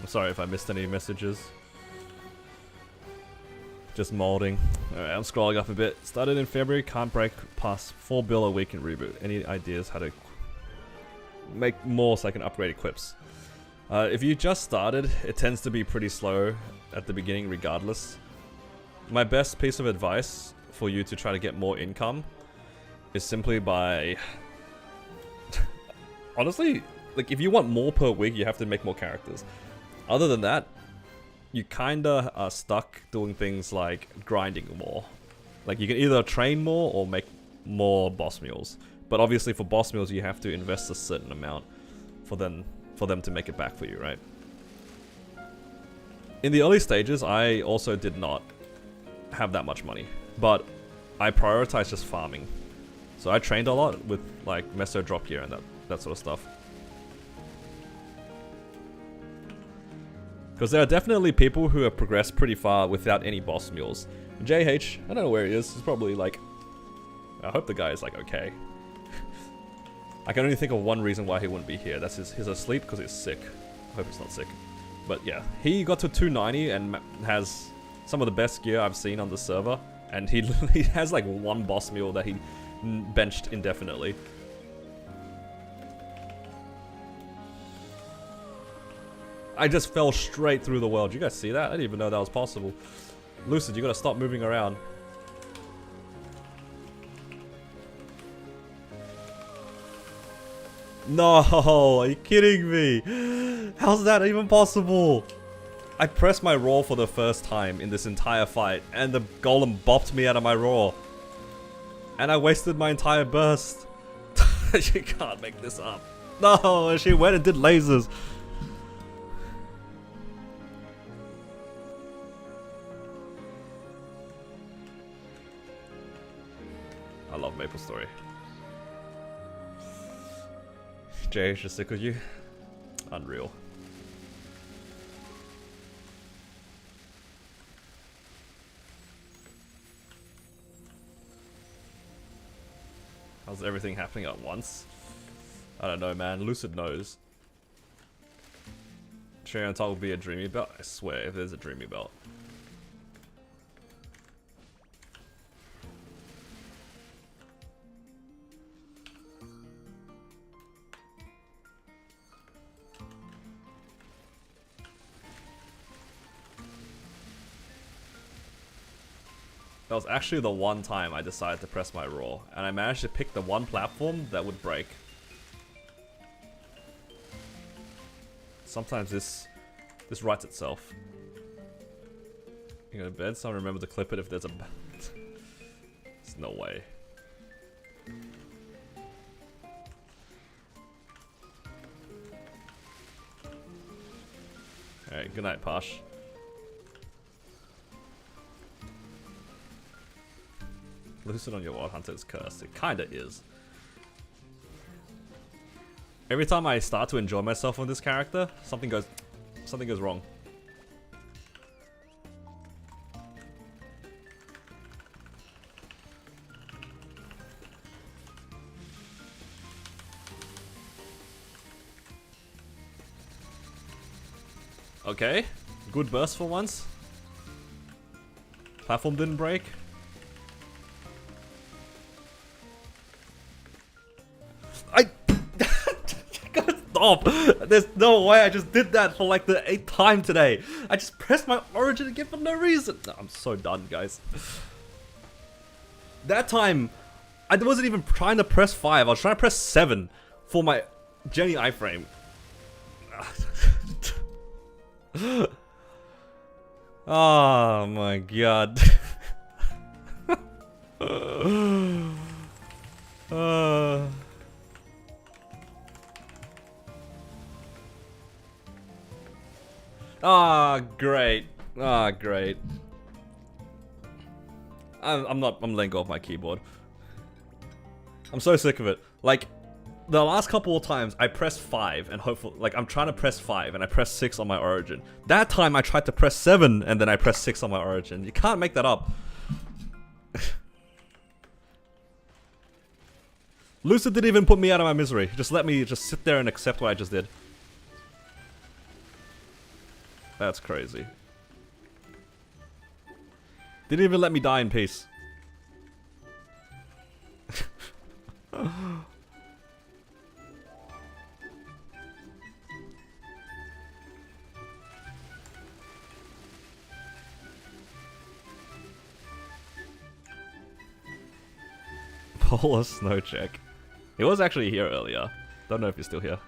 I'm sorry if I missed any messages. Just molding. Alright, I'm scrolling up a bit. Started in February, can't break past 4 bill a week in reboot. Any ideas how to make more so I can upgrade equips? If you just started, it tends to be pretty slow at the beginning regardless. My best piece of advice for you to try to get more income is simply by... Honestly, like if you want more per week, you have to make more characters. Other than that, you kinda are stuck doing things like grinding more. Like you can either train more or make more boss mules. But obviously for boss mules you have to invest a certain amount for them to make it back for you, right? In the early stages, I also did not have that much money, but I prioritized just farming. So I trained a lot with like meso drop gear and that sort of stuff. Because there are definitely people who have progressed pretty far without any boss mules. JH, I don't know where he is. He's probably like... I hope the guy is like okay. I can only think of one reason why he wouldn't be here. That's he's asleep because he's sick. I hope he's not sick. But yeah, he got to 290 and has some of the best gear I've seen on the server. And he has like one boss mule that he benched indefinitely. I just fell straight through the world. You guys see that? I didn't even know that was possible. Lucid, you gotta stop moving around. No, are you kidding me? How's that even possible? I pressed my roar for the first time in this entire fight, and the golem bopped me out of my roar. And I wasted my entire burst. You can't make this up. No, she went and did lasers. I love MapleStory. Jay is just sick with you. Unreal. How's everything happening at once? I don't know, man. Lucid knows. Cherry on top will be a dreamy belt. I swear, if there's a dreamy belt. That was actually the one time I decided to press my roar, and I managed to pick the one platform that would break. Sometimes this writes itself. You go to bed, someone remember to clip it if there's a... There's no way. Alright, good night, Posh. Lucid on your Wild Hunter is cursed. It kinda is. Every time I start to enjoy myself on this character, something goes wrong. Okay, good burst for once. Platform didn't break. Stop! There's no way I just did that for like the 8th time today. I just pressed my origin again for no reason. No, I'm so done, guys. That time, I wasn't even trying to press 5. I was trying to press 7 for my Jenny iframe. Oh my god. Ah, great. Ah, great. I'm letting go of my keyboard. I'm so sick of it. Like, the last couple of times I pressed 5 and hopefully, like, I'm trying to press 5 and I pressed 6 on my origin. That time I tried to press 7 and then I pressed 6 on my origin. You can't make that up. Lucid didn't even put me out of my misery. Just let me just sit there and accept what I just did. That's crazy. Didn't even let me die in peace. Polar snow check. He was actually here earlier. Don't know if he's still here.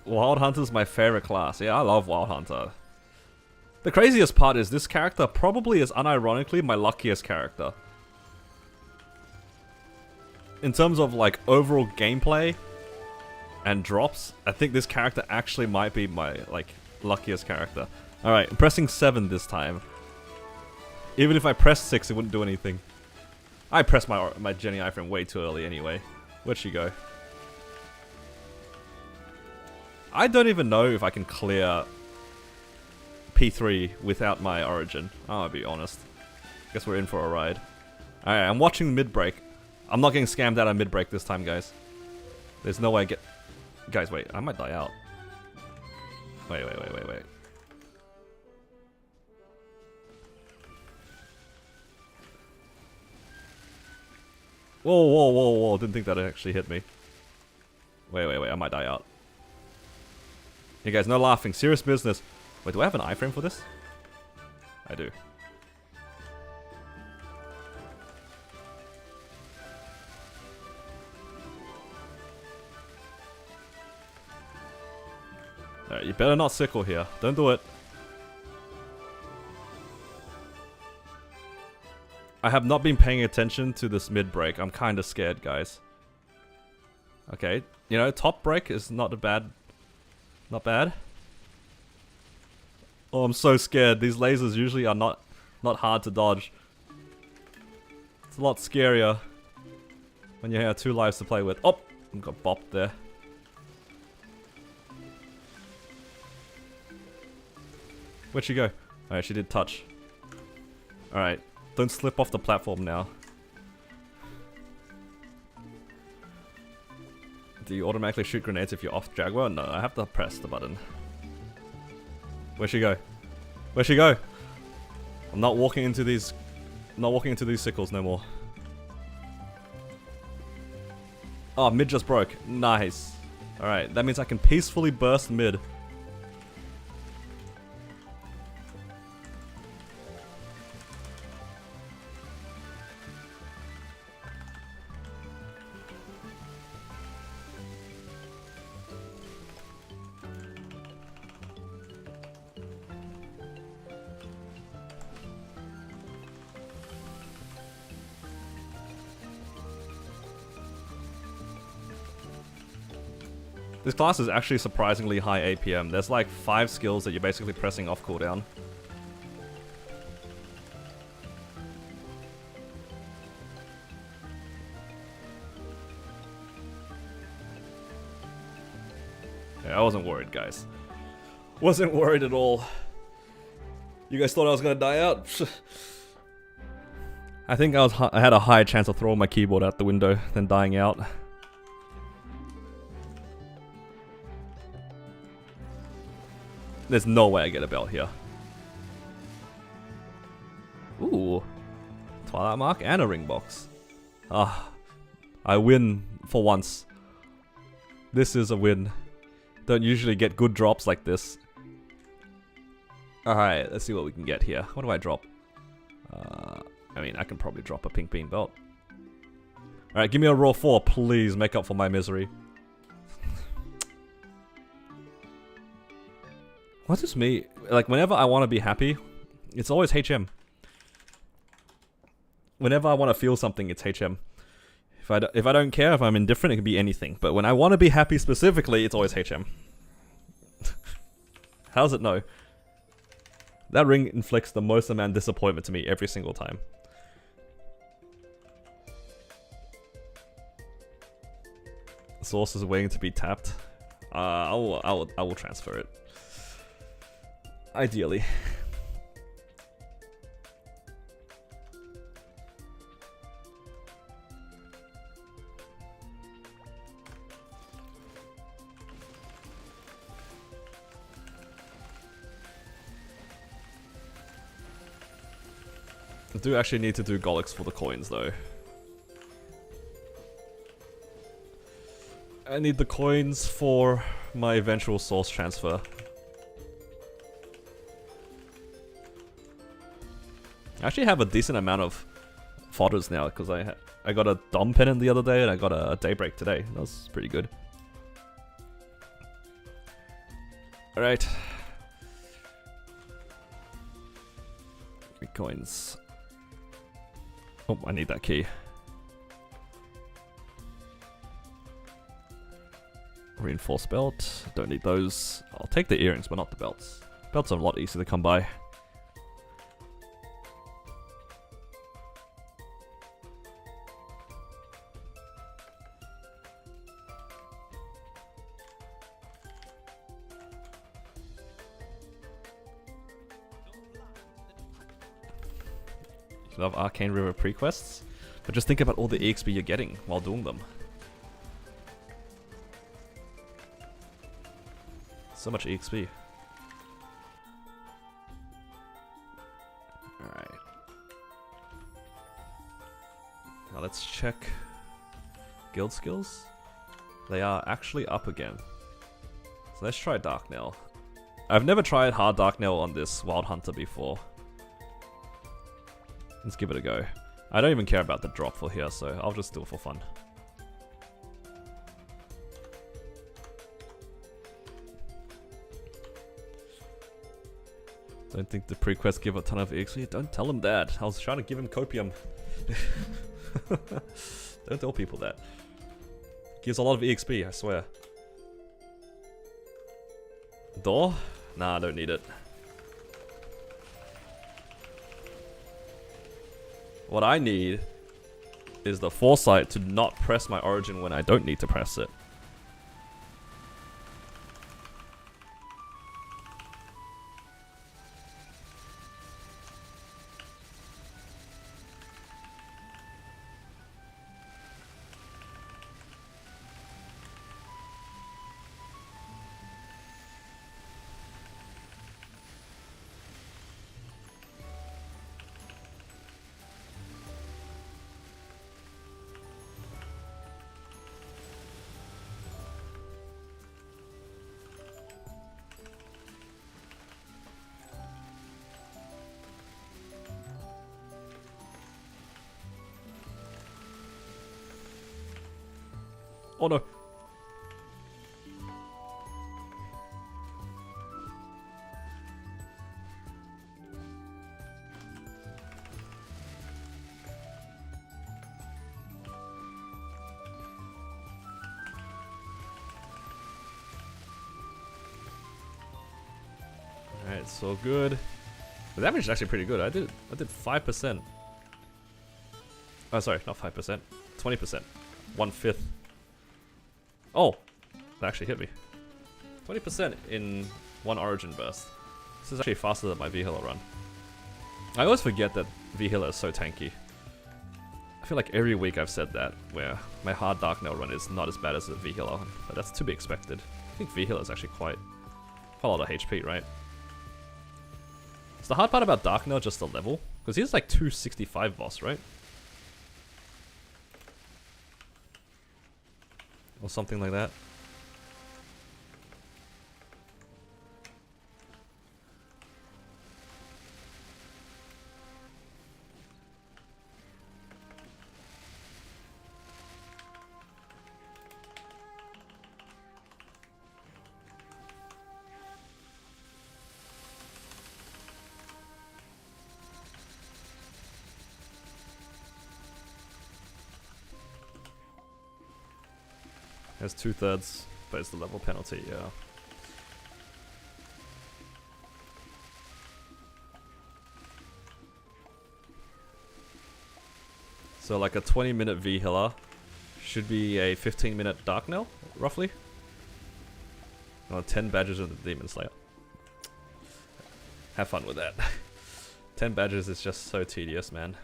Wild Hunter's my favorite class. Yeah, I love Wild Hunter. The craziest part is this character probably is unironically my luckiest character. In terms of like overall gameplay and drops, I think this character actually might be my like luckiest character. Alright, I'm pressing 7 this time. Even if I pressed 6, it wouldn't do anything. I pressed my Jenny iframe way too early anyway. Where'd she go? I don't even know if I can clear P3 without my origin. I'll be honest. Guess we're in for a ride. Alright, I'm watching mid-break. I'm not getting scammed out of mid-break this time, guys. There's no way I get... Guys, wait. I might die out. Wait. Whoa. Didn't think that actually hit me. Wait. I might die out. You guys, no laughing. Serious business. Wait, do I have an iframe for this? I do. Alright, you better not sickle here. Don't do it. I have not been paying attention to this mid-break. I'm kinda scared, guys. Okay, you know, top break is not bad. Not bad. Oh, I'm so scared. These lasers usually are not hard to dodge. It's a lot scarier when you have 2 lives to play with. Oh, I got bopped there. Where'd she go? Alright, she did touch. Alright, don't slip off the platform now. Do you automatically shoot grenades if you're off Jaguar? No, I have to press the button. Where'd she go? Where'd she go? I'm not walking into these... sickles no more. Oh, mid just broke. Nice. Alright, that means I can peacefully burst mid. This class is actually surprisingly high APM. There's like 5 skills that you're basically pressing off cooldown. Yeah, I wasn't worried, guys. Wasn't worried at all. You guys thought I was gonna die out? I think I had a higher chance of throwing my keyboard out the window than dying out. There's no way I get a belt here. Ooh. Twilight Mark and a ring box. Ah. I win for once. This is a win. Don't usually get good drops like this. Alright, let's see what we can get here. What do I drop? I mean, I can probably drop a pink bean belt. Alright, give me a raw 4, please. Make up for my misery. What's this me? Like, whenever I want to be happy, it's always HM. Whenever I want to feel something, it's HM. If I don't care, if I'm indifferent, it can be anything. But when I want to be happy specifically, it's always HM. How does it know? That ring inflicts the most amount of disappointment to me every single time. Source is waiting to be tapped. I will transfer it. Ideally. I do actually need to do Golix for the coins though. I need the coins for my eventual source transfer. I actually have a decent amount of fodders now because I got a Dom Pennant the other day and I got a Daybreak today. That was pretty good. Alright. Coins. Oh, I need that key. Reinforced belt. Don't need those. I'll take the earrings, but not the belts. Belts are a lot easier to come by. Love Arcane River prequests, but just think about all the EXP you're getting while doing them. So much EXP. Alright. Now let's check guild skills. They are actually up again. So let's try Darknail. I've never tried hard Darknail on this Wild Hunter before. Let's give it a go. I don't even care about the drop for here, so I'll just do it for fun. Don't think the prequests give a ton of EXP. Don't tell him that. I was trying to give him copium. Don't tell people that. Gives a lot of EXP, I swear. Door? Nah, I don't need it. What I need is the foresight to not press my origin when I don't need to press it. Oh no. Alright, so good. The damage is actually pretty good. I did 5%. Oh sorry, not 5%. 20%. 1/5. Oh, that actually hit me. 20% in one origin burst. This is actually faster than my V-Healer run. I always forget that V-Healer is so tanky. I feel like every week I've said that, where my hard Darknail run is not as bad as the V-Healer, but that's to be expected. I think V-Healer is actually quite a lot of HP, right? Is the hard part about Darknail just the level? Because he's like 265 boss, right? Or something like that. Has 2/3, but it's the level penalty, yeah. So like a 20-minute V-Healer should be a 15-minute Darknail, roughly. 10 badges of the Demon Slayer. Have fun with that. 10 badges is just so tedious, man.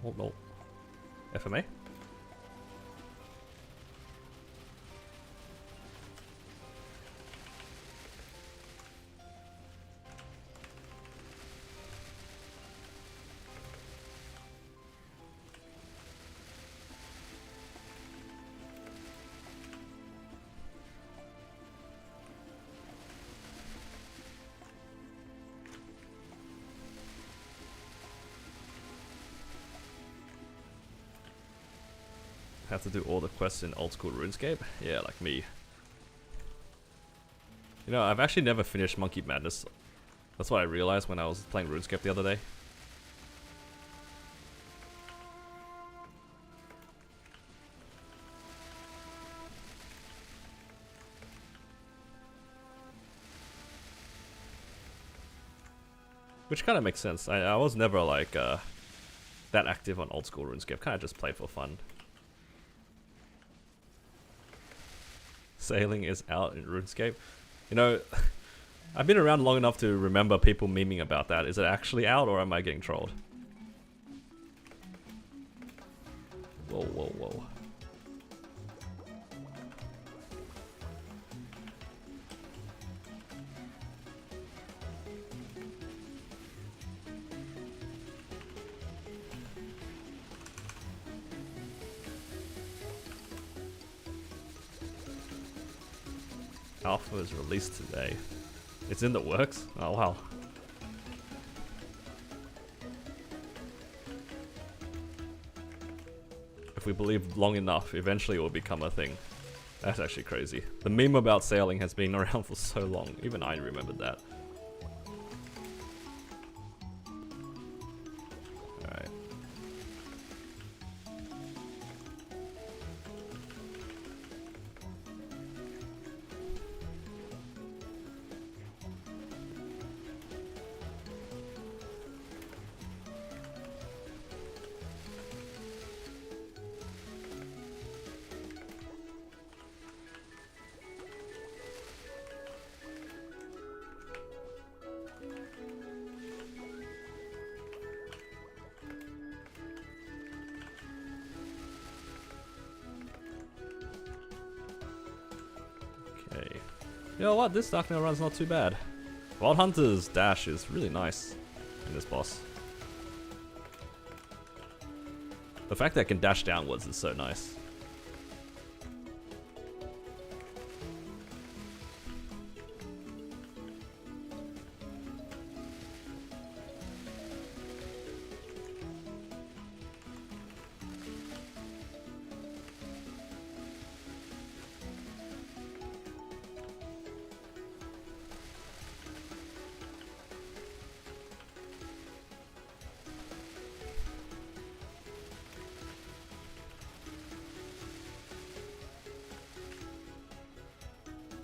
Oh no. FMA? Have to do all the quests in old school RuneScape? Yeah, like me. You know, I've actually never finished Monkey Madness. That's what I realized when I was playing RuneScape the other day. Which kind of makes sense. I was never like that active on old school RuneScape. Kind of just played for fun. Sailing is out in RuneScape. You know, I've been around long enough to remember people memeing about that. Is it actually out or am I getting trolled? Whoa, whoa, whoa. Alpha is released today. It's in the works? Oh wow. If we believe long enough, eventually it will become a thing. That's actually crazy. The meme about sailing has been around for so long. Even I remembered that. Alright. Okay. You know what? This Dark Nail run's not too bad. Wild Hunter's dash is really nice in this boss. The fact that I can dash downwards is so nice.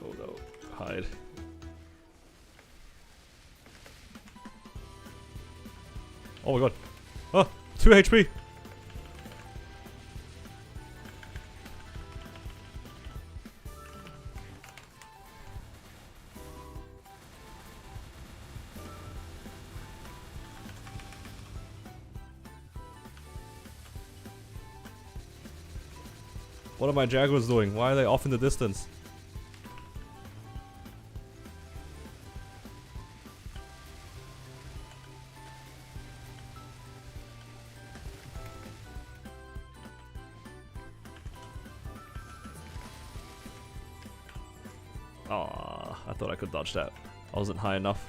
Oh no, hide. Oh my god. Oh, 2 HP. What are my Jaguars doing? Why are they off in the distance? Aw, I thought I could dodge that. I wasn't high enough.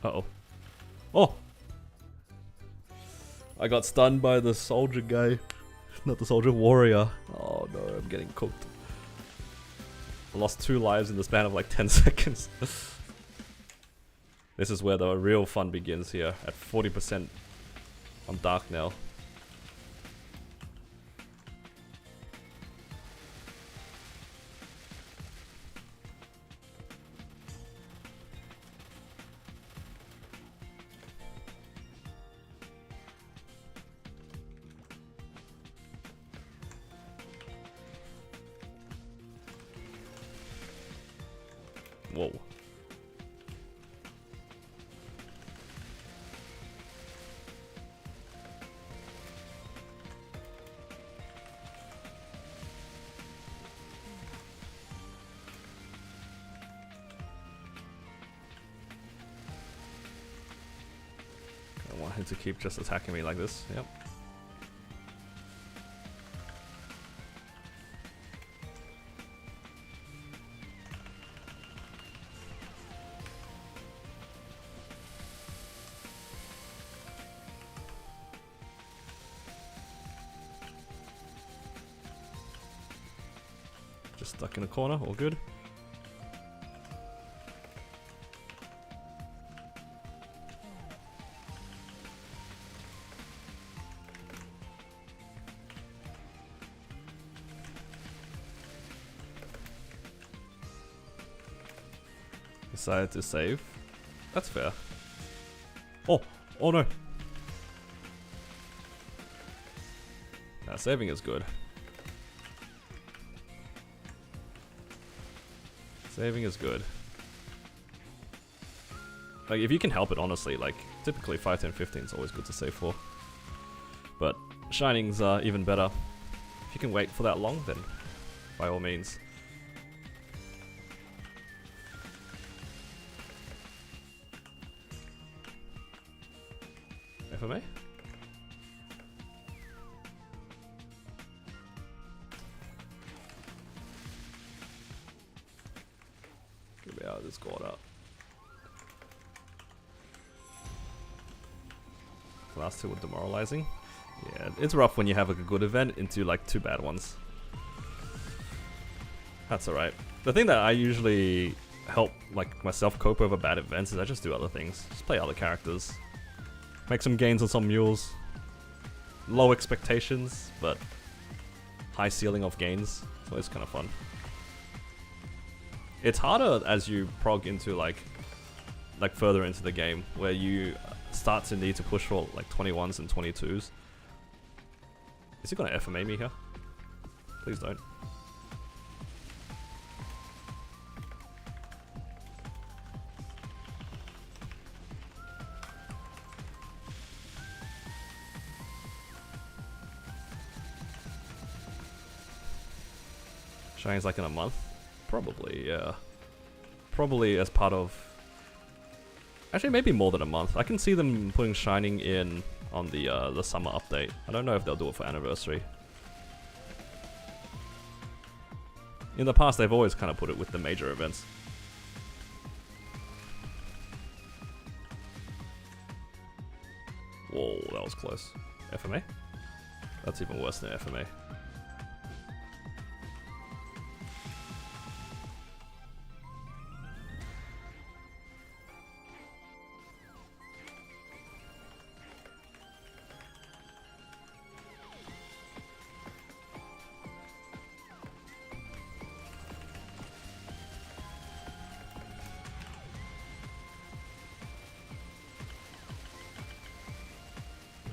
Uh-oh. Oh! I got stunned by the soldier guy. Not the soldier, warrior. Oh no, I'm getting cooked. I lost 2 lives in the span of like 10 seconds. This is where the real fun begins here, at 40% on Dark Nail. Whoa. I want him to keep just attacking me like this. Yep. Just stuck in a corner, all good. Decided to save. That's fair. Oh! Oh no! Nah, saving is good. Saving is good. Like, if you can help it, honestly, like, typically 5, 10, 15 is always good to save for. But Shining's even better. If you can wait for that long, then by all means. FMA? Get me out of this corner. The last two were demoralizing. Yeah, it's rough when you have like a good event into like 2 bad ones. That's alright. The thing that I usually help like myself cope over bad events is I just do other things. Just play other characters. Make some gains on some mules. Low expectations, but high ceiling of gains. So it's kind of fun. It's harder as you prog into like further into the game, where you start to need to push for like 21s and 22s. Is he gonna FMA me here? Please don't. Shining's like in a month? Probably, yeah. Probably as part of... Actually, maybe more than a month. I can see them putting Shining in on the summer update. I don't know if they'll do it for anniversary. In the past, they've always kind of put it with the major events. Whoa, that was close. FMA? That's even worse than FMA.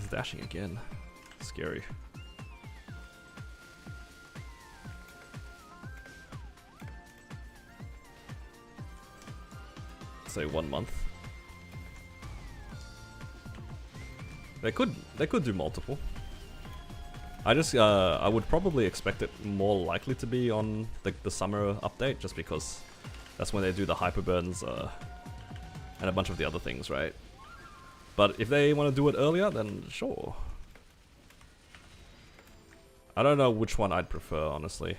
Dashing again. Scary. Say 1 month. They could do multiple. I would probably expect it more likely to be on the summer update, just because that's when they do the hyperburns and a bunch of the other things, right? But if they want to do it earlier, then sure. I don't know which one I'd prefer, honestly.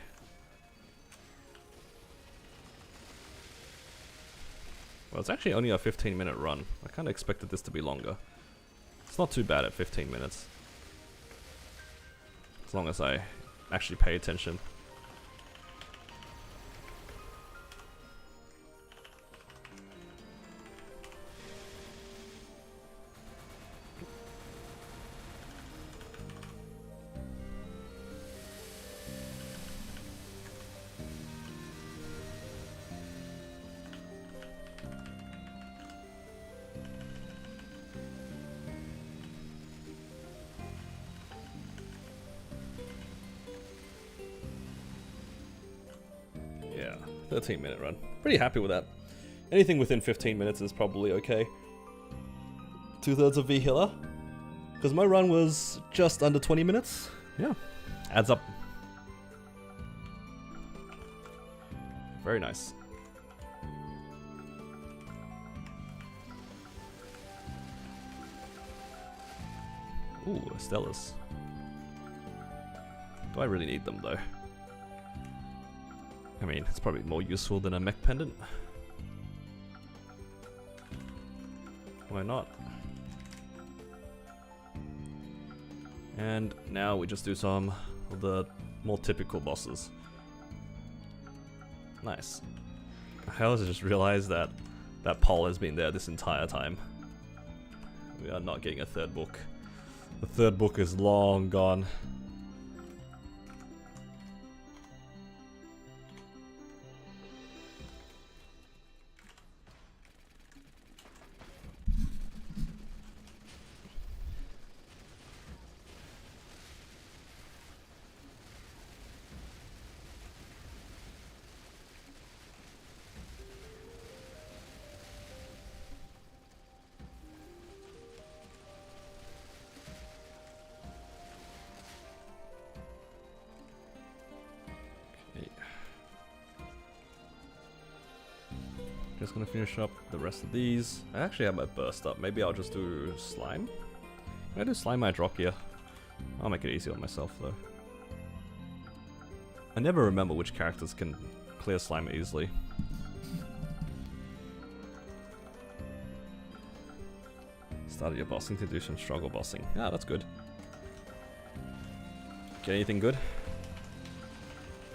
Well, it's actually only a 15-minute run. I kind of expected this to be longer. It's not too bad at 15 minutes. As long as I actually pay attention. Yeah, 13-minute run. Pretty happy with that. Anything within 15 minutes is probably okay. 2/3 of V healer. Because my run was just under 20 minutes. Yeah, adds up. Very nice. Ooh, Stellas. Do I really need them though? I mean, it's probably more useful than a mech pendant. Why not? And now we just do some of the more typical bosses. Nice. I also just realized that that pole has been there this entire time. We are not getting a third book. The third book is long gone. Just gonna finish up the rest of these. I actually have my burst up. Maybe I'll just do slime. Can I do slime my drop here? I'll make it easy on myself though. I never remember which characters can clear slime easily. Started your bossing to do some struggle bossing. Ah, that's good. Get anything good?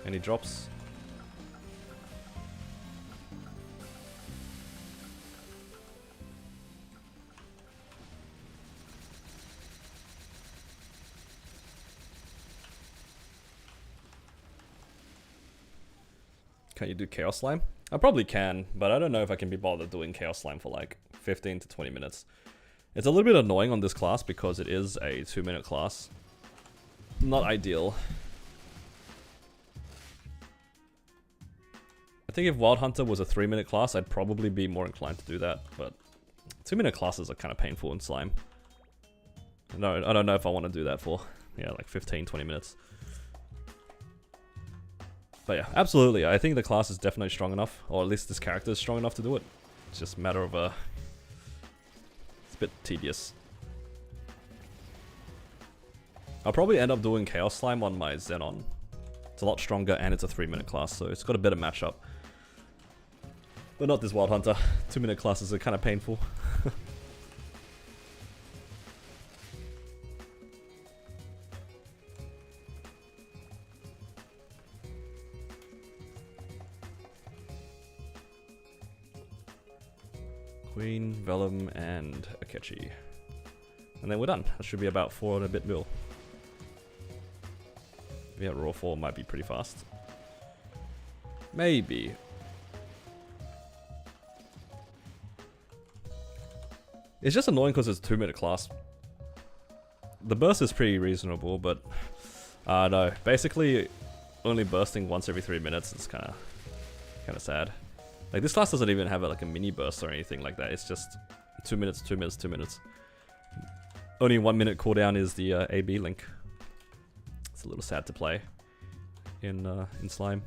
Any drops? Can you do Chaos Slime? I probably can, but I don't know if I can be bothered doing Chaos Slime for like 15 to 20 minutes. It's a little bit annoying on this class because it is a 2-minute class. Not ideal. I think if Wild Hunter was a 3-minute class, I'd probably be more inclined to do that, but 2-minute classes are kind of painful in Slime. No, I don't know if I want to do that for, yeah, like 15, 20 minutes. But yeah, absolutely. I think the class is definitely strong enough, or at least this character is strong enough to do it. It's just a matter of it's a bit tedious. I'll probably end up doing Chaos Slime on my Xenon. It's a lot stronger and it's a 3-minute class, so it's got a better matchup. But not this Wild Hunter. 2-minute classes are kind of painful. Queen, Vellum, and Akechi. And then we're done. That should be about 4 and a bit mil. Yeah, Raw 4 might be pretty fast. Maybe. It's just annoying because it's a 2-minute class. The burst is pretty reasonable, but no. Basically, only bursting once every 3 minutes is kind of sad. Like, this class doesn't even have like a mini burst or anything like that. It's just 2 minutes, 2 minutes, 2 minutes. Only 1 minute cooldown is the AB link. It's a little sad to play in Slime.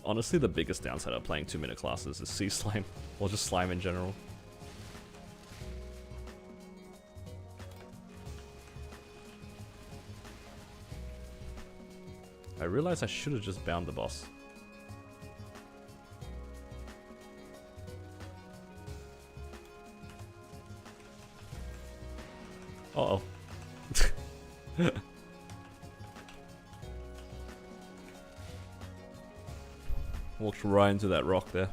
Honestly, the biggest downside of playing 2-minute classes is Sea Slime, or just Slime in general. I realized I should have just bound the boss. Uh-oh. Walked right into that rock there.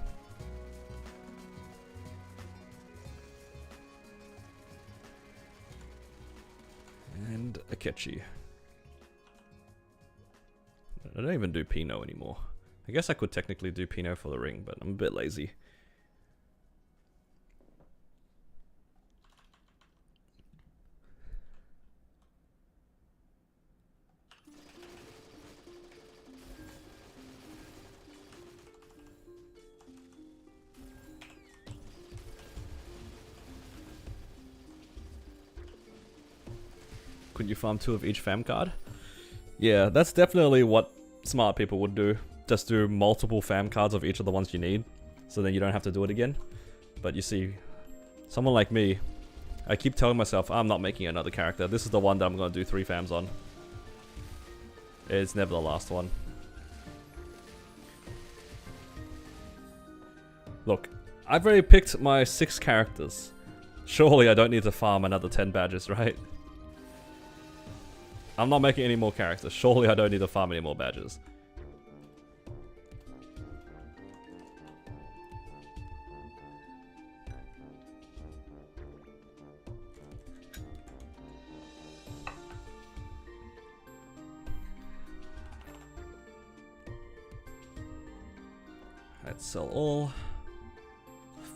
And Akechi. I don't even do Pinot anymore. I guess I could technically do Pinot for the ring, but I'm a bit lazy. Couldn't you farm 2 of each fam card? Yeah, that's definitely what smart people would do. Just do multiple fam cards of each of the ones you need, so then you don't have to do it again. But you see, someone like me, I keep telling myself I'm not making another character. This is the one that I'm going to do 3 fams on. It's never the last one. Look, I've already picked my 6 characters. Surely I don't need to farm another 10 badges, right? I'm not making any more characters. Surely I don't need to farm any more badges. Let's sell all.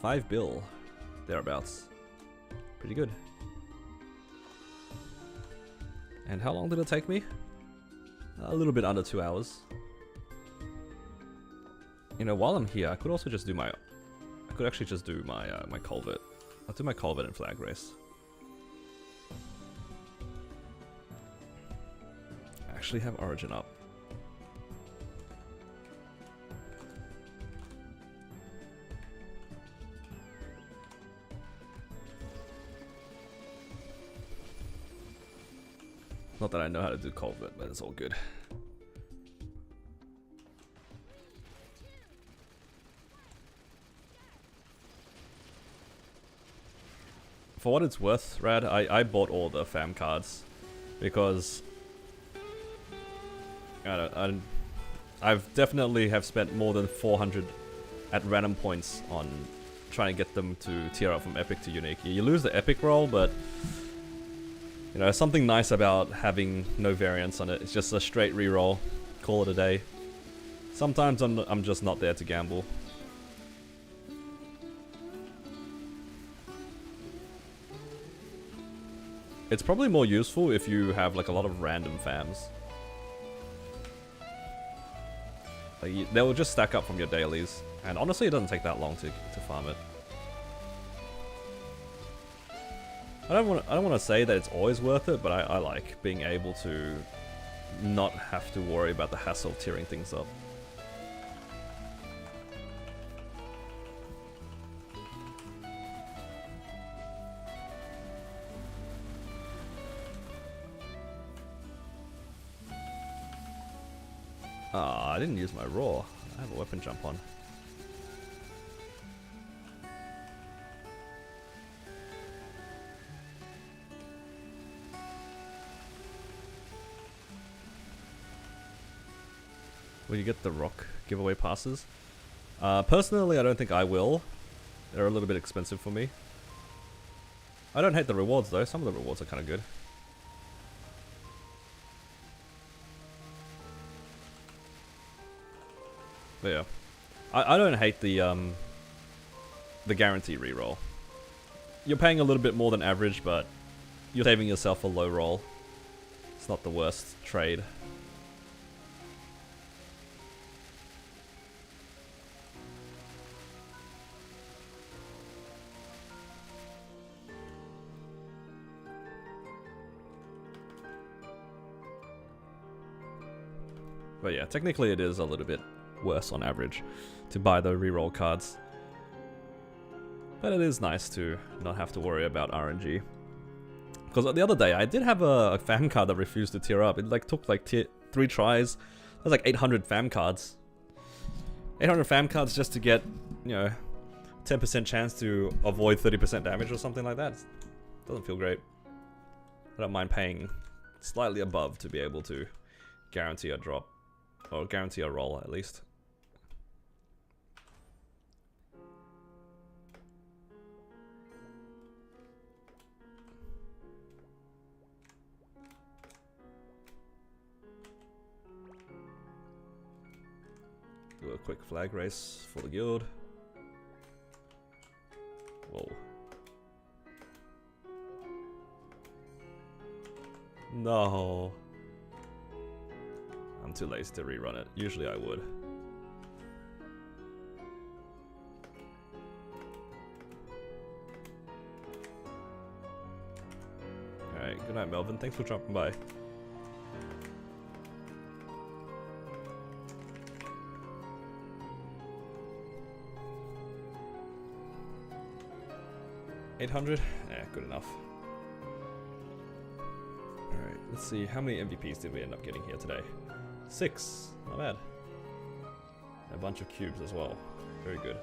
5 bill. Thereabouts. Pretty good. And how long did it take me? A little bit under 2 hours. You know, while I'm here, I could also just do my... I could actually just do my my culvert. I'll do my culvert and flag race. I actually have Origin up. Not that I know how to do culvert, but it's all good. For what it's worth, Rad, I bought all the fam cards because I've definitely have spent more than 400 at random points on trying to get them to tier up from epic to unique. You lose the epic roll, but you know, something nice about having no variance on it. It's just a straight reroll. Call it a day. Sometimes I'm just not there to gamble. It's probably more useful if you have like a lot of random fams. Like, they will just stack up from your dailies. And honestly, it doesn't take that long to farm it. I don't want to say that it's always worth it, but I like being able to not have to worry about the hassle of tearing things up. Ah, I didn't use my raw. I have a weapon jump on. Will you get the rock giveaway passes? Personally, I don't think I will. They're a little bit expensive for me. I don't hate the rewards though. Some of the rewards are kind of good. But yeah, I don't hate the guarantee reroll. You're paying a little bit more than average, but you're saving yourself a low roll. It's not the worst trade. But yeah, technically it is a little bit worse on average to buy the reroll cards. But it is nice to not have to worry about RNG. Because the other day I did have a fam card that refused to tier up. It like took like 3 tries. That's like 800 fam cards. 800 fam cards just to get, you know, 10% chance to avoid 30% damage or something like that. Doesn't feel great. I don't mind paying slightly above to be able to guarantee a drop. Or guarantee a roll, at least. Do a quick flag race for the guild. Whoa. No. I'm too lazy to rerun it. Usually I would. Alright, good night Melvin. Thanks for dropping by. $800? Yeah, good enough. Alright, let's see. How many MVPs did we end up getting here today? 6. Not bad. And a bunch of cubes as well. Very good.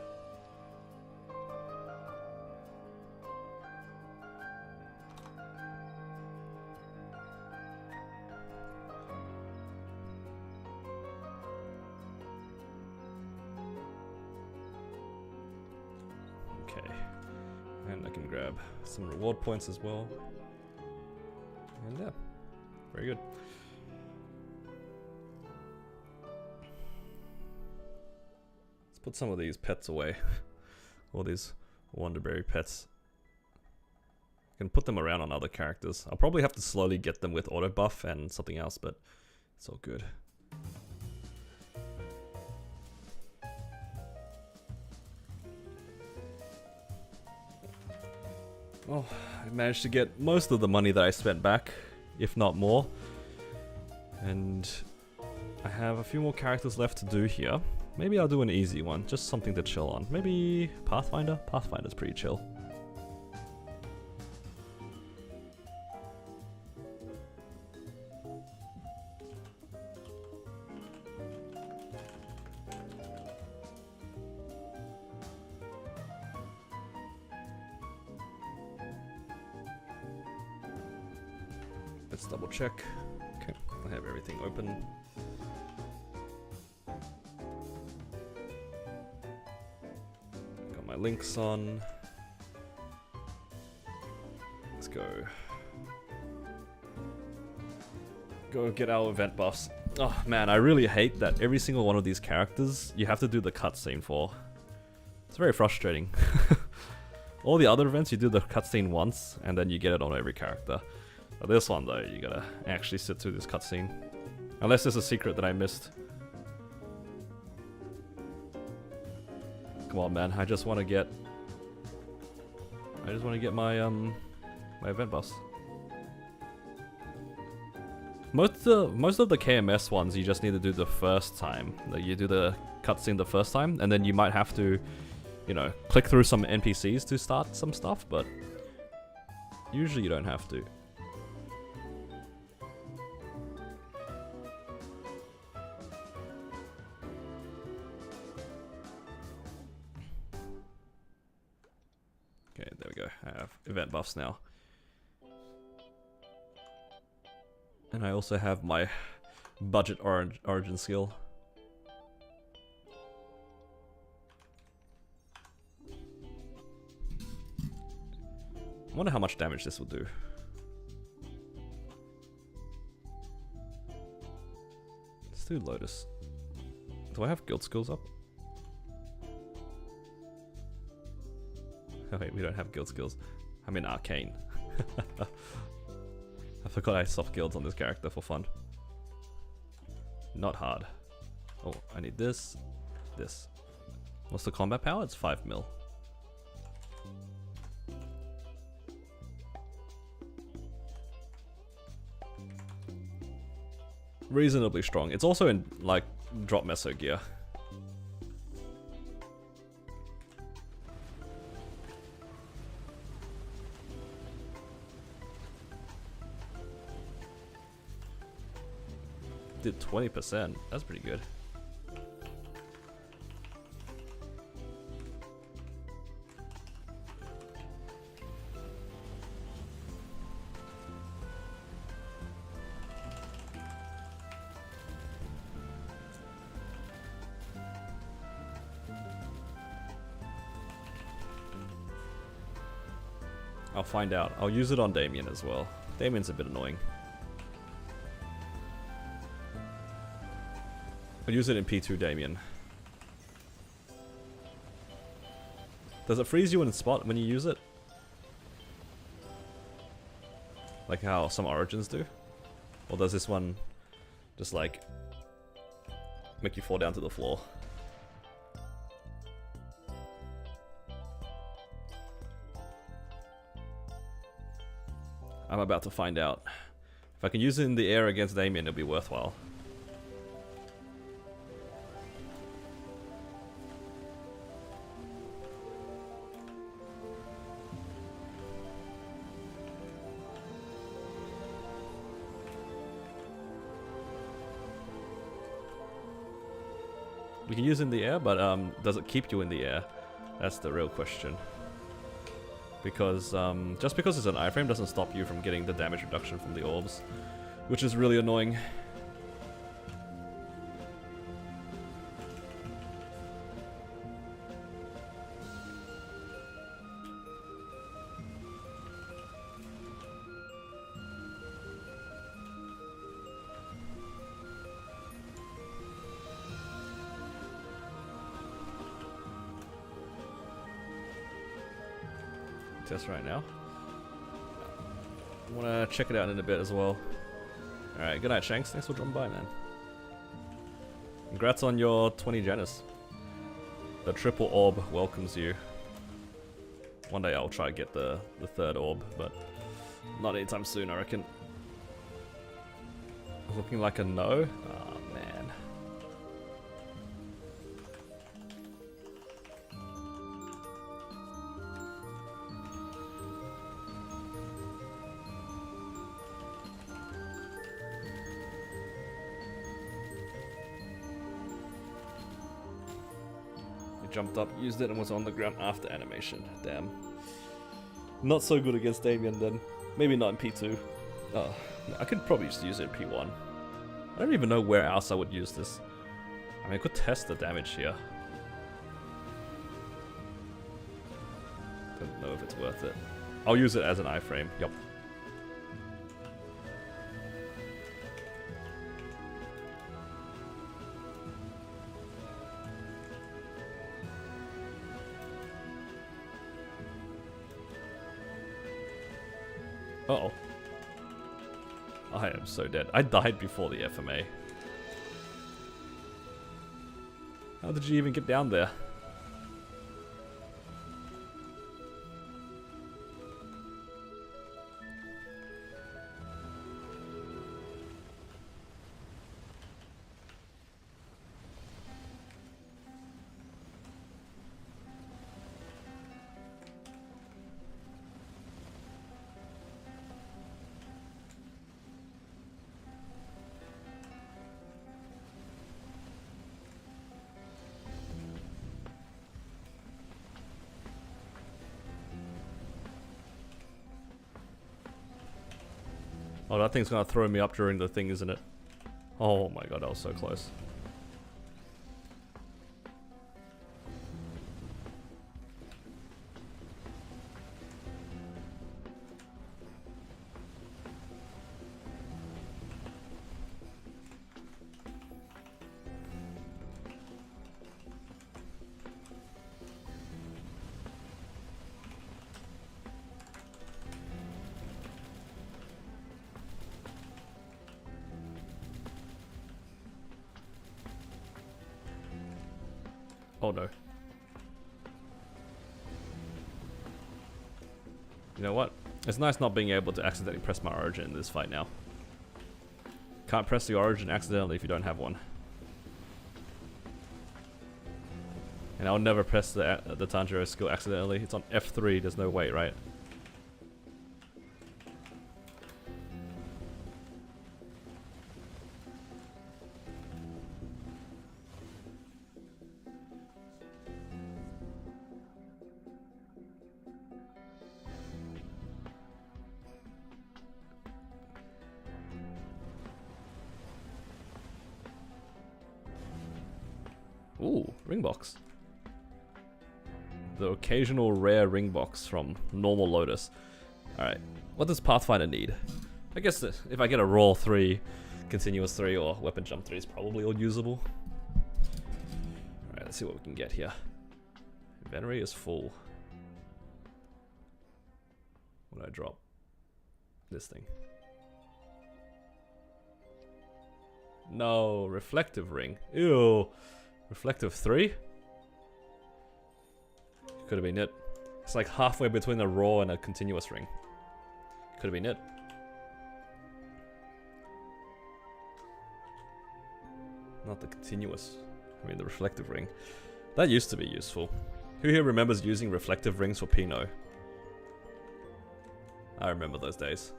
Okay. And I can grab some reward points as well. And yeah, very good. Let's put some of these pets away. All these Wonderberry pets. I can put them around on other characters. I'll probably have to slowly get them with auto buff and something else, but it's all good. Well, I managed to get most of the money that I spent back, if not more. And I have a few more characters left to do here. Maybe I'll do an easy one, just something to chill on. Maybe Pathfinder? Pathfinder's pretty chill. Let's double check. Okay, I have everything open. Got my links on. Let's go. Go get our event buffs. Oh man, I really hate that every single one of these characters you have to do the cutscene for. It's very frustrating. All the other events you do the cutscene once and then you get it on every character. But this one though, you gotta actually sit through this cutscene. Unless there's a secret that I missed. Come on man, I just wanna get my my event buffs. Most of the KMS ones you just need to do the first time. Like you do the cutscene the first time, and then you might have to, you know, click through some NPCs to start some stuff, but usually you don't have to. Okay, there we go. I have event buffs now. And I also have my budget origin skill. I wonder how much damage this will do. Let's do Lotus. Do I have guild skills up? Oh wait, we don't have guild skills. I'm in Arcane. I forgot I soft guilds on this character for fun. Not hard. Oh, I need this. This. What's the combat power? It's 5 mil. Reasonably strong. It's also in, like, drop meso gear. Did 20%. That's pretty good. I'll find out. I'll use it on Damien as well. Damien's a bit annoying. I'll use it in P2 Damien. Does it freeze you in a spot when you use it? Like how some origins do? Or does this one just like make you fall down to the floor? I'm about to find out. If I can use it in the air against Damien, it'll be worthwhile. You can use it in the air, but does it keep you in the air? That's the real question. Because just because it's an iframe doesn't stop you from getting the damage reduction from the orbs, which is really annoying. test right now. I want to check it out in a bit as well. Alright, good night, Shanks. Thanks for dropping by, man. Congrats on your 20 Janus. The triple orb welcomes you. One day I'll try to get the third orb, but not anytime soon, I reckon. Looking like a no? Oh, man. Jumped up, used it, and was on the ground after animation. Damn. Not so good against Damien then. Maybe not in P2. Oh, I could probably just use it in P1. I don't even know where else I would use this. I mean, I could test the damage here. Don't know if it's worth it. I'll use it as an iframe. Yup. Uh-oh. I am so dead. I died before the FMA. How did you even get down there? Oh, that thing's gonna throw me up during the thing, isn't it? Oh my god, that was so close. Oh no. You know what? It's nice not being able to accidentally press my origin in this fight now. Can't press the origin accidentally if you don't have one. And I'll never press the Tanjiro skill accidentally. It's on F3, there's no way, right? Ooh, ring box. The occasional rare ring box from normal Lotus. Alright, what does Pathfinder need? I guess that if I get a roll 3, continuous 3, or weapon jump 3 is probably all usable. Alright, let's see what we can get here. Inventory is full. What do I drop? This thing. No, reflective ring. Ew. Reflective 3? Could have been it. It's like halfway between a raw and a continuous ring. Could have been it. Not the continuous. I mean the reflective ring. That used to be useful. Who here remembers using reflective rings for Pinot? I remember those days.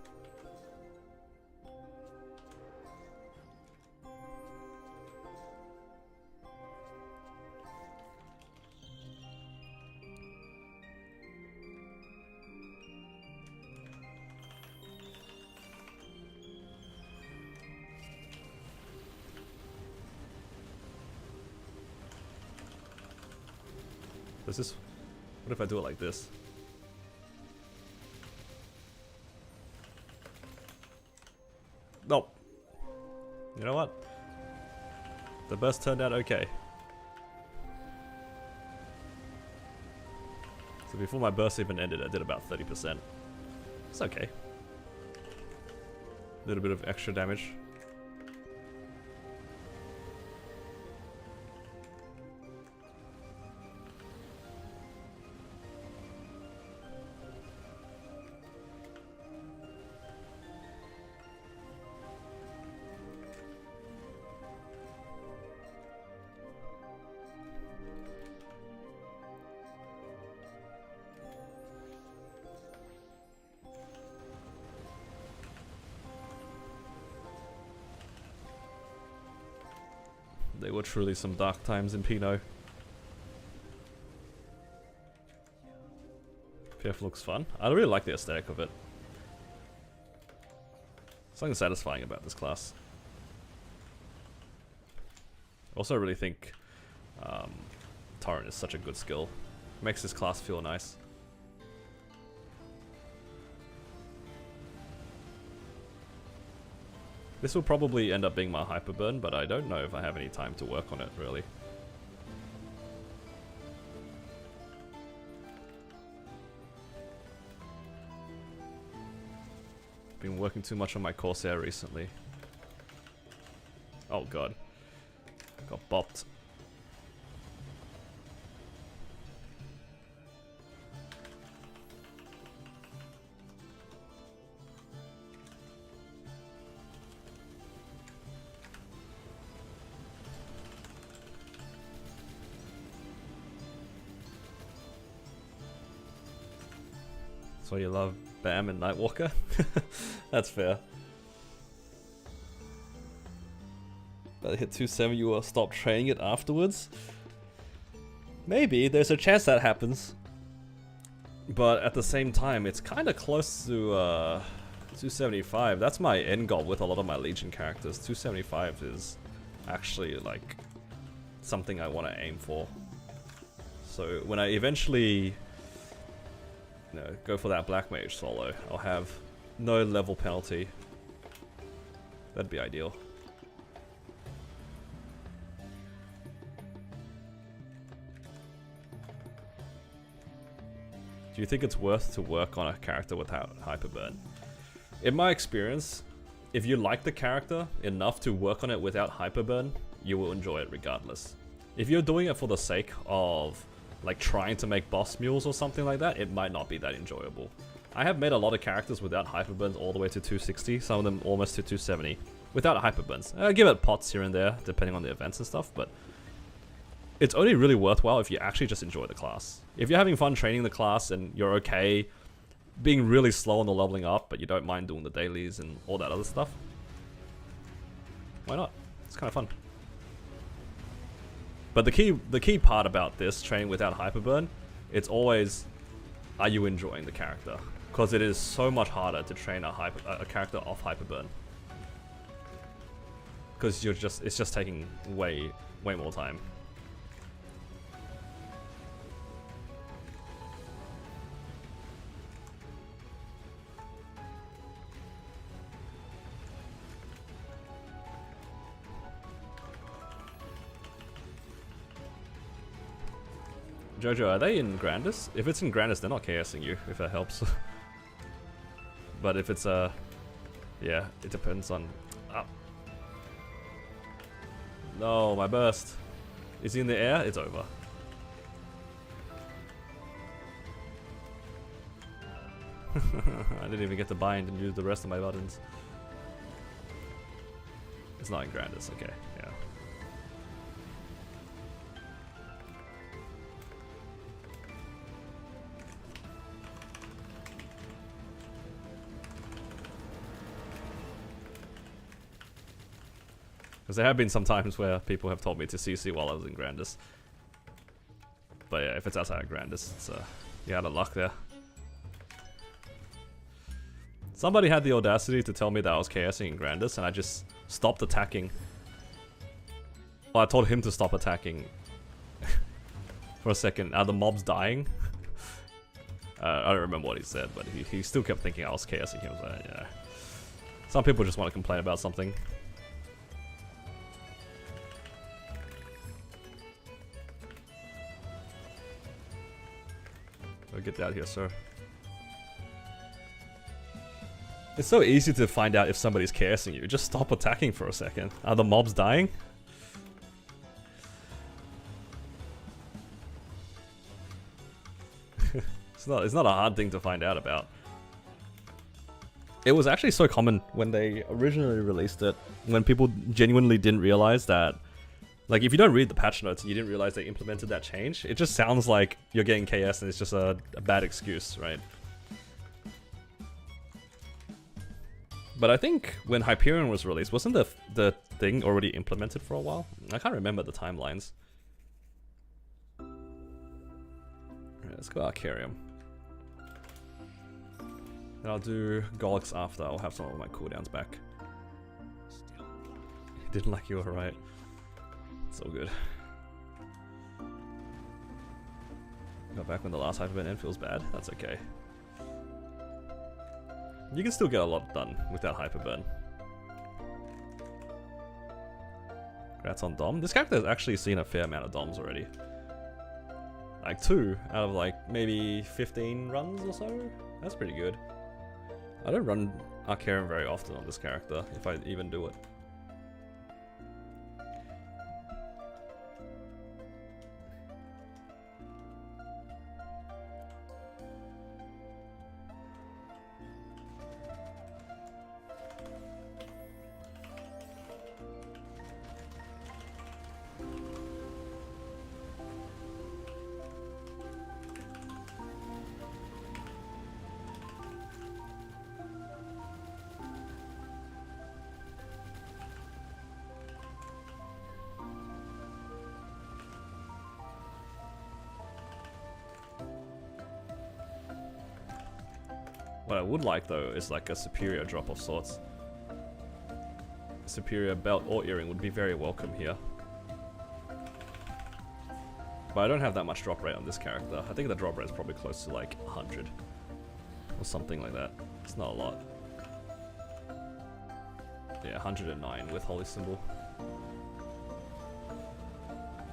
Does this... What if I do it like this? Nope. You know what? The burst turned out okay. So before my burst even ended, I did about 30%. It's okay. A little bit of extra damage. They were truly some dark times in Pinot. PF looks fun. I really like the aesthetic of it. Something satisfying about this class. Also, I really think Torrent is such a good skill. Makes this class feel nice. This will probably end up being my Hyperburn, but I don't know if I have any time to work on it, really. Been working too much on my Corsair recently. Oh god. Got bopped. So you love Bam and Nightwalker? That's fair. But hit 270, you will stop training it afterwards? Maybe, there's a chance that happens. But at the same time, it's kind of close to 275. That's my end goal with a lot of my Legion characters. 275 is actually like something I want to aim for. So when I eventually go for that Black Mage solo, I'll have no level penalty. That'd be ideal. Do you think it's worth to work on a character without Hyperburn? In my experience, if you like the character enough to work on it without Hyperburn, you will enjoy it regardless. If you're doing it for the sake of like trying to make boss mules or something like that, it might not be that enjoyable. I have made a lot of characters without Hyperburns all the way to 260, some of them almost to 270, without Hyperburns. I give it pots here and there, depending on the events and stuff, but it's only really worthwhile if you actually just enjoy the class. If you're having fun training the class and you're okay being really slow on the leveling up, but you don't mind doing the dailies and all that other stuff, why not? It's kind of fun. But the key part about this training without Hyperburn, it's always, are you enjoying the character? Because it is so much harder to train a character off Hyperburn. Because it's just taking way more time. Jojo, are they in Grandis? If it's in Grandis, they're not KSing you, if that helps. But if it's yeah, it depends on... No, my burst. Is he in the air? It's over. I didn't even get to bind and use the rest of my buttons. It's not in Grandis, okay, yeah. Because there have been some times where people have told me to CC while I was in Grandis. But yeah, if it's outside of Grandis, it's you had a luck there. Somebody had the audacity to tell me that I was KSing in Grandis, and I just stopped attacking. Well, I told him to stop attacking for a second. Are the mobs dying? I don't remember what he said, but he still kept thinking I was KSing him. So yeah, some people just want to complain about something. Oh, get out here, sir. It's so easy to find out if somebody's chaosing you. Just stop attacking for a second. Are the mobs dying? It's not a hard thing to find out about. It was actually so common when they originally released it, when people genuinely didn't realize that, like, if you don't read the patch notes and you didn't realize they implemented that change, it just sounds like you're getting KS and it's just a bad excuse, right? But I think when Hyperion was released, wasn't the thing already implemented for a while? I can't remember the timelines. Alright, let's go Arcarium. And I'll do Golix after. I'll have some of my cooldowns back. Didn't like you were right. It's all good. Got back when the last Hyperburn end feels bad. That's okay. You can still get a lot done with that Hyperburn. Congrats on Dom. This character has actually seen a fair amount of Doms already. Like 2 out of like maybe 15 runs or so. That's pretty good. I don't run Arcarium very often on this character, if I even do it. What I would like though is like a superior drop of sorts. Superior belt or earring would be very welcome here. But I don't have that much drop rate on this character. I think the drop rate is probably close to like 100 or something like that. It's not a lot. Yeah, 109 with Holy Symbol.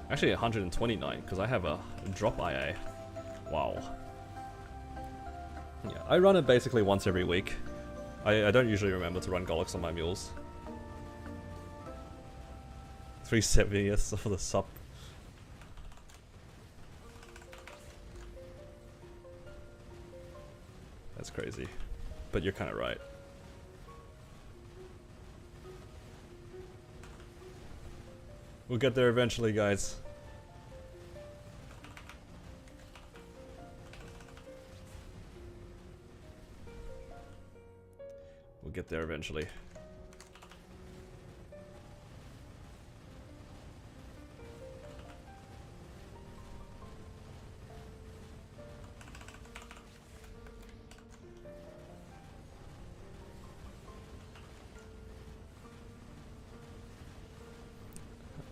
Actually 129 because I have a drop IA. Wow. Yeah, I run it basically once every week. I don't usually remember to run Golix on my mules. 3/70th for the sup. That's crazy. But you're kind of right. We'll get there eventually, guys. We'll get there eventually.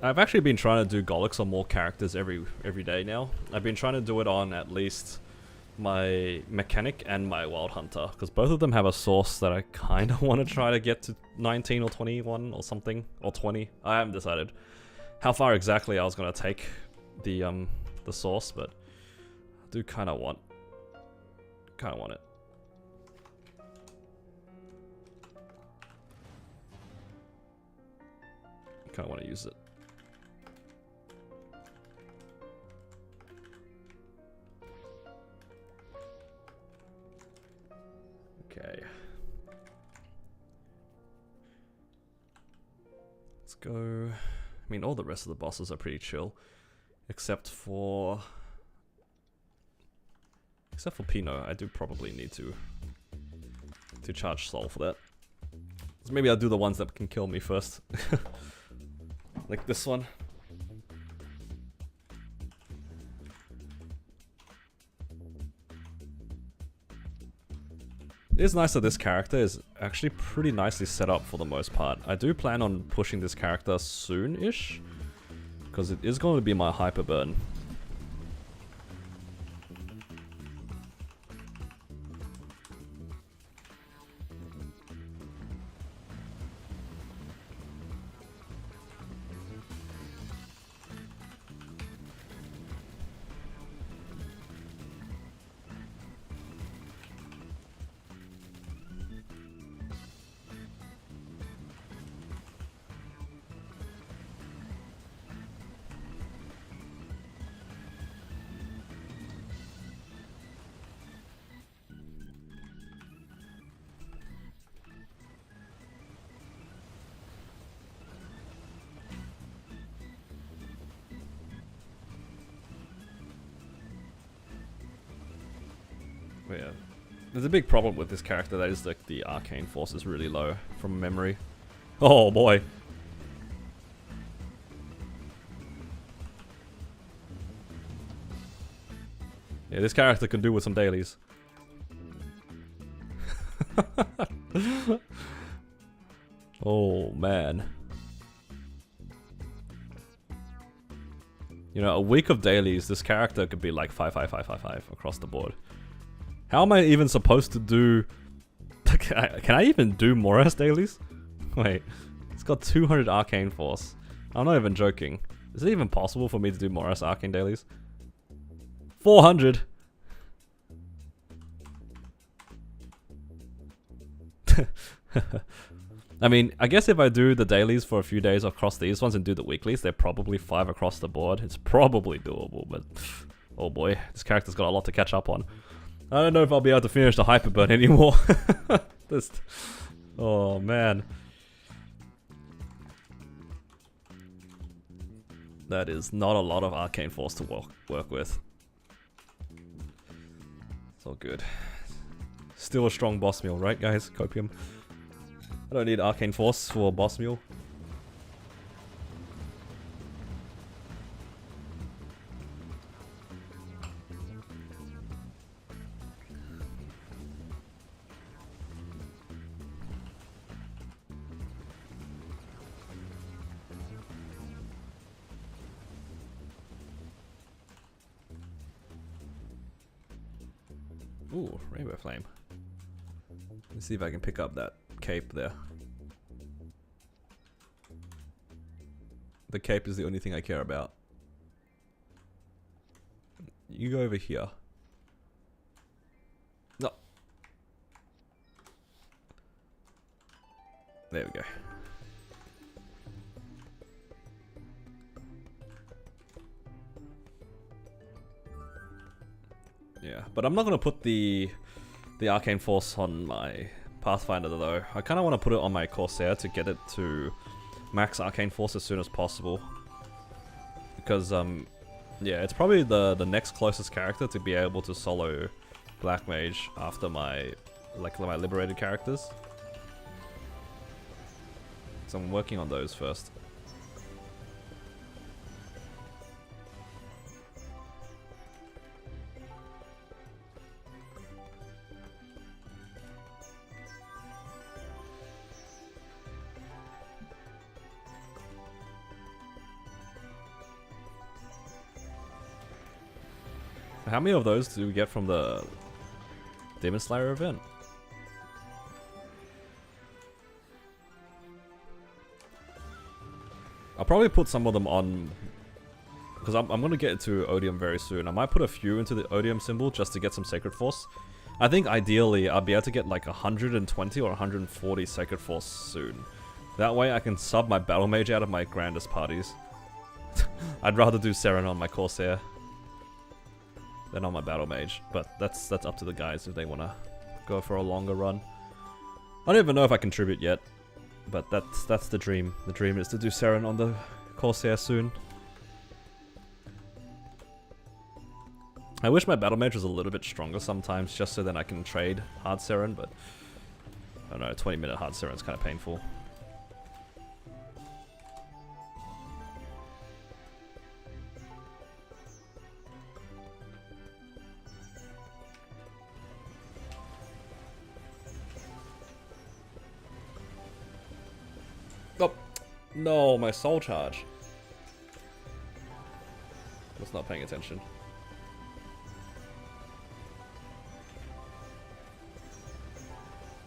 I've actually been trying to do Golix on more characters every day now. I've been trying to do it on at least my Mechanic and my Wild Hunter, because both of them have a source that I kind of want to try to get to 19 or 21 or something, or 20. I haven't decided how far exactly I was going to take the source, but I do kind of want it. Kind of want to use it. Okay. Let's go. I mean, all the rest of the bosses are pretty chill, except for Pino. I do probably need to charge soul for that. So maybe I'll do the ones that can kill me first, like this one. It is nice that this character is actually pretty nicely set up for the most part. I do plan on pushing this character soon-ish, because it is going to be my Hyperburn. But yeah. There's a big problem with this character, that is like the arcane force is really low from memory. Oh boy. Yeah, this character can do with some dailies. Oh man. You know, a week of dailies, this character could be like 5 across the board. How am I even supposed to do... Can I even do Moras dailies? Wait, it's got 200 arcane force. I'm not even joking. Is it even possible for me to do Moras arcane dailies? 400! I mean, I guess if I do the dailies for a few days across these ones and do the weeklies, they're probably 5 across the board. It's probably doable, but... Oh boy, this character's got a lot to catch up on. I don't know if I'll be able to finish the Hyperburn anymore. Just... Oh man. That is not a lot of arcane force to work with. It's all good. Still a strong boss meal, right guys? Copium. I don't need arcane force for boss meal. Ooh, Rainbow Flame. Let's see if I can pick up that cape there. The cape is the only thing I care about. You go over here. No. There we go. Yeah, but I'm not gonna put the arcane force on my Pathfinder though. I kind of want to put it on my Corsair to get it to max arcane force as soon as possible. Because yeah, it's probably the next closest character to be able to solo Black Mage after my my liberated characters. So I'm working on those first. How many of those do we get from the Demon Slayer event? I'll probably put some of them on, because I'm going to get into Odium very soon. I might put a few into the Odium symbol just to get some Sacred Force. I think ideally I'll be able to get like 120 or 140 Sacred Force soon. That way I can sub my Battle Mage out of my grandest parties. I'd rather do Seren on my Corsair than on my Battle Mage, but that's up to the guys if they want to go for a longer run. I don't even know if I contribute yet, but that's the dream. The dream is to do Seren on the Corsair soon. I wish my Battle Mage was a little bit stronger sometimes, just so then I can trade hard Seren, but I don't know, 20-minute hard Seren is kind of painful. Oh, no, my soul charge. I was not paying attention.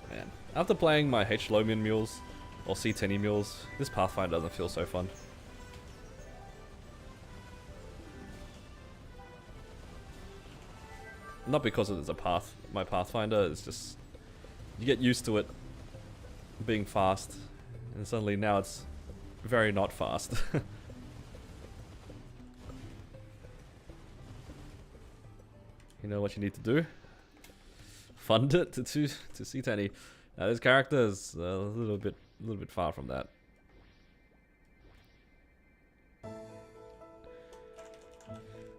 Man, after playing my H-Lomian mules, or C-Tenny mules, this Pathfinder doesn't feel so fun. Not because it is a path. My Pathfinder is just... You get used to it being fast. And suddenly now it's very not fast. You know what you need to do? Fund it to C10. Now this character is a little bit far from that.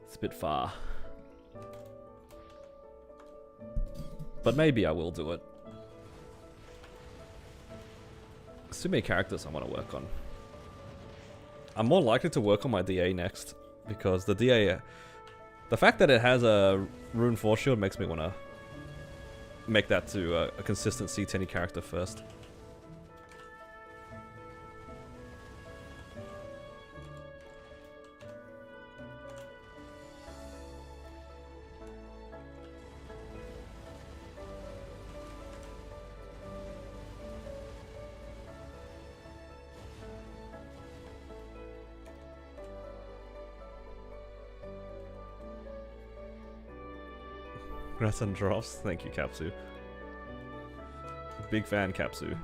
It's a bit far. But maybe I will do it. There's too many characters I want to work on. I'm more likely to work on my DA next, because the DA... The fact that it has a Rune Force Shield makes me want to make that to a consistent C10 character first. Congrats on drops. Thank you, Capsu. Big fan, Capsu.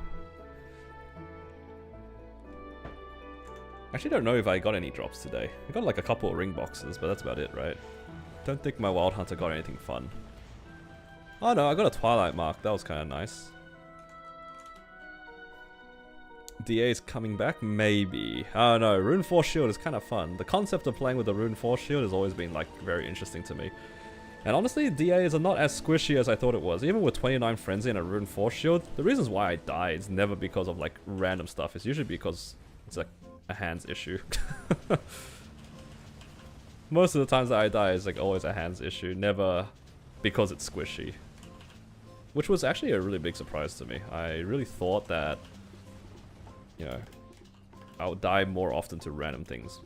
Actually don't know if I got any drops today. I got like a couple of ring boxes, but that's about it, right? Don't think my Wild Hunter got anything fun. Oh no, I got a Twilight Mark. That was kind of nice. DA is coming back? Maybe. I don't know. Rune Force Shield is kind of fun. The concept of playing with the Rune Force Shield has always been like very interesting to me. And honestly, DAs are not as squishy as I thought it was. Even with 29 Frenzy and a Rune Force Shield, the reasons why I die is never because of like random stuff. It's usually because it's like a hands issue. Most of the times that I die is like always a hands issue, never because it's squishy. Which was actually a really big surprise to me. I really thought that, you know, I would die more often to random things.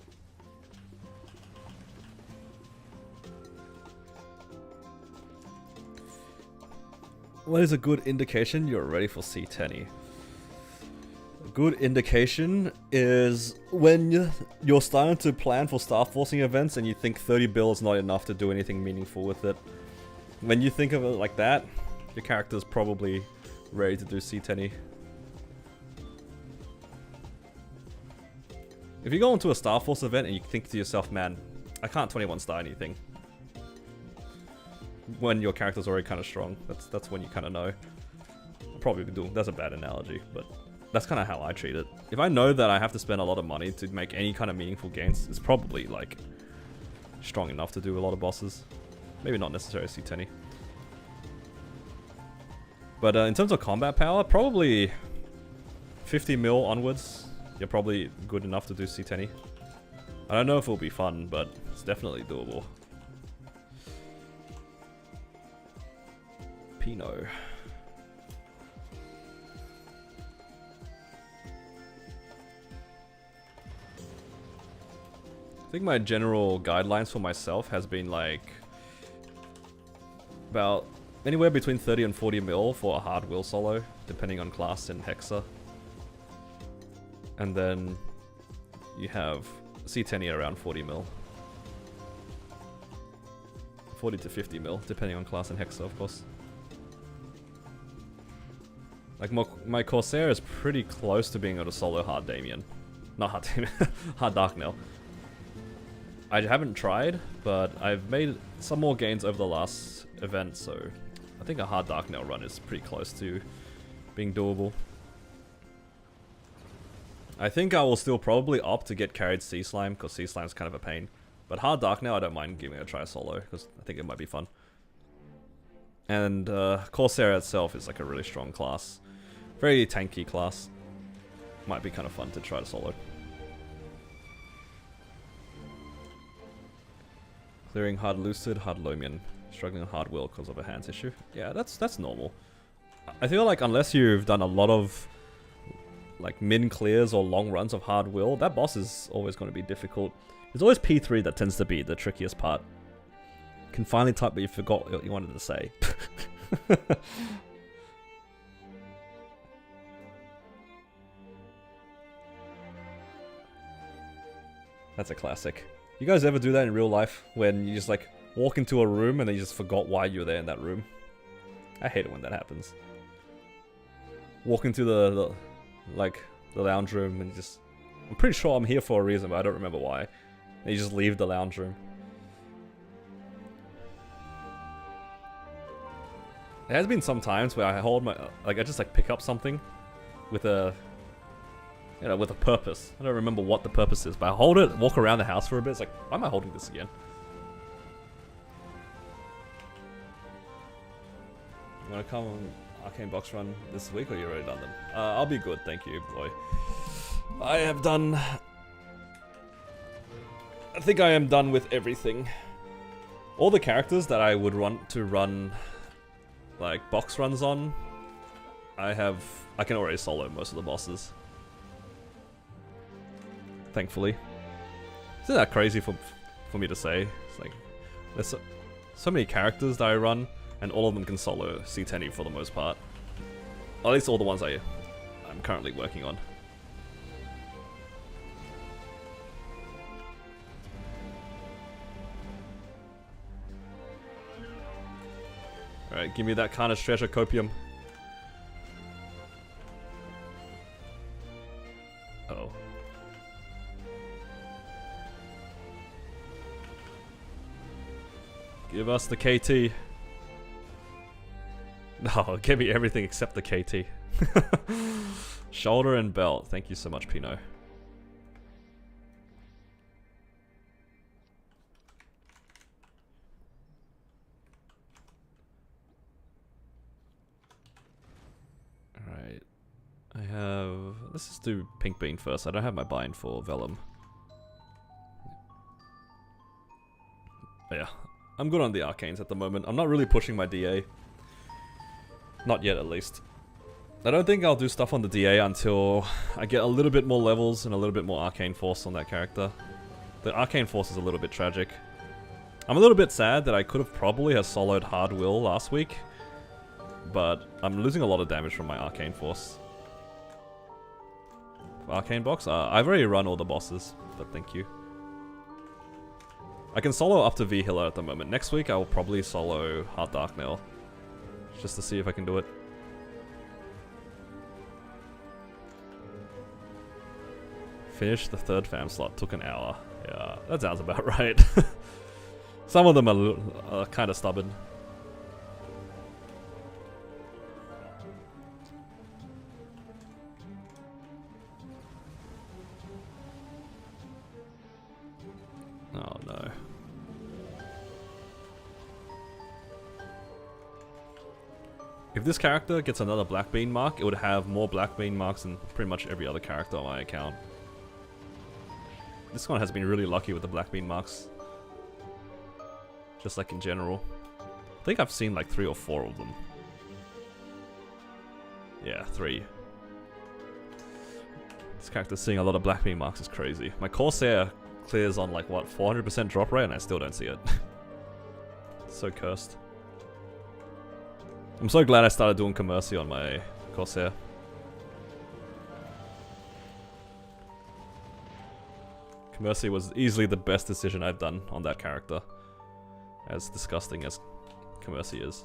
What is a good indication you're ready for C10? A good indication is when you're starting to plan for staff forcing events and you think 30 bill is not enough to do anything meaningful with it. When you think of it like that, your character's probably ready to do C10. If you go into a Star Force event and you think to yourself, man, I can't 21 star anything. When your character's already kind of strong, that's when you kind of know. Probably do. That's a bad analogy, but that's kind of how I treat it. If I know that I have to spend a lot of money to make any kind of meaningful gains, it's probably like strong enough to do a lot of bosses. Maybe not necessarily C10. But in terms of combat power, probably 50 mil onwards, you're probably good enough to do C10. I don't know if it'll be fun, but it's definitely doable. Pinot. I think my general guidelines for myself has been like about anywhere between 30 and 40 mil for a hard will solo, depending on class and hexa. And then you have C10 around 40 mil. 40 to 50 mil, depending on class and hexa, of course. Like, my Corsair is pretty close to being able to solo hard Damien. Not hard Damien, hard Darknail. I haven't tried, but I've made some more gains over the last event, so I think a hard Darknail run is pretty close to being doable. I think I will still probably opt to get carried Sea Slime, because Sea Slime's kind of a pain. But hard Darknail I don't mind giving it a try solo, because I think it might be fun. And Corsair itself is like a really strong class. Very tanky class. Might be kind of fun to try to solo. Clearing hard Lucid, hard Lomian. Struggling on hard will because of a hands issue. Yeah, that's normal. I feel like unless you've done a lot of like min clears or long runs of hard will, that boss is always going to be difficult. It's always P3 that tends to be the trickiest part. You can finally type, but you forgot what you wanted to say. That's a classic. You guys ever do that in real life? When you just like walk into a room and then you just forgot why you were there in that room? I hate it when that happens. Walk into the lounge room and you just... I'm pretty sure I'm here for a reason, but I don't remember why. And you just leave the lounge room. There has been some times where I hold my... I just like pick up something with a... You know, with a purpose. I don't remember what the purpose is, but I hold it, walk around the house for a bit. It's like, why am I holding this again? wanna come on Arcane Box Run this week, or you already done them? I'll be good, thank you, boy. I have done... I think I am done with everything. All the characters that I would want to run, like, box runs on, I can already solo most of the bosses. Thankfully. Isn't that crazy for me to say? It's like, there's so many characters that I run, and all of them can solo C10E for the most part. Or at least all the ones I'm currently working on. Alright, give me that kind of treasure copium. Uh-oh. Give us the KT. No, give me everything except the KT. Shoulder and belt. Thank you so much, Pino. Alright. I have... Let's just do Pink Bean first. I don't have my bind for Vellum. But yeah. I'm good on the arcanes at the moment. I'm not really pushing my DA. Not yet, at least. I don't think I'll do stuff on the DA until I get a little bit more levels and a little bit more arcane force on that character. The arcane force is a little bit tragic. I'm a little bit sad that I could have probably have soloed Hard Will last week, but I'm losing a lot of damage from my arcane force. For arcane box? I've already run all the bosses, but thank you. I can solo up to V Healer at the moment. Next week I will probably solo Heart Dark Nail, just to see if I can do it. Finish the third fam slot, took an hour. Yeah, that sounds about right. Some of them are kind of stubborn. Oh no. If this character gets another black bean mark, it would have more black bean marks than pretty much every other character on my account. This one has been really lucky with the black bean marks. Just like in general. I think I've seen like 3 or 4 of them. Yeah, 3. This character seeing a lot of black bean marks is crazy. My Corsair clears on like what, 400% drop rate, and I still don't see it. So cursed. I'm so glad I started doing Commercy on my Corsair. Commercy was easily the best decision I've done on that character. As disgusting as Commercy is.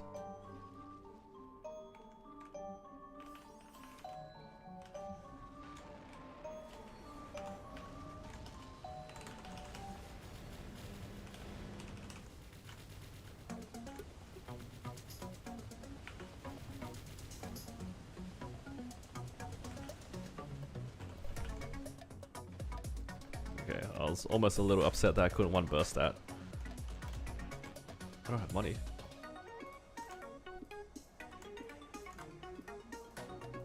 Okay, I was almost a little upset that I couldn't one burst that. I don't have money.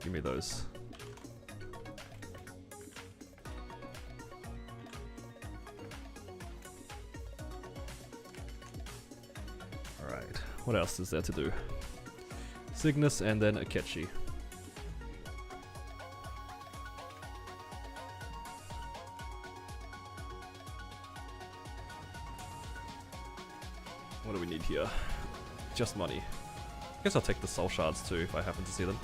Give me those. Alright, what else is there to do? Cygnus and then Akechi. What do we need here? Just money. I guess I'll take the soul shards too if I happen to see them.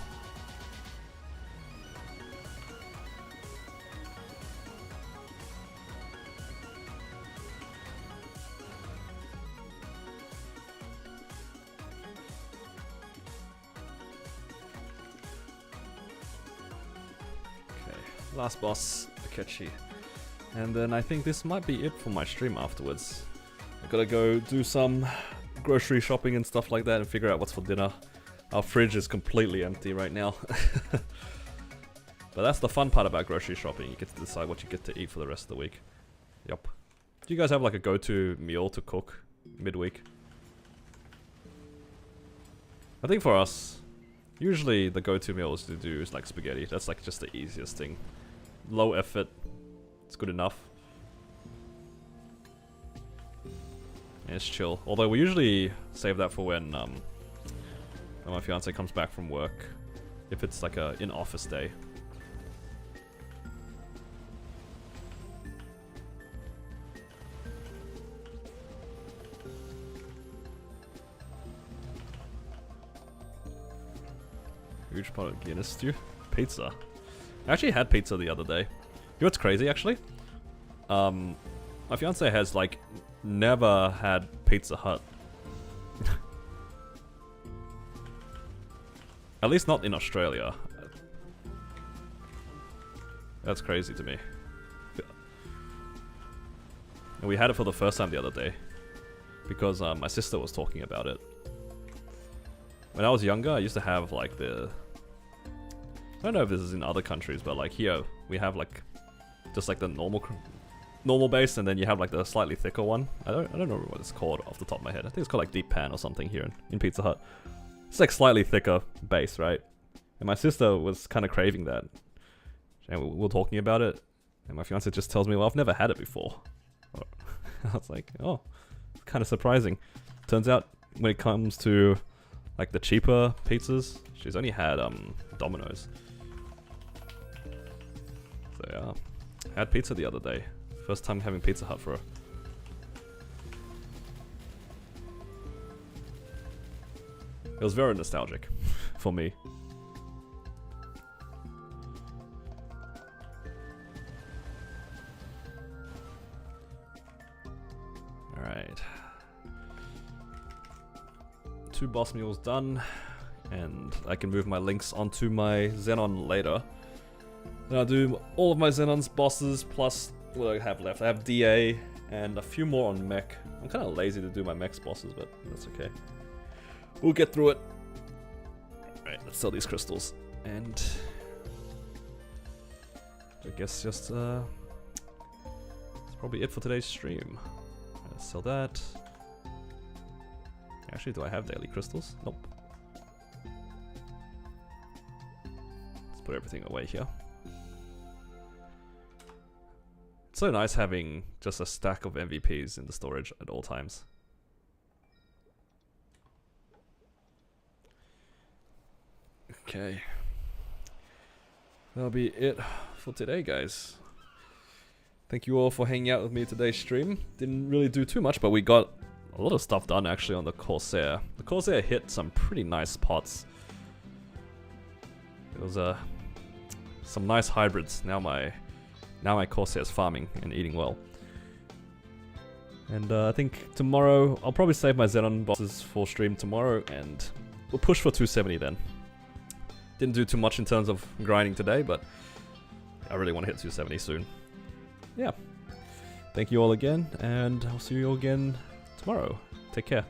Okay, last boss, Akechi. And then I think this might be it for my stream afterwards. I gotta go do some grocery shopping and stuff like that and figure out what's for dinner. Our fridge is completely empty right now. But that's the fun part about grocery shopping. You get to decide what you get to eat for the rest of the week. Yup. Do you guys have like a go-to meal to cook midweek? I think for us, usually the go-to meals to do is like spaghetti. That's like just the easiest thing. Low effort. It's good enough. And it's chill. Although we usually save that for when my fiance comes back from work. If it's like a in-office day. Huge pot of Guinness stew. Pizza. I actually had pizza the other day. You know what's crazy actually? My fiance has like never had Pizza Hut. At least not in Australia. That's crazy to me. And we had it for the first time the other day. Because my sister was talking about it. When I was younger, I used to have like the... I don't know if this is in other countries, but like here, we have like... just like the normal base, and then you have like the slightly thicker one. I don't know what it's called off the top of my head. I think it's called like deep pan or something here in Pizza Hut. It's like slightly thicker base, right? And my sister was kind of craving that. And we were talking about it. And my fiance just tells me, well, I've never had it before. I was like, oh, it's kind of surprising. Turns out when it comes to like the cheaper pizzas, she's only had Domino's. So yeah, I had pizza the other day. First time having Pizza Hut for her. It was very nostalgic for me. Alright. 2 boss mules done. And I can move my links onto my Xenon later. Then I'll do all of my Xenon's bosses plus what I have left. I have DA and a few more on mech. I'm kind of lazy to do my mech's bosses, but that's okay. We'll get through it. Alright, let's sell these crystals. And I guess just that's probably it for today's stream. Let's sell that. Actually, do I have daily crystals? Nope. Let's put everything away here. It's so nice having just a stack of MVPs in the storage at all times. Okay. That'll be it for today, guys. Thank you all for hanging out with me today's stream. Didn't really do too much, but we got a lot of stuff done actually on the Corsair. The Corsair hit some pretty nice pots. It was some nice hybrids. Now my Corsair's farming and eating well. And I think tomorrow I'll probably save my Xenon bosses for stream tomorrow, and we'll push for 270 then. Didn't do too much in terms of grinding today, but I really want to hit 270 soon. Yeah. Thank you all again, and I'll see you all again tomorrow. Take care.